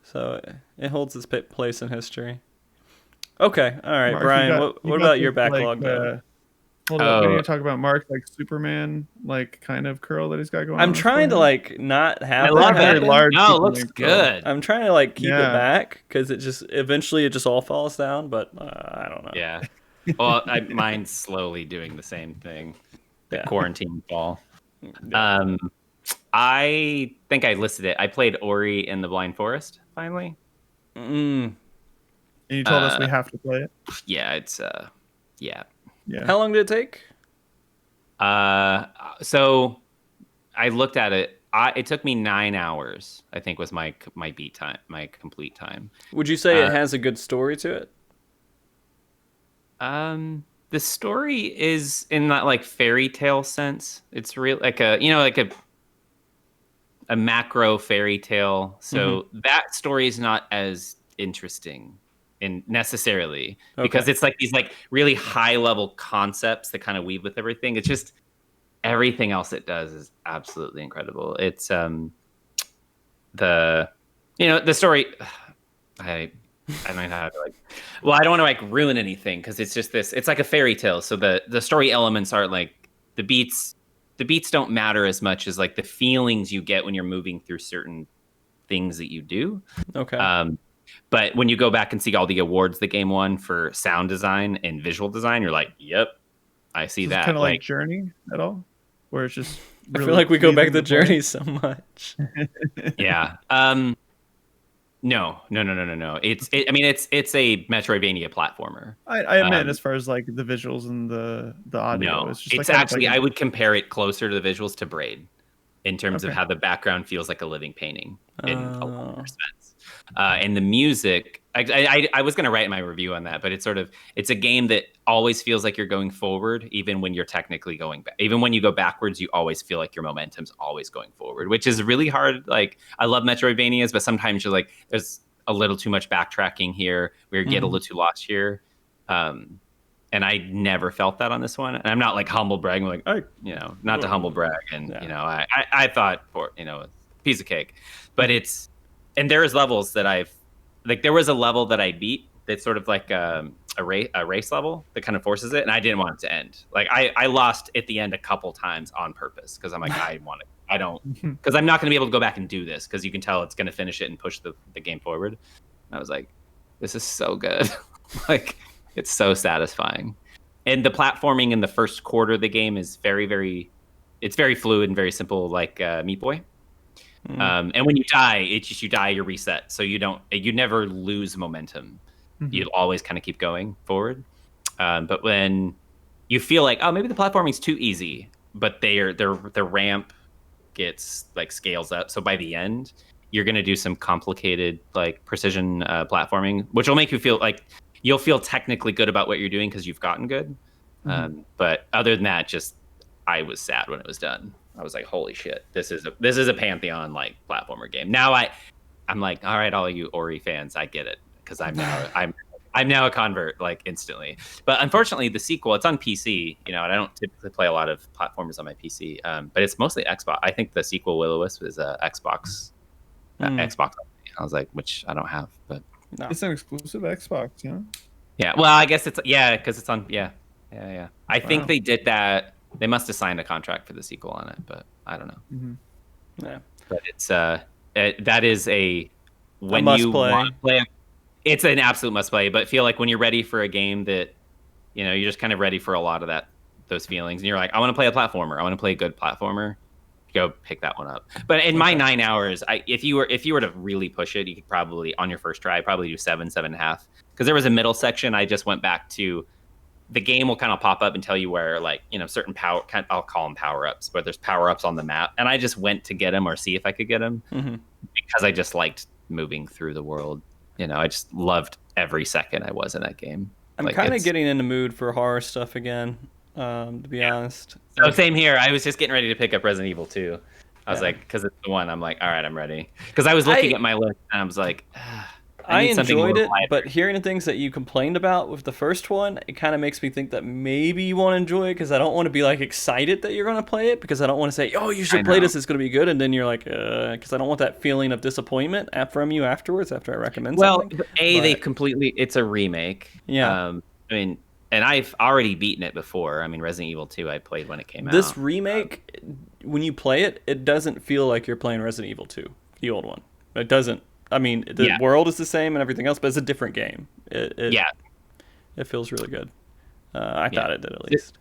So it holds its place in history. Okay, all right, Mark, Brian. you What got about your this, backlog like, though? Hold on, we need to talk about Mark like Superman like kind of curl that he's got going on. I'm his trying to forehead. like not have I that love very it. happen. large No, it Superman looks curl. good. I'm trying to like keep Yeah. it back because it just eventually it just all falls down. But I don't know. Yeah. Well, mine's slowly doing the same thing. The Yeah. quarantine fall. I think I listed it. I played Ori in the Blind Forest finally. Mm. And you told us we have to play it. Yeah, it's yeah. Yeah. How long did it take? So I looked at it. It took me 9 hours. I think was my beat time, my complete time. Would you say it has a good story to it? The story is in that like fairy tale sense. It's real, like a a macro fairy tale. So that story is not as interesting in necessarily because it's like these like really high level concepts that kind of weave with everything. It's just everything else it does is absolutely incredible. It's the story. I don't know how to like. Well, I don't want to like ruin anything because it's just this. It's like a fairy tale. So the story elements are like the beats. The beats don't matter as much as like the feelings you get when you're moving through certain things that you do. Okay. But when you go back and see all the awards the game won for sound design and visual design, you're like, yep, I see that. Kind of like Journey at all, where it's just. Really I feel like we go back to Journey so much. Yeah. No. It's a Metroidvania platformer. I meant as far as like the visuals and the audio. No, it's just it's like actually I would compare it closer to the visuals to Braid in terms of how the background feels like a living painting in a lot of respects. And the music, I was going to write my review on that, but it's a game that always feels like you're going forward, even when you're technically going back. Even when you go backwards, you always feel like your momentum's always going forward, which is really hard. Like, I love Metroidvanias, but sometimes you're like, there's a little too much backtracking here. We get a little too lost here. And I never felt that on this one. And I'm not like humble bragging, like, not to humble brag. And, I thought, piece of cake. But and there's levels that there was a level that I beat that's sort of like a race level that kind of forces it. And I didn't want it to end. Like, I lost at the end a couple times on purpose because I'm like, because I'm not going to be able to go back and do this because you can tell it's going to finish it and push the game forward. And I was like, this is so good. Like, it's so satisfying. And the platforming in the first quarter of the game is very, very, it's very fluid and very simple, like Meat Boy. And when you die, you die, you're reset. So you never lose momentum. You always kind of keep going forward. But when you feel like, oh, maybe the platforming's too easy, but the ramp gets like scales up. So by the end, you're going to do some complicated like precision platforming, which will make you feel like you'll feel technically good about what you're doing because you've gotten good. But other than that, I was sad when it was done. I was like, holy shit, this is a Pantheon like platformer game. Now I'm like, all right, all you Ori fans, I get it because I'm now a convert like instantly. But unfortunately, the sequel, it's on PC, and I don't typically play a lot of platformers on my PC. But it's mostly Xbox. I think the sequel Will-O-Wisp is Xbox. Xbox. I was like, which I don't have, but no. It's an exclusive Xbox, Yeah. Well, I guess because it's on. Yeah. I think they did that. They must have signed a contract for the sequel on it, but I don't know. Yeah. But it's that is when must you play. Want to play. It's an absolute must play. But feel like when you're ready for a game that, you're just kind of ready for a lot of those feelings, and you're like, I want to play a platformer. I want to play a good platformer. Go pick that one up. But in my 9 hours, if you were to really push it, you could probably on your first try do 7.5. Because there was a middle section. I just went back to. The game will kind of pop up and tell you where, like, certain I'll call them power-ups, but there's power-ups on the map. And I just went to get them or see if I could get them because I just liked moving through the world. I just loved every second I was in that game. I'm kind of getting in the mood for horror stuff again, to be honest. So same here. I was just getting ready to pick up Resident Evil 2. I was like, because it's the one, I'm like, all right, I'm ready. Because I was looking at my list and I was like, I enjoyed it, but hearing the things that you complained about with the first one, it kind of makes me think that maybe you want to enjoy it because I don't want to be like excited that you're going to play it because I don't want to say, oh, you should play this, it's going to be good, and then you're like, because I don't want that feeling of disappointment from you afterwards after I recommend something. Well, it's a remake. Yeah. And I've already beaten it before. I mean, Resident Evil 2 I played when it came out. This remake, when you play it, it doesn't feel like you're playing Resident Evil 2, the old one. It doesn't. I mean, the world is the same and everything else, but it's a different game. It feels really good. I thought it did at least.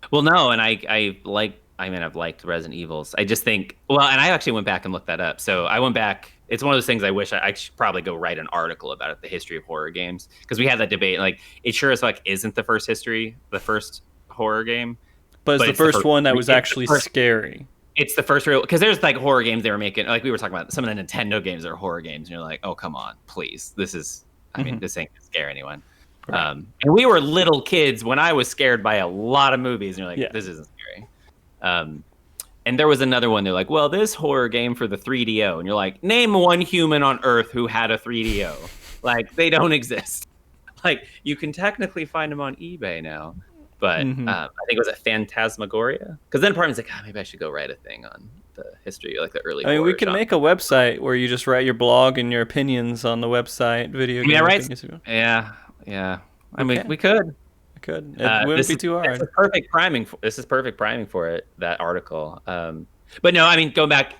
Well, no, and I've liked Resident Evils. I just think, and I actually went back and looked that up. So I went back. It's one of those things I wish I should probably go write an article about it, the history of horror games, because we had that debate. Like, it sure as fuck isn't the first horror game. But it's the first one that was actually scary. It's the first real, because there's like horror games they were making, like we were talking about some of the Nintendo games that are horror games, and you're like, oh, come on, please. This is, I mean, this ain't gonna scare anyone. Right. And we were little kids when I was scared by a lot of movies, and you're like, this isn't scary. And there was another one. They're like, well, this horror game for the 3DO. And you're like, name one human on Earth who had a 3DO. Like, they don't exist. Like, you can technically find them on eBay now. But I think it was a Phantasmagoria. Because then part of me's like, maybe I should go write a thing on the history, like the early. I mean, we horror can genre. make a website where you just write your blog and your opinions on the website. Video game. Yeah, right. opinions. Yeah. I mean, Okay. we could. It wouldn't be too hard. This is perfect priming. This is perfect priming for it. That article. But no, I mean, going back,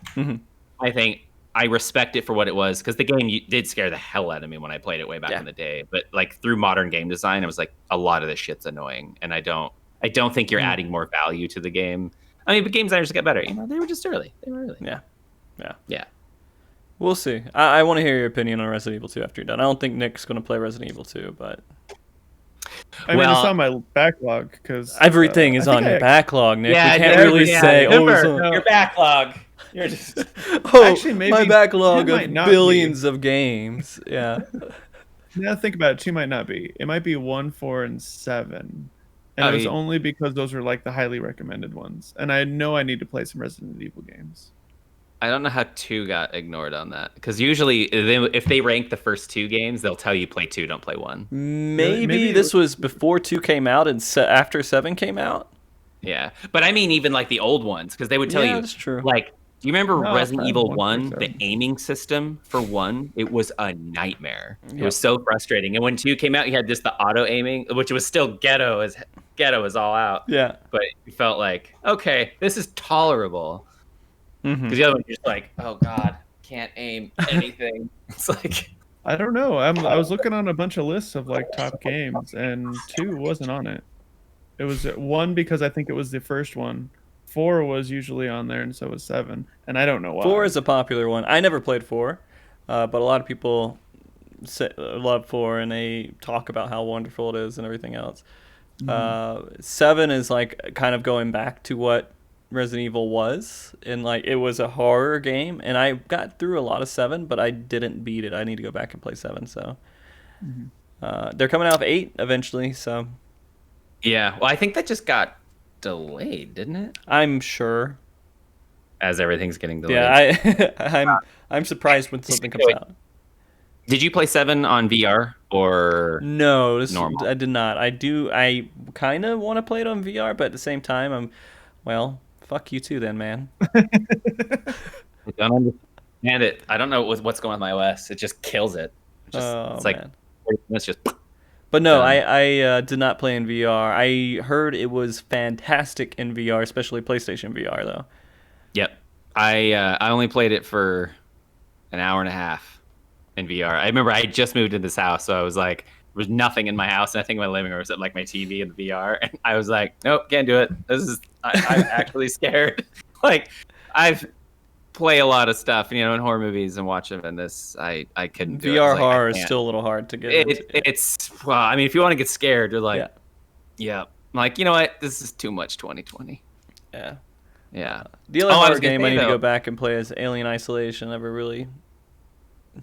I think I respect it for what it was, because the game did scare the hell out of me when I played it way back in the day. But like through modern game design, I was like, a lot of this shit's annoying, and I don't think you're adding more value to the game. I mean, but game designers get better. You know, they were just early. They were early. Yeah. We'll see. I want to hear your opinion on Resident Evil 2 after you're done. I don't think Nick's going to play Resident Evil 2, but I mean, it's on my backlog because everything is on your backlog, Nick. Yeah, we can't really say, your backlog. You're just Actually, maybe my backlog it might of not billions of games. Yeah. Now think about it. 2 might not be. It might be 1, 4, and 7. And it was only because those were like the highly recommended ones. And I know I need to play some Resident Evil games. I don't know how 2 got ignored on that, because usually if they rank the first 2 games, they'll tell you play 2, don't play 1. Maybe this was before 2 came out and after 7 came out. Yeah, but I mean even like the old ones, because they would tell you. That's true. Like, do you remember Resident Evil 1? 1, The aiming system for 1, it was a nightmare. It was so frustrating. And when 2 came out, you had just the auto aiming, which was still ghetto as all out. Yeah. But you felt like, okay, this is tolerable. Because the other one, you're just like, oh god, can't aim anything. It's like, I don't know. I was looking on a bunch of lists of like top games, and 2 wasn't on it. It was 1 because I think it was the first one. 4 was usually on there, and so was 7. And I don't know why. 4 is a popular one. I never played 4, but a lot of people love 4, and they talk about how wonderful it is and everything else. 7 is like kind of going back to what Resident Evil was, and like it was a horror game, and I got through a lot of 7, but I didn't beat it. I need to go back and play 7. So they're coming out with 8 eventually. So yeah, well, I think that just got delayed, didn't it? I'm sure. As everything's getting delayed. Yeah, I'm surprised when something comes out. Did you play 7 on VR or no? normal? I did not. I kind of want to play it on VR, but at the same time, fuck you too, then, man. I don't understand it. I don't know what's going on with my OS. It just kills it. It's like 40 minutes just. But no, I did not play in VR. I heard it was fantastic in VR, especially PlayStation VR, though. Yep. I only played it for an hour and a half in VR. I remember I had just moved into this house, so I was like, there was nothing in my house, nothing in my living room except like my TV and the VR, and I was like, nope, can't do it. I'm actually scared. Like, I've play a lot of stuff, in horror movies and watch them, and this I couldn't do. VR horror is still a little hard to get into. It's well, I mean, if you want to get scared, you're like, yeah. I'm like, you know what? This is too much 2020. Yeah. Yeah. The other horror game I need to go back and play is Alien Isolation. Never really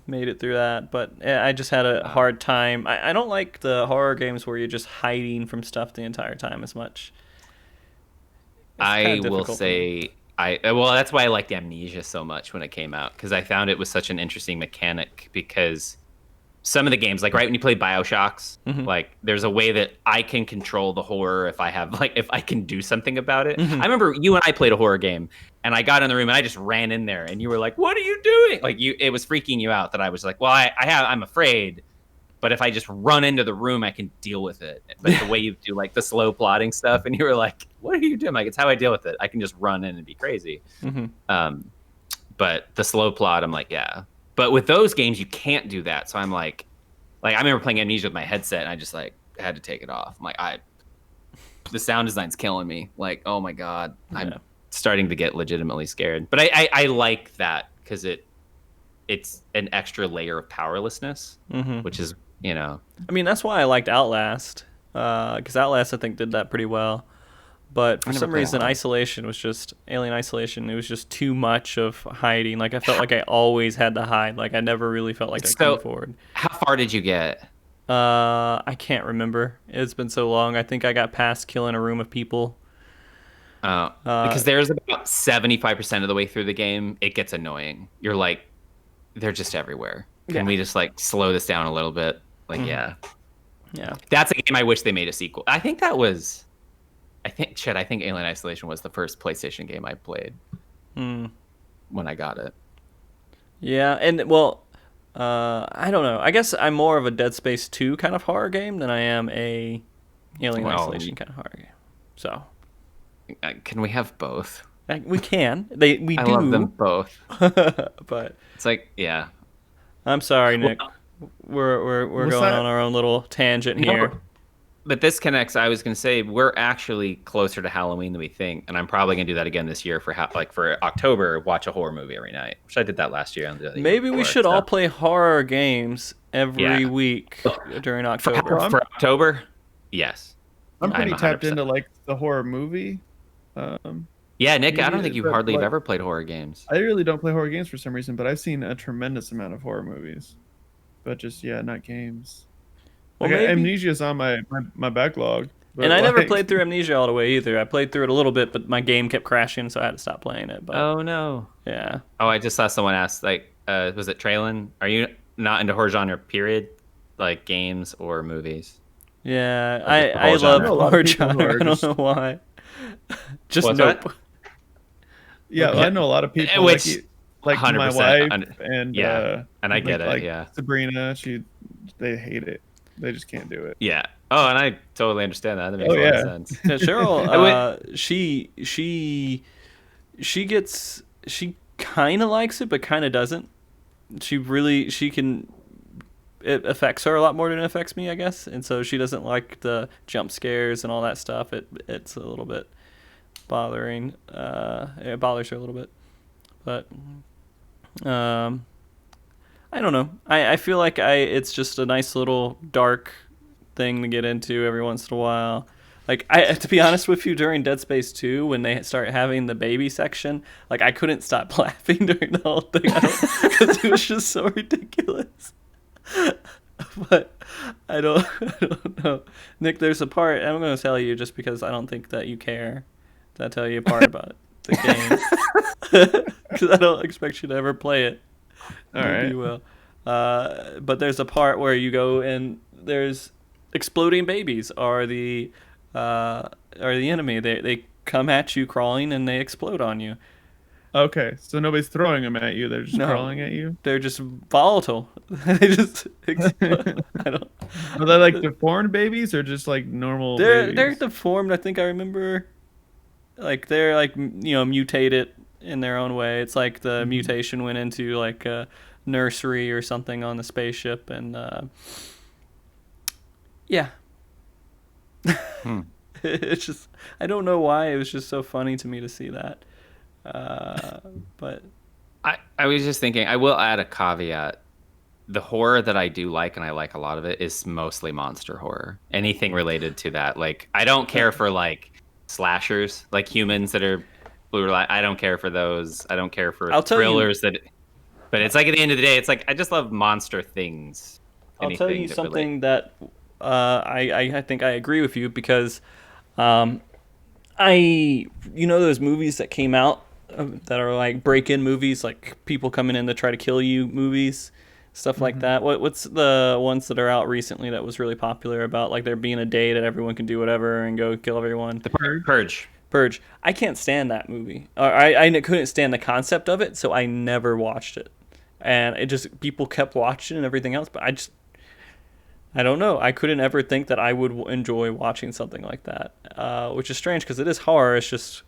made it through that, but I just had a hard time. I don't like the horror games where you're just hiding from stuff the entire time as much. I will say, that's why I liked Amnesia so much when it came out, because I found it was such an interesting mechanic, because some of the games, like right when you play Bioshocks, like there's a way that I can control the horror if I can do something about it. I remember you and I played a horror game, and I got in the room and I just ran in there, and you were like, "What are you doing?" Like it was freaking you out that I was like, "Well, I'm afraid, but if I just run into the room, I can deal with it." But the way you do like the slow plotting stuff, and you were like, "What are you doing?" Like, it's how I deal with it. I can just run in and be crazy. But the slow plot, I'm like, yeah. But with those games, you can't do that. So I'm like I remember playing Amnesia with my headset, and I just like had to take it off. I'm like, the sound design's killing me. Like, oh my god, I'm starting to get legitimately scared. But I like that because it's an extra layer of powerlessness, which is, I mean, that's why I liked Outlast, because Outlast I think did that pretty well. But for some reason, Alien Isolation, it was just too much of hiding. Like, I felt like I always had to hide. Like, I never really felt like I could move forward. How far did you get? I can't remember. It's been so long. I think I got past killing a room of people. Because there's about 75% of the way through the game, it gets annoying. You're like, they're just everywhere. Can we just like slow this down a little bit? Like, yeah. That's a game I wish they made a sequel. I think Alien Isolation was the first PlayStation game I played when I got it. Yeah, and well, I don't know. I guess I'm more of a Dead Space 2 kind of horror game than I am a Alien Isolation kind of horror game. So, can we have both? We can. I love them both. But it's like, yeah. I'm sorry, Nick. We're going on our own little tangent here. But this connects. I was going to say we're actually closer to Halloween than we think, and I'm probably going to do that again this year for October. Watch a horror movie every night, which I did that last year. Maybe we should all play horror games every week during October. For October, yes. I'm pretty tapped into like the horror movie. Yeah, Nick, I don't think you hardly have ever played horror games. I really don't play horror games for some reason, but I've seen a tremendous amount of horror movies. But just, not games. Well, like, Amnesia's on my backlog. And I never played through Amnesia all the way either. I played through it a little bit, but my game kept crashing, so I had to stop playing it. But, oh, no. Yeah. Oh, I just saw someone ask, like, was it Traylon? Are you not into horror genre, period? Like, games or movies? Yeah, I love horror genre. I don't know why. Just nope. Yeah, well, I know a lot of people like my wife and and I get it. Yeah, Sabrina, they hate it. They just can't do it. Yeah. Oh, and I totally understand that. That makes a lot of sense. Yeah, Cheryl, she kind of likes it, but kind of doesn't. It affects her a lot more than it affects me, I guess, and so she doesn't like the jump scares and all that stuff. It's a little bit bothering. It bothers her a little bit, but I don't know. I feel like it's just a nice little dark thing to get into every once in a while. Like, to be honest with you, during Dead Space 2, when they start having the baby section, like, I couldn't stop laughing during the whole thing because it was just so ridiculous. But I don't know. Nick, there's a part, I'm going to tell you just because I don't think that you care. I'll tell you a part about the game. Because I don't expect you to ever play it. All right. You will. But there's a part where you go and there's exploding babies are the enemy. They come at you crawling and they explode on you. Okay, so nobody's throwing them at you. They're just crawling at you. They're just volatile. They just explode. Are they like deformed babies or just like normal babies? They're deformed. I think I remember. Like they're like mutated in their own way. It's like the mutation went into like a nursery or something on the spaceship, and it's just I don't know why it was just so funny to me to see that. But I was just thinking, I will add a caveat. The horror that I do like, and I like a lot of it, is mostly monster horror. Anything related to that. Like, I don't care for like slashers, like humans that are blue light. I don't care for those. I don't care for thrillers but it's like at the end of the day, it's like I just love monster things. I'll tell you something that I think I agree with you because those movies that came out that are like break-in movies, like people coming in to try to kill you movies, stuff like that. What's the ones that are out recently that was really popular about like there being a day that everyone can do whatever and go kill everyone? The Purge. Purge. I can't stand that movie. I couldn't stand the concept of it, so I never watched it. And it just people kept watching and everything else, but I don't know. I couldn't ever think that I would enjoy watching something like that, which is strange because it is horror. It's just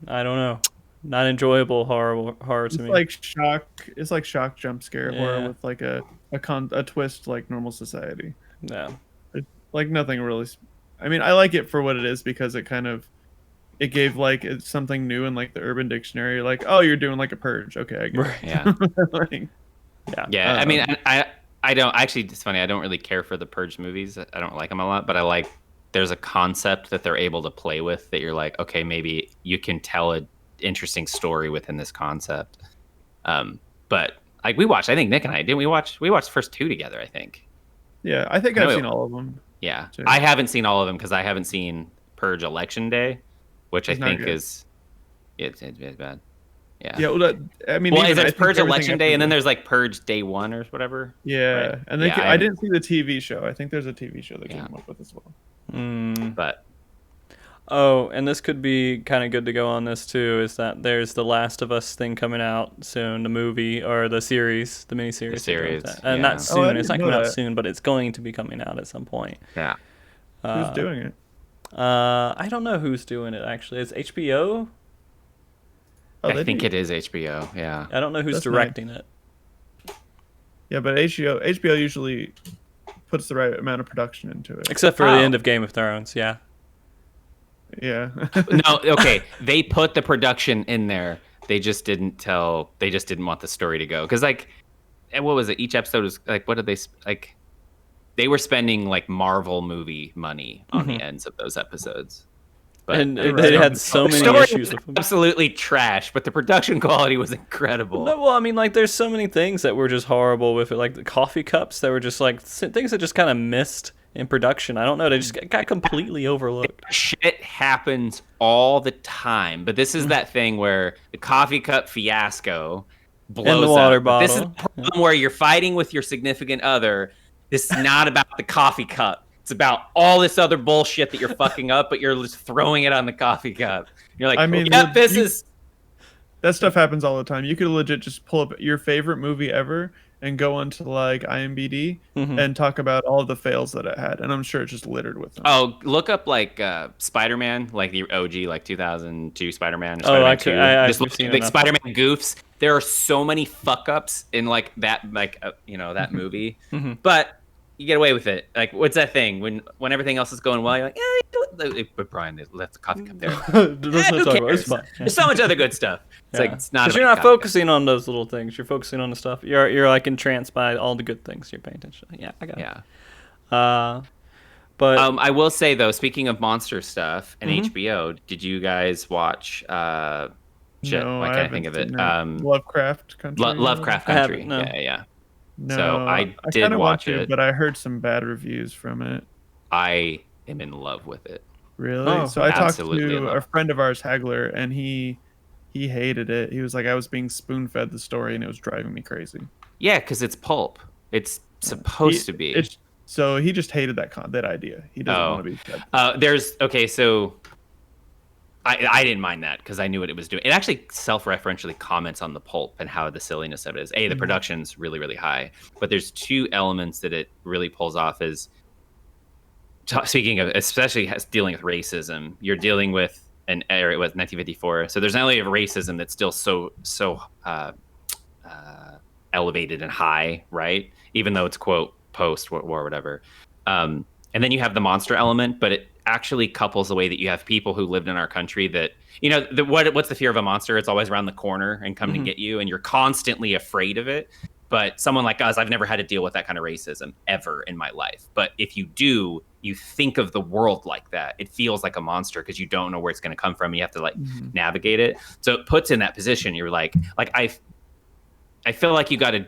I don't know. Not enjoyable horror to me. It's like shock jump scare horror with like a twist like normal society. Yeah. Like nothing really. I mean, I like it for what it is because it gave like it's something new in like the Urban Dictionary. Like, oh, you're doing like a purge. Okay, I get it. Yeah. Yeah. I mean, I don't actually. It's funny. I don't really care for the Purge movies. I don't like them a lot, but I like. There's a concept that they're able to play with that you're like, okay, maybe you can tell a interesting story within this concept. But like we watched, I think Nick and I we watched the first two together, I think. Yeah, I think I've seen all of them. Yeah, too. I haven't seen all of them because I haven't seen Purge Election Day. which It's I not think good. is it's bad. Yeah. Yeah, well, I mean, Well, even I there's think Purge everything Election Day, after and then the- there's like Purge Day 1 or whatever. yeah, Right? and Yeah, I didn't see the TV show. I think there's a TV show they came up with as well. But Oh, and this could be kind of good to go on this too. Is that there's the Last of Us thing coming out soon, the movie or the series, the miniseries. The series, yeah. yeah. Not Oh, soon. I It's not didn't coming know out that. soon, but it's going to be coming out at some point. yeah. Who's doing it? I don't know who's doing it actually. It's HBO. Oh, I think it is HBO. Yeah. I don't know who's That's directing it. Yeah, but HBO usually puts the right amount of production into it. Except for Oh. the end of Game of Thrones, yeah. Yeah. No, okay. They put the production in there. They just didn't want the story to go. Because, like, what was it? Each episode was, like, what did they, like, they were spending, like, Marvel movie money on the ends of those episodes. But And Right. they had so the many story issues was with them. absolutely trash, but the production quality was incredible. No, well, I mean, like, there's so many things that were just horrible with it, like the coffee cups that were just like things that just kind of missed in production. I don't know, they just got completely overlooked. Shit happens all the time, but this is that thing where the coffee cup fiasco blows water up. But this is bottle. the problem where you're fighting with your significant other. This is not about the coffee cup. It's about all this other bullshit that you're fucking up, but you're just throwing it on the coffee cup. You're like, I mean, yep, this is. That stuff happens all the time. You could legit just pull up your favorite movie ever and go onto like IMDb and talk about all of the fails that it had, and I'm sure it's just littered with them. Oh, look up like Spider-Man, like the OG, like 2002 Spider-Man. Or Oh, Spider-Man I 2. I've Just look seen at, like, enough. Spider-Man goofs. There are so many fuck ups in like that, like that movie, but you get away with it. Like, what's that thing when everything else is going well? You're like, but Brian, they left the coffee cup there. Let's Who not talk about it. It's cares? fine. There's so much other good stuff. It's like it's not. Because you're not focusing on those little things. You're focusing on the stuff. You're like entranced by all the good things. You're paying attention. Yeah, I got it. Yeah. But I will say though, speaking of monster stuff and HBO, did you guys watch? Shit, No, why I can't I haven't think of it? seen that. Lovecraft Country. Lovecraft I Country. haven't, no. Yeah. No, So I did kinda want watch to, it. but I heard some bad reviews from it. I am in love with it. Really? Oh, So I talked absolutely to love a friend of ours, Hagler, and he hated it. He was like, I was being spoon-fed the story, and it was driving me crazy. Yeah, because it's pulp. It's supposed to be. So he just hated that idea. He doesn't want to be fed. So I didn't mind that because I knew what it was doing. It actually self-referentially comments on the pulp and how the silliness of it is. The production's really, really high, but there's two elements that it really pulls off. Is speaking of, especially dealing with racism, you're dealing with an era with 1954. So there's not only a racism that's still so elevated and high, right? Even though it's quote post-war or whatever. And then you have the monster element, but it actually couples the way that you have people who lived in our country that, what's the fear of a monster? It's always around the corner and coming to get you, and you're constantly afraid of it. But someone like us, I've never had to deal with that kind of racism ever in my life. But if you do, you think of the world like that. It feels like a monster because you don't know where it's going to come from. You have to navigate it. So it puts in that position. You're like I feel like you got a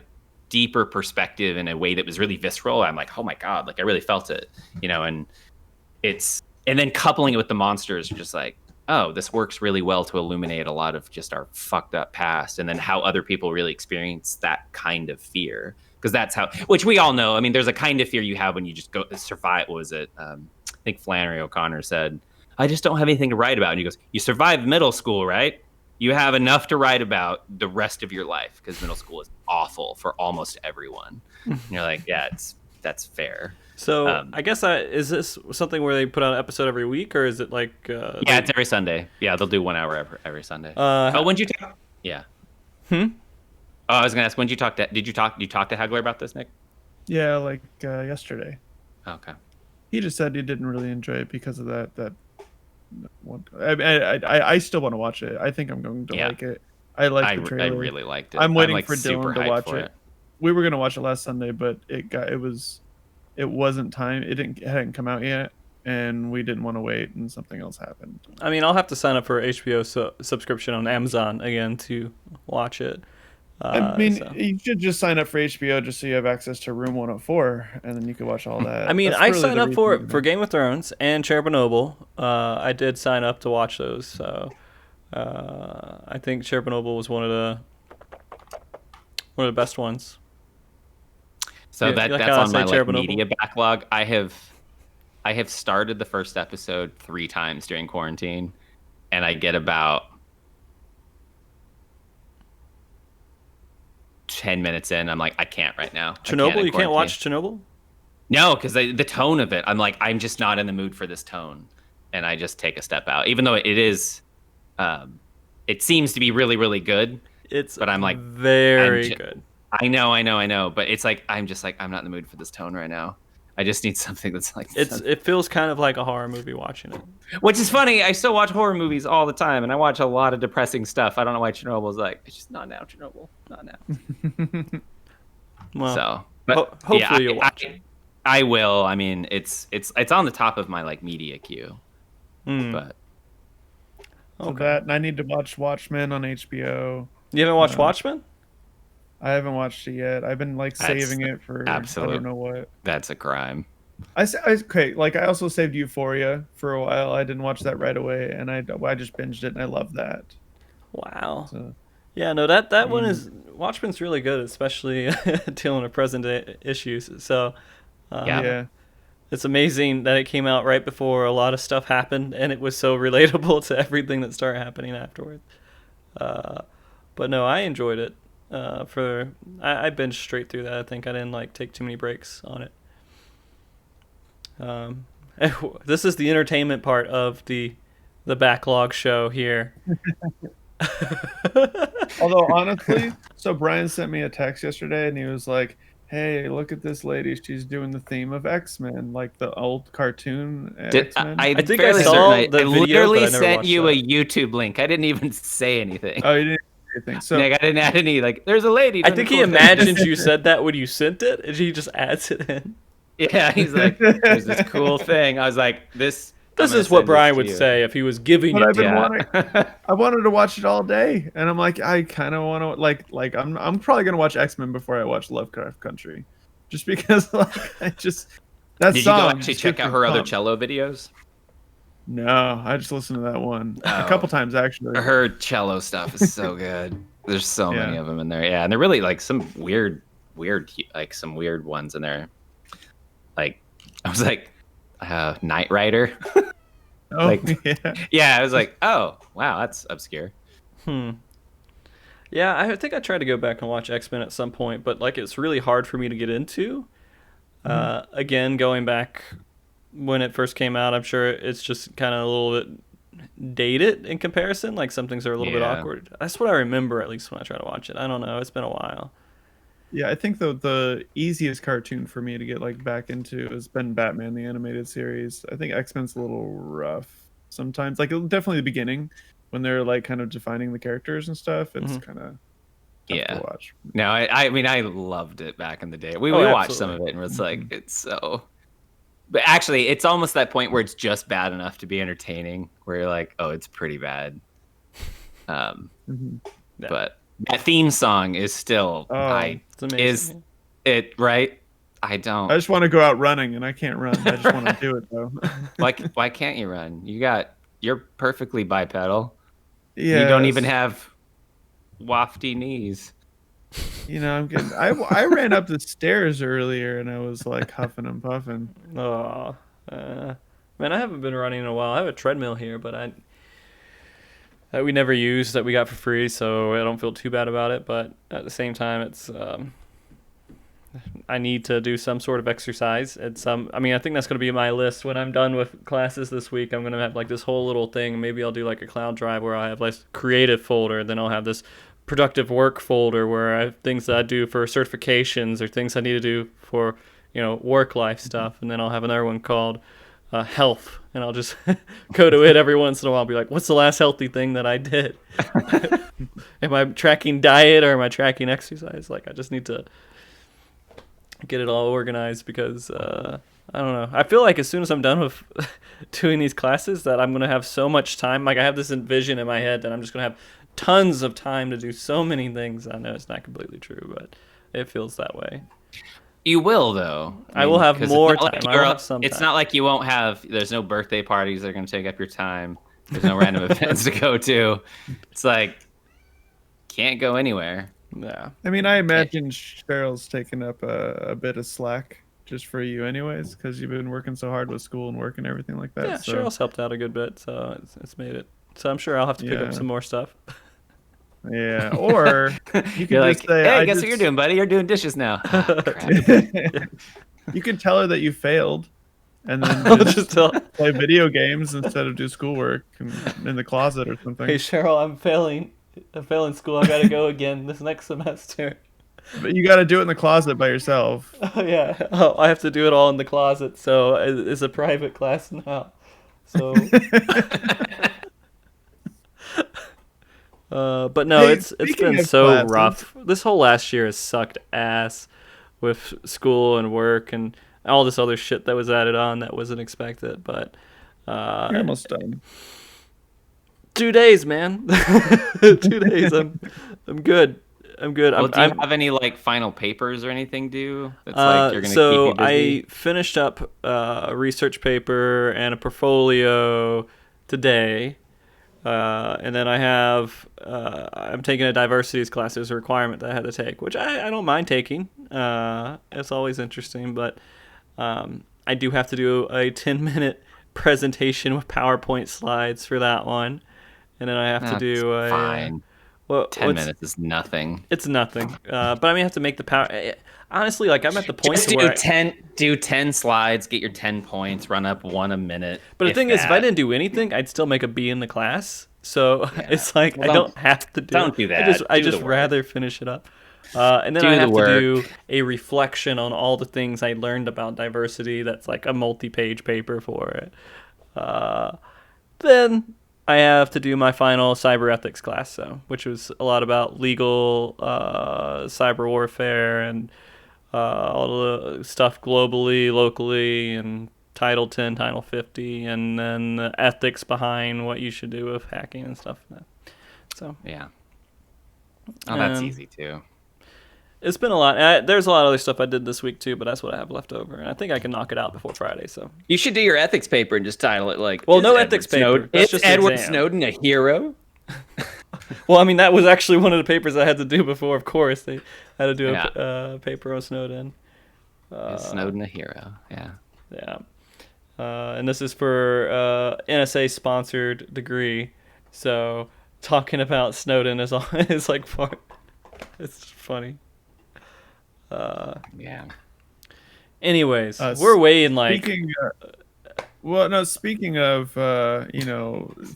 deeper perspective in a way that was really visceral. I'm like, oh my God, like I really felt it, and then coupling it with the monsters, you're just like, oh, this works really well to illuminate a lot of just our fucked up past, and then how other people really experience that kind of fear. Because that's which we all know. I mean, there's a kind of fear you have when you just go survive. What was it? I think Flannery O'Connor said, I just don't have anything to write about. And he goes, you survived middle school, right? You have enough to write about the rest of your life, because middle school is awful for almost everyone. And you're like, yeah, that's fair. so I guess is this something where they put out an episode every week, or is it like? Yeah, it's every Sunday. Yeah, they'll do 1 hour every Sunday. When'd you talk? Yeah. Oh, I was gonna ask, did you talk to Hagler about this, Nick? Yeah, like yesterday. Okay. He just said he didn't really enjoy it because of that one. I still want to watch it. I think I'm going to like it. I like the trailer. I really liked it. I'm waiting like for super Dylan to hyped watch for it. We were gonna watch it last Sunday, but it wasn't time. It hadn't come out yet, and we didn't want to wait, and something else happened. I mean, I'll have to sign up for HBO subscription on Amazon again to watch it. I mean, So. you should just sign up for HBO just so you have access to Room 104, and then you can watch all that. I mean, That's I really signed the up for reason, it for Game of Thrones and Chernobyl. I did sign up to watch those, so I think Chernobyl was one of the best ones. So Yeah, like that's how I on say my like Chernobyl. media backlog. I have started the first episode 3 times during quarantine, and I get about 10 minutes in. I'm like, I can't right now. Chernobyl, you can't watch Chernobyl? No, because the tone of it, I'm like, I'm just not in the mood for this tone, and I just take a step out. Even though it is, it seems to be really, really good. It's but I'm like very good. I know, but it's like I'm just like I'm not in the mood for this tone right now. I just need something that's like It feels kind of like a horror movie watching it. Which is funny. I still watch horror movies all the time, and I watch a lot of depressing stuff. I don't know why Chernobyl's like it's just not now. Chernobyl, not now. Well, So, but hopefully you'll watch it. I will. I mean, it's on the top of my like media queue. But So that, and I need to watch Watchmen on HBO. You haven't watched Watchmen? I haven't watched it yet. I've been like saving it for I don't know what. That's a crime. Okay, like I also saved Euphoria for a while. I didn't watch that right away, and I just binged it, and I love that. Wow. So, yeah, no, that one is Watchmen's really good, especially dealing with present day issues. So, yeah. It's amazing that it came out right before a lot of stuff happened, and it was so relatable to everything that started happening afterward. But no, I enjoyed it. I binged straight through that. I think I didn't like take too many breaks on it. This is the entertainment part of the backlog show here. Although honestly, so Brian sent me a text yesterday, and he was like, "Hey, look at this lady. She's doing the theme of X-Men, like the old cartoon X-Men." I think fairly I saw certain the I video, literally but I never sent watched you that. a YouTube link. I didn't even say anything. Oh, you didn't say anything. So Like, I didn't add any. Like, there's a lady. I doing think a he cool thing. imagines you said that when you sent it, and he just adds it in. Yeah, he's like, there's this cool thing. I was like, this. This is what Brian would say if he was giving But it I've to been you. wanting. I wanted to watch it all day, and I'm like, I kind of want to like I'm probably gonna watch X-Men before I watch Lovecraft Country, just because like I just that Did song. you go actually just check gets out me her other pumped. cello videos? No, I just listened to that one a Oh. couple times actually. Her cello stuff is so good. There's so many Yeah. of them in there. Yeah, and they're really like some weird, like some weird ones in there. Like, I was like, Knight Rider. Oh like- yeah. Yeah, I was like, oh, wow, that's obscure. Yeah, I think I tried to go back and watch X-Men at some point, but like it's really hard for me to get into. Again, going back when it first came out, I'm sure it's just kind of a little bit dated in comparison. Like some things are a little bit Yeah. awkward. That's what I remember, at least when I try to watch it. I don't know. It's been a while. Yeah, I think the easiest cartoon for me to get like back into has been Batman the animated series. I think X-Men's a little rough sometimes. Like definitely the beginning when they're like kind of defining the characters and stuff. It's kind of tough Yeah. to watch. No, I mean, I loved it back in the day. We Oh, watched some absolutely. of it, and it's like, it's so. But actually, it's almost that point where it's just bad enough to be entertaining, where you're like, oh, it's pretty bad. Yeah. But that theme song is still, Oh, It's amazing. is it right? I don't. I just want to go out running and I can't run. I just want to do it though. Why can't you run? You're perfectly bipedal. Yeah. You don't even have wafty knees. You know, I'm getting. I ran up the stairs earlier and I was like huffing and puffing. Oh, man, I haven't been running in a while. I have a treadmill here, but that we never use, that we got for free, so I don't feel too bad about it. But at the same time, it's I need to do some sort of exercise. I think that's going to be my list when I'm done with classes this week. I'm going to have like this whole little thing. Maybe I'll do like a cloud drive where I have like creative folder. Then I'll have this productive work folder where I have things that I do for certifications or things I need to do for, work life stuff. And then I'll have another one called health. And I'll just go to it every once in a while and be like, what's the last healthy thing that I did? Am I tracking diet or am I tracking exercise? Like, I just need to get it all organized because I don't know. I feel like as soon as I'm done with doing these classes that I'm going to have so much time. Like I have this vision in my head that I'm just going to have tons of time to do so many things. I know it's not completely true, but it feels that way. You will though. I will have 'cause more it's not time. like I will have some It's time. not like you won't have. There's no birthday parties that are going to take up your time. There's no random events to go to. It's like can't go anywhere. Yeah. I mean, I imagine Cheryl's taking up a bit of slack just for you, anyways, because you've been working so hard with school and work and everything like that. Yeah, so, Cheryl's helped out a good bit, so it's made it. So I'm sure I'll have to pick Yeah. up some more stuff. Yeah, or you You're can like, just say, hey, I guess just... what you're doing, buddy? You're doing dishes now. Ah, crap. You can tell her that you failed, and then I'll just just tell. play video games instead of do schoolwork in the closet or something. Hey Cheryl, I'm failing. I'm failing school. I gotta go again this next semester. But you got to do it in the closet by yourself. Oh yeah. Oh, I have to do it all in the closet. So it's a private class now. So. But no, Hey, it's speaking been of so classes- rough. This whole last year has sucked ass with school and work and all this other shit that was added on that wasn't expected. But You're almost done. 2 days, man. 2 days. I'm good. I'm good. Well, do you I'm have any like final papers or anything due? That's like you're gonna so keep you busy? I finished up a research paper and a portfolio today, and then I have I'm taking a diversities class as a requirement that I had to take, which I don't mind taking. It's always interesting, but I do have to do a 10-minute presentation with PowerPoint slides for that one, and then I have to do a fine. 10 minutes is nothing. It's nothing. But I mean, I have to make the power. Honestly, like I'm at the point Just to do where 10 slides, get your 10 points, run up one a minute. But the thing is, if I didn't do anything, I'd still make a B in the class. So it's like Well, I don't have to do. don't do that. I Do just the work. rather finish it up. And then Do I the have to work. do a reflection on all the things I learned about diversity. That's like a multi-page paper for it. Then I have to do my final cyber ethics class, which was a lot about legal cyber warfare and all the stuff globally, locally, and Title 10, Title 50, and then the ethics behind what you should do with hacking and stuff. So Yeah. Oh, that's Um, easy too. it's been a lot. There's a lot of other stuff I did this week too, but that's what I have left over, and I think I can knock it out before Friday. So You should do your ethics paper and just title it like. Well, "Is no Edward ethics paper. Snowden- That's Is just an Edward exam." Snowden a hero? Well, I mean, that was actually one of the papers I had to do before, of course. They had to do Yeah. a paper on Snowden. Is Snowden a hero? Yeah. Yeah. And this is for NSA-sponsored degree. So talking about Snowden is like part. It's funny. Yeah. Anyways, we're way in like. Speaking of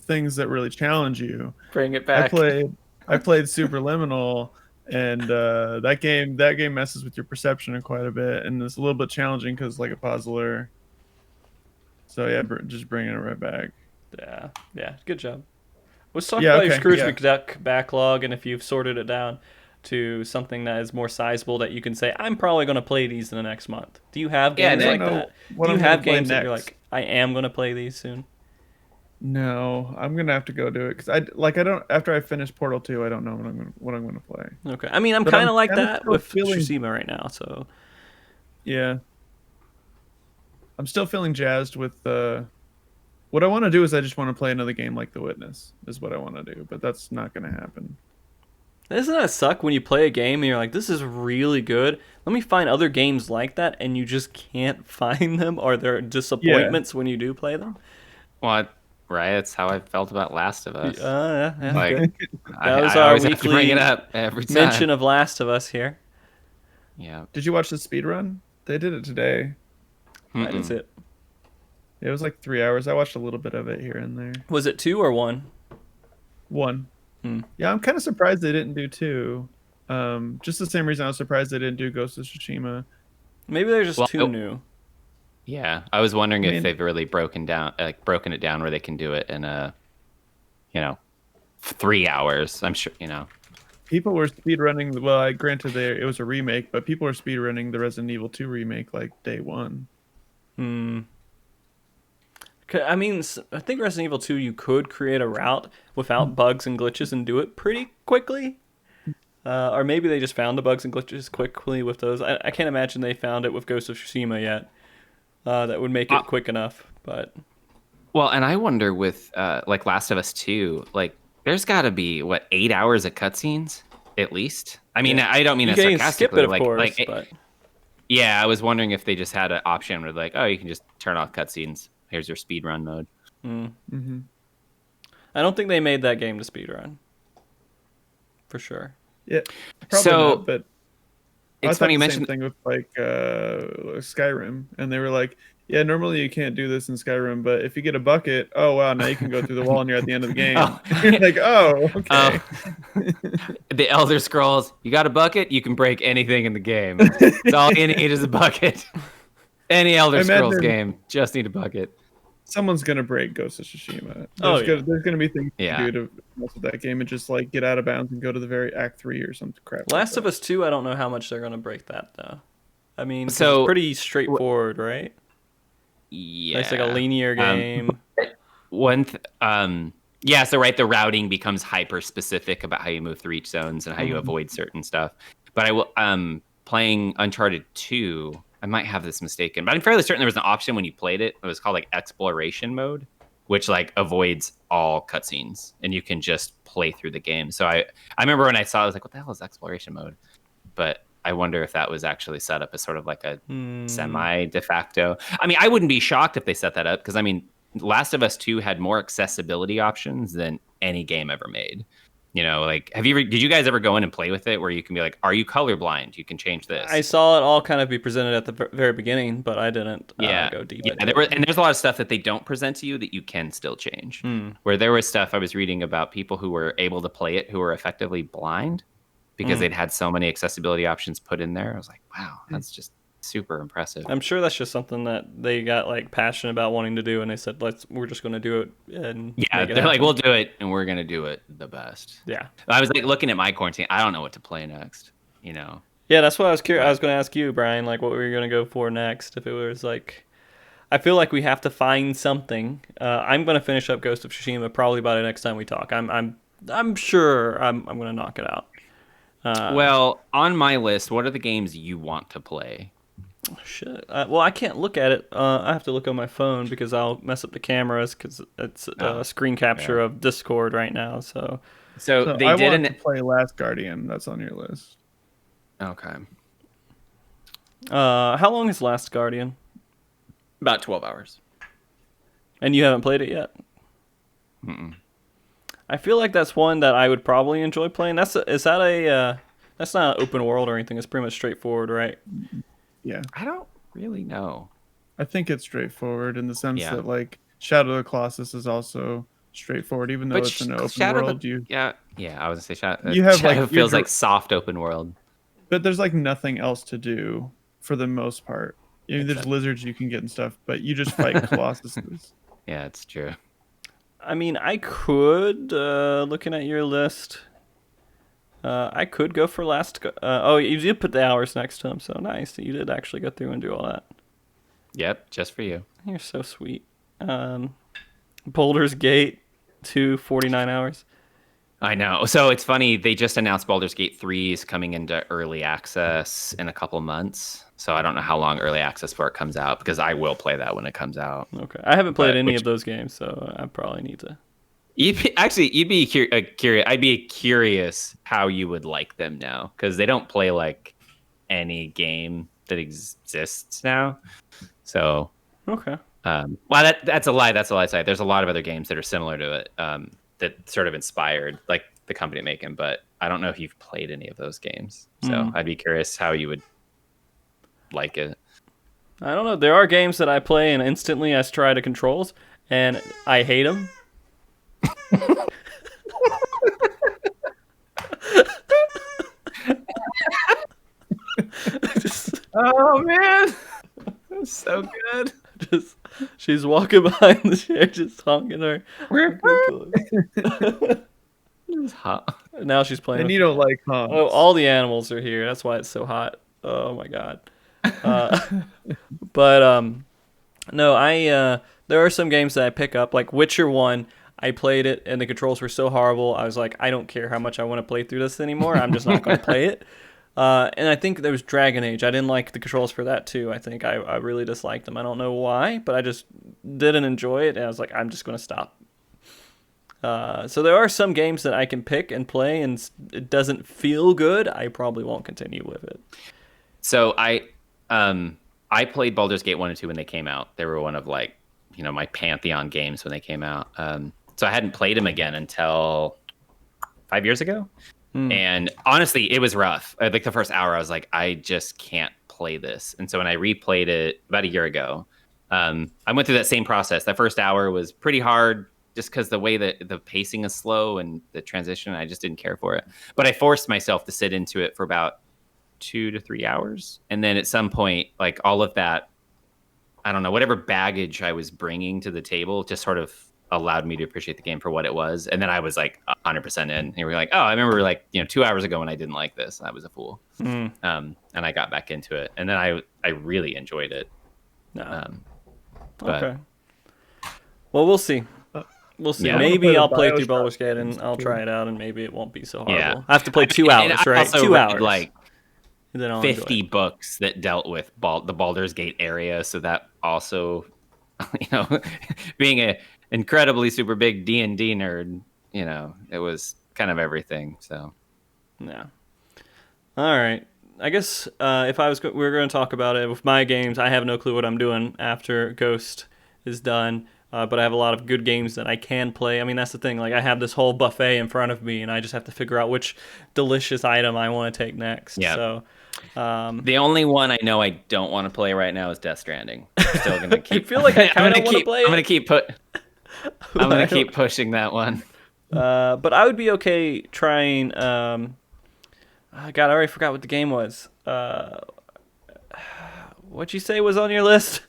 things that really challenge you, Bring it back. I played Superliminal, and that game messes with your perception quite a bit, and it's a little bit challenging because like a puzzler. So yeah, just bringing it right back. Yeah. Good job. Let's talk about your okay, Scrooge yeah. McDuck backlog, and if you've sorted it down to something that is more sizable that you can say, I'm probably going to play these in the next month. Do you have Yeah, games I like don't know that? what Do you I'm have gonna play games that you're next. like, I am going to play these soon? No, I'm gonna have to go do it because I don't. After I finish Portal 2, I don't know what I'm gonna play. Okay. I mean, I'm But kind I'm of like kinda that still with feeling- Tsushima right now, so. Yeah, I'm still feeling jazzed with what I want to do is I just want to play another game like The Witness is what I want to do, but that's not gonna happen. Doesn't that suck when you play a game and you're like, this is really good. Let me find other games like that, and you just can't find them, or there are disappointments when you do play them? Well, right. That's how I felt about Last of Us. Yeah. Like, Okay. I was I our always have to bring weekly it up every time. Mention of Last of Us here. Yeah. Did you watch the speed run? They did it today. That is it. It was like 3 hours. I watched a little bit of it here and there. Was it 2 or 1? 1. Hmm. Yeah, I'm kind of surprised they didn't do 2. Just the same reason I was surprised they didn't do Ghosts of Tsushima. Maybe they're just Well, too new. Yeah. I was wondering I if mean- they've really broken it down where they can do it in 3 hours. I'm sure, People were speedrunning. Well, granted, it was a remake, but people were speedrunning the Resident Evil 2 remake like day one. I mean, I think Resident Evil 2, you could create a route without bugs and glitches and do it pretty quickly. Or maybe they just found the bugs and glitches quickly with those. I can't imagine they found it with Ghost of Tsushima yet. That would make it quick enough, but... Well, and I wonder with like Last of Us 2, like there's got to be 8 hours of cutscenes at least. I mean, I don't mean that sarcastically. Skip it, of course, but... Yeah, I was wondering if they just had an option where like, oh, you can just turn off cutscenes. Here's your speedrun mode. Mm-hmm. I don't think they made that game to speedrun. For sure. Yeah, probably so, not, but it's funny you mentioned same thing with like Skyrim, and they were like, yeah, normally you can't do this in Skyrim, but if you get a bucket, oh wow, now you can go through the wall and you're at the end of the game. You're like, oh, okay. The Elder Scrolls, you got a bucket, you can break anything in the game. It's all you need is a bucket. Any Elder Scrolls game, just need a bucket. Someone's gonna break Ghost of Tsushima. There's gonna be things to do to mess with that game and just like get out of bounds and go to the very Act 3 or some crap. Last of Us 2, I don't know how much they're gonna break that though. I mean, it's pretty straightforward, right? Yeah, it's like a linear game. Yeah, so right, the routing becomes hyper specific about how you move through each zones and how you avoid certain stuff. But I will playing Uncharted 2. I might have this mistaken, but I'm fairly certain there was an option when you played it. It was called like exploration mode, which like avoids all cutscenes, and you can just play through the game. So I remember when I saw it, I was like, what the hell is exploration mode? But I wonder if that was actually set up as sort of like a semi de facto. I mean, I wouldn't be shocked if they set that up because I mean, Last of Us 2 had more accessibility options than any game ever made. You know, like, did you guys ever go in and play with it where you can be like, are you colorblind? You can change this. I saw it all kind of be presented at the very beginning, but I didn't go deep into it. And there's a lot of stuff that they don't present to you that you can still change. Where there was stuff I was reading about people who were able to play it who were effectively blind because they'd had so many accessibility options put in there. I was like, wow, that's just super impressive. I'm sure that's just something that they got like passionate about wanting to do, and they said, we're just going to do it. And they're like, we'll do it, and we're going to do it the best. Yeah. I was like looking at my quarantine. I don't know what to play next, you know? Yeah, that's what I was curious. I was going to ask you, Brian, like what were you going to go for next? If it was like, I feel like we have to find something. I'm going to finish up Ghost of Tsushima probably by the next time we talk. I'm sure I'm going to knock it out. Well, on my list, what are the games you want to play? Shit. Well, I can't look at it. I have to look on my phone because I'll mess up the cameras because it's a screen capture of Discord right now. So they didn't play Last Guardian. That's on your list. Okay. How long is Last Guardian? About 12 hours. And you haven't played it yet? Mm-mm. I feel like that's one that I would probably enjoy playing. That's not an open world or anything. It's pretty much straightforward, right? Yeah. I don't really know. I think it's straightforward in the sense that like Shadow of the Colossus is also straightforward, even though it's an open world. I was gonna say Shadow. You have Shadow like feels like soft open world, but there's like nothing else to do for the most part. There's lizards you can get and stuff, but you just fight Colossuses. Yeah, it's true. I mean, I could, looking at your list, I could go for Last... you did put the hours next to him, so nice. You did actually go through and do all that. Yep, just for you. You're so sweet. Baldur's Gate 2, 49 hours. I know. So it's funny, they just announced Baldur's Gate 3 is coming into early access in a couple months. So I don't know how long early access for it comes out, because I will play that when it comes out. Okay. I haven't played any of those games, so I probably need to. You'd be curious. I'd be curious how you would like them now, because they don't play like any game that exists now. So okay. Well, that's a lie. That's a lie. Side. There's a lot of other games that are similar to it that sort of inspired like the company making, but I don't know if you've played any of those games. So I'd be curious how you would like it. I don't know. There are games that I play and instantly I try to controls and I hate them. Oh man, that's so good. She's walking behind the chair, just honking her. It's hot. Now she's playing. And you don't like honks. Oh, all the animals are here. That's why it's so hot. Oh my god. But no, there are some games that I pick up, like Witcher 1. I played it, and the controls were so horrible. I was like, I don't care how much I want to play through this anymore. I'm just not going to play it. And I think there was Dragon Age. I didn't like the controls for that, too. I think I really disliked them. I don't know why, but I just didn't enjoy it, and I was like, I'm just going to stop. So there are some games that I can pick and play, and it doesn't feel good. I probably won't continue with it. So I played Baldur's Gate 1 and 2 when they came out. They were one of my pantheon games when they came out. So I hadn't played them again until 5 years ago. And honestly, it was rough. Like the first hour, I was like, I just can't play this. And so when I replayed it about a year ago, I went through that same process. That first hour was pretty hard just because the way that the pacing is slow and the transition, I just didn't care for it. But I forced myself to sit into it for about 2 to 3 hours. And then at some point, like all of that, I don't know, whatever baggage I was bringing to the table just sort of allowed me to appreciate the game for what it was. And then I was like 100% in. And we were like, oh, I remember 2 hours ago when I didn't like this, I was a fool. And I got back into it. And then I really enjoyed it. Okay. Well, we'll see. We'll see. Yeah. Maybe I'll play Bioshock through Baldur's Gate and I'll try it out, and maybe it won't be so horrible. Yeah. I have to play 2 hours, And I right? also 2 read, hours. like And then I'll enjoy 50 it. books that dealt with the Baldur's Gate area. So that also, being an incredibly super big D&D nerd, it was kind of everything. So, Yeah. All right. I guess if we were going to talk about it with my games, I have no clue what I'm doing after Ghost is done. But I have a lot of good games that I can play. I mean, that's the thing. Like, I have this whole buffet in front of me, and I just have to figure out which delicious item I want to take next. Yeah. So, the only one I know I don't want to play right now is Death Stranding. I'm still gonna keep. I feel like I kind of want to play it. I'm gonna keep pushing that one. But I would be okay trying. God, I already forgot what the game was. What'd you say was on your list?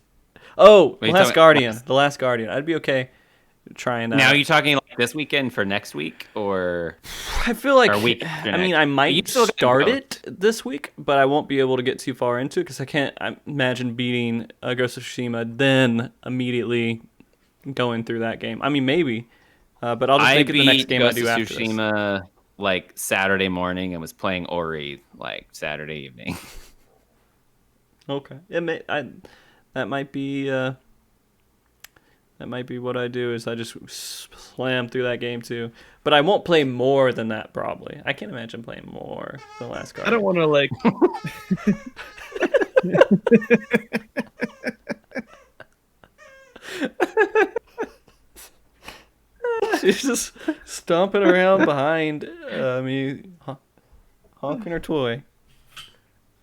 Oh, The Last Guardian. The Last Guardian. I'd be okay trying that. Now, are you talking like this weekekend for next week, or I feel like, or week after I mean, next? I might You still gotta start go. it this week, but I won't be able to get too far into it because I imagine beating Ghost of Tsushima, then immediately going through that game. I mean, maybe, but I'll just make it the next game I do after Ghost of this. Tsushima like Saturday morning and was playing Ori like Saturday evening. Okay, that might be what I do. Is I just slam through that game too, but I won't play more than that probably. I can't imagine playing more than Last Guardian. I don't want to like. She's just stomping around behind me, honking her toy.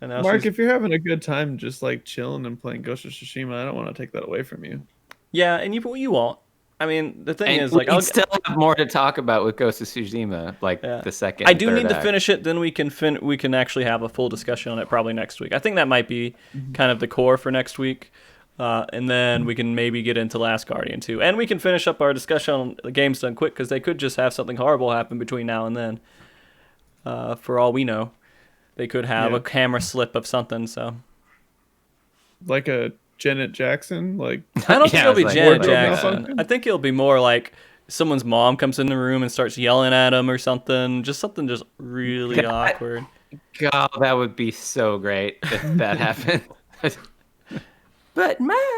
And now Mark, she's- if you're having a good time just like chilling and playing Ghost of Tsushima, I don't want to take that away from you. yeah, and you won't. I mean, the thing And is, like, we still have more to talk about with Ghost of Tsushima, like Yeah. the second. I and do third need to act. finish it. Then we can actually have a full discussion on it probably next week. I think that might be kind of the core for next week, and then we can maybe get into Last Guardian too, and we can finish up our discussion on the games done quick because they could just have something horrible happen between now and then. For all we know, they could have Yeah. a camera slip of something. So Like a Janet Jackson, like I don't think Yeah, it'll be it's like Janet wardrobe Jackson. malfunction? I think it'll be more like someone's mom comes in the room and starts yelling at him or something. Just something just really awkward. God, that would be so great if that happened. But man,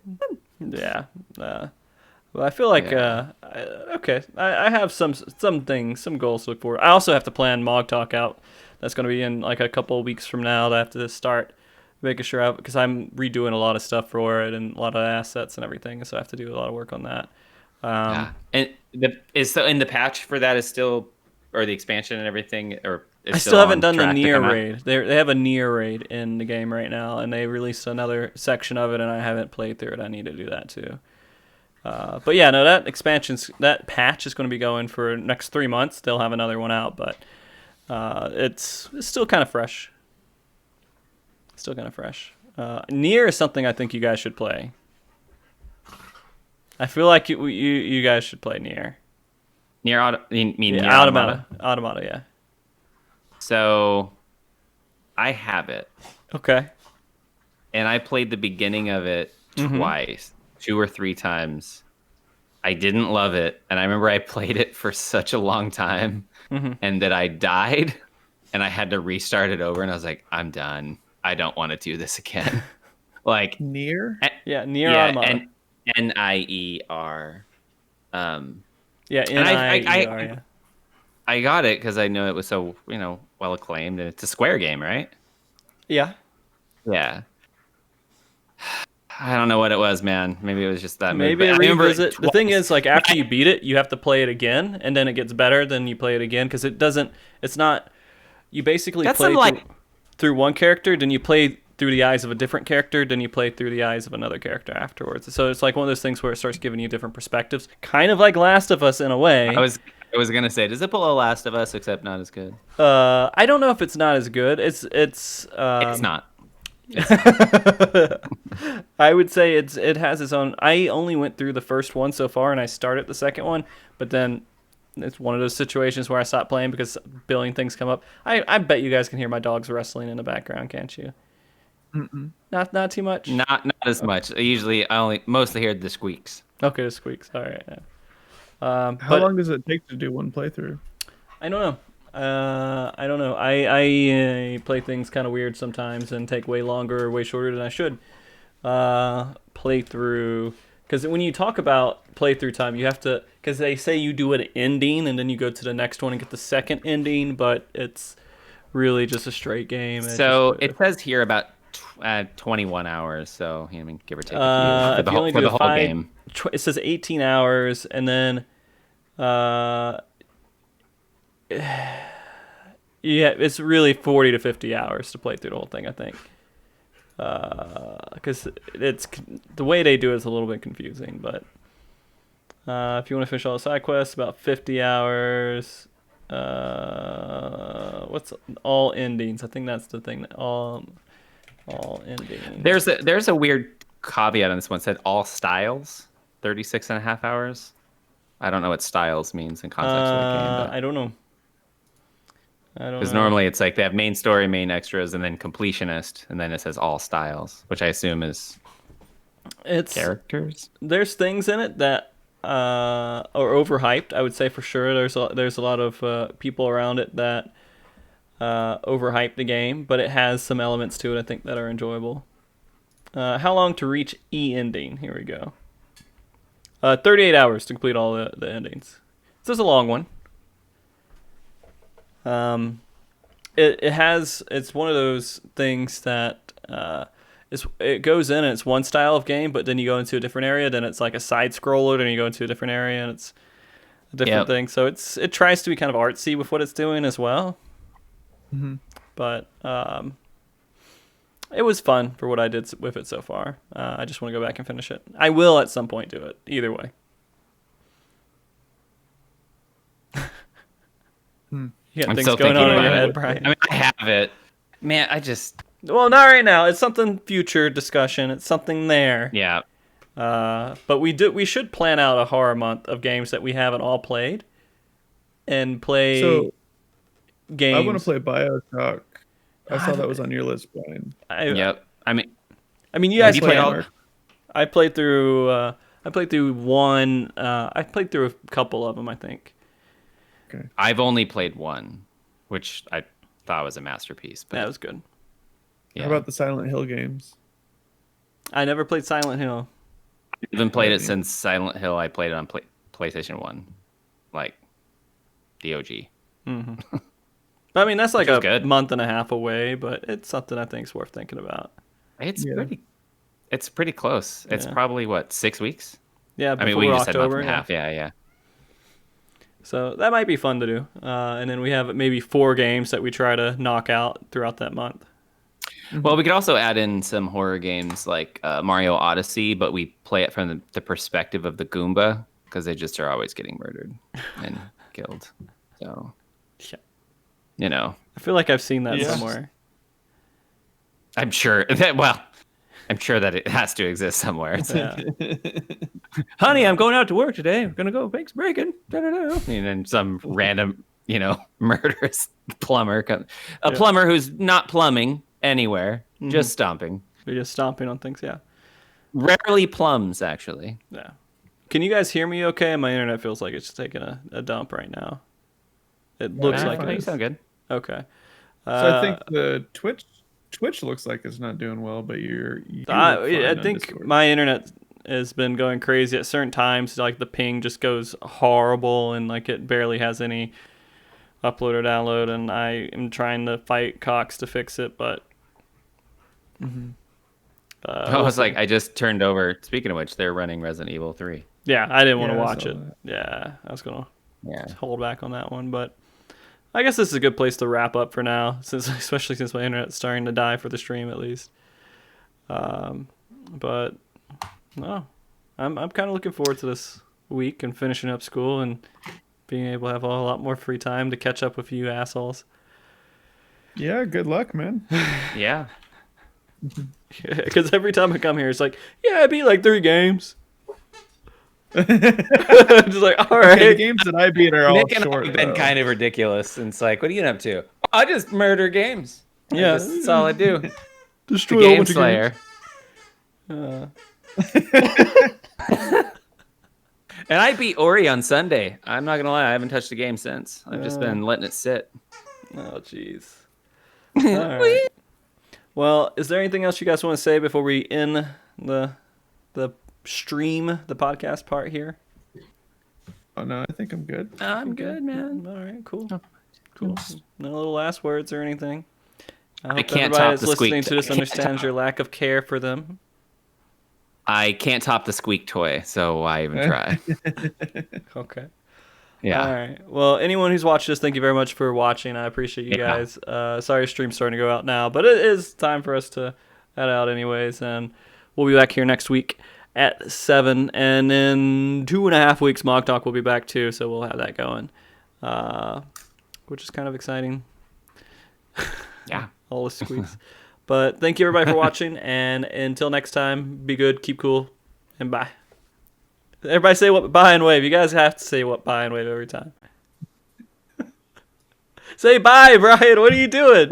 Yeah. Well, I feel like okay. I have some things, some goals to look forward. I also have to plan Mog Talk out. That's going to be in like a couple of weeks from now. That I have to start making sure because I'm redoing a lot of stuff for it and a lot of assets and everything. So I have to do a lot of work on that. yeah. And in the patch for that is still, or the expansion and everything, or I still haven't done the Nier raid. They have a Nier raid in the game right now, and they released another section of it, and I haven't played through it. I need to do that too. But yeah, no, that patch is going to be going for next 3 months. They'll have another one out, but it's still kind of fresh. Nier is something I think you guys should play. I feel like you guys should play Nier. Nier Yeah, Automata, yeah. So I have it, Okay. and I played the beginning of it twice, 2 or 3 times, I didn't love it, and I remember I played it for such a long time, and that I died, and I had to restart it over, and I was like, I'm done. I don't want to do this again. Like, Near? Yeah, Nier yeah, Automata. and Nier. Yeah, And Nier. Yeah. I got it because I know it was so well acclaimed, and it's a Square game, right? Yeah. Yeah. I don't know what it was, man. Maybe it was just that mood. Maybe But a I remember it revisit. The thing twice. is, like, after you beat it, you have to play it again, and then it gets better. Then you play it again because it doesn't. It's not. You basically That's play some, like- through one character, then you play through the eyes of a different character, then you play through the eyes of another character afterwards. So it's like one of those things where it starts giving you different perspectives, kind of like Last of Us in a way. I was gonna say, does it pull a Last of Us, except not as good? I don't know if it's not as good. It's not. I would say it has its own. I only went through the first one so far, and I started the second one, but then it's one of those situations where I stopped playing because billion things come up. I bet you guys can hear my dogs wrestling in the background, can't you? Mm-mm. Not too much. Not as much. I mostly hear the squeaks. Okay, the squeaks. All right. Yeah. How long does it take to do one playthrough? I don't know. I don't know. I play things kind of weird sometimes and take way longer or way shorter than I should. Play through, because when you talk about playthrough time, you have to, because they say you do an ending and then you go to the next one and get the second ending, but it's really just a straight game. So it says here about 21 hours. So I mean, give or take if for you only do the whole five, game. It says 18 hours, and then yeah, it's really 40 to 50 hours to play through the whole thing, I think. Because it's the way they do it is a little bit confusing, but if you want to finish all the side quests, about 50 hours. What's all endings? I think that's the thing. All endings. There's a weird caveat on this one. It said all styles, 36 and a half hours. I don't know what styles means in context of the game. I don't know. Because normally it's like they have main story, main extras, and then completionist, and then it says all styles, which I assume is characters. There's things in it that are overhyped. I would say for sure. There's a lot of people around it that overhype the game, but it has some elements to it I think that are enjoyable. How long to reach E ending? Here we go. 38 hours to complete all the endings. This is a long one. It's one of those things that it goes in and it's one style of game, but then you go into a different area, then it's like a side scroller, then you go into a different area and it's a different thing. So it tries to be kind of artsy with what it's doing as well. Mm-hmm. But it was fun for what I did with it so far. I just want to go back and finish it. I will at some point do it, either way. You got I'm things still going thinking on in your about head, it. Brian. I mean, I have it. Man, Well, not right now. It's something future discussion. It's something there. Yeah. But we should plan out a horror month of games that we haven't all played, and play games. I want to play BioShock. I saw that was on your list, Brian. Yep. I mean, you guys you played played all. I played through. I played through one. I played through a couple of them, I think. Okay. I've only played one, which I thought was a masterpiece. But That was good. yeah. How about the Silent Hill games? I never played Silent Hill. I haven't played it since Silent Hill. I played it on PlayStation 1, like the OG. Mm-hmm. I mean, that's like Which is a good. month and a half away, but it's something I think is worth thinking about. It's pretty close. It's Yeah. probably 6 weeks. Yeah, I before mean, we just said month October. and a half. Yeah. So that might be fun to do. And then we have maybe 4 games that we try to knock out throughout that month. Well, we could also add in some horror games like Mario Odyssey, but we play it from the perspective of the Goomba because they just are always getting murdered and killed. So, Yeah. I feel like I've seen that Yeah. somewhere. I'm sure that it has to exist somewhere. It's Yeah. honey, I'm going out to work today. I'm gonna go make some bacon. And then some random, murderous plumber, plumber who's not plumbing anywhere, just stomping. You're just stomping on things, yeah. Rarely plums, actually. Yeah. Can you guys hear me okay? My internet feels like it's taking a dump right now. It looks like You it is. sound good. Okay. So I think the Twitch looks like it's not doing well, but you look fine I on think Discord. my internet has been going crazy at certain times. Like the ping just goes horrible, and like it barely has any upload or download. And I am trying to fight Cox to fix it, but I was like, I just turned over. Speaking of which, they're running Resident Evil 3. yeah, I didn't want to Yeah, I watch saw it. that. Yeah, I was gonna Yeah. hold back on that one, but I guess this is a good place to wrap up for now, especially since my internet's starting to die for the stream at least. But no, I'm kind of looking forward to this week and finishing up school and being able to have a lot more free time to catch up with you assholes. Yeah, good luck, man. Yeah. Because every time I come here, it's like, yeah, I beat like 3 games. Just like, all right. Okay, the games that I beat are all Nick and I short. have been though. kind of ridiculous. And it's like, what are you up to? I just murder games. Yeah. That's all I do. The Destroy a whole Game bunch of Slayer. games. And I beat Ori on Sunday. I'm not gonna lie, I haven't touched the game since. I've just been letting it sit. Oh, jeez. All right. Well, is there anything else you guys want to say before we end the stream, the podcast part here? Oh no, I think I'm good. I'm good, man. All right, cool. Cool. No little last words or anything. I hope can't everybody top that's the squeak. listening to this I can't understands your lack of care for them. I can't top the squeak toy, so why even try? Okay. Yeah. All right. Well, anyone who's watched this, thank you very much for watching. I appreciate you Yeah. guys. Sorry, stream's starting to go out now, but it is time for us to head out anyways, and we'll be back here next week at 7, and in 2.5 weeks, Mog Talk will be back too, so we'll have that going, which is kind of exciting. Yeah. All the squeaks. But thank you everybody for watching, and until next time, be good, keep cool, and bye. Everybody say what bye and wave. You guys have to say what bye and wave every time. Say bye, Brian. What are you doing?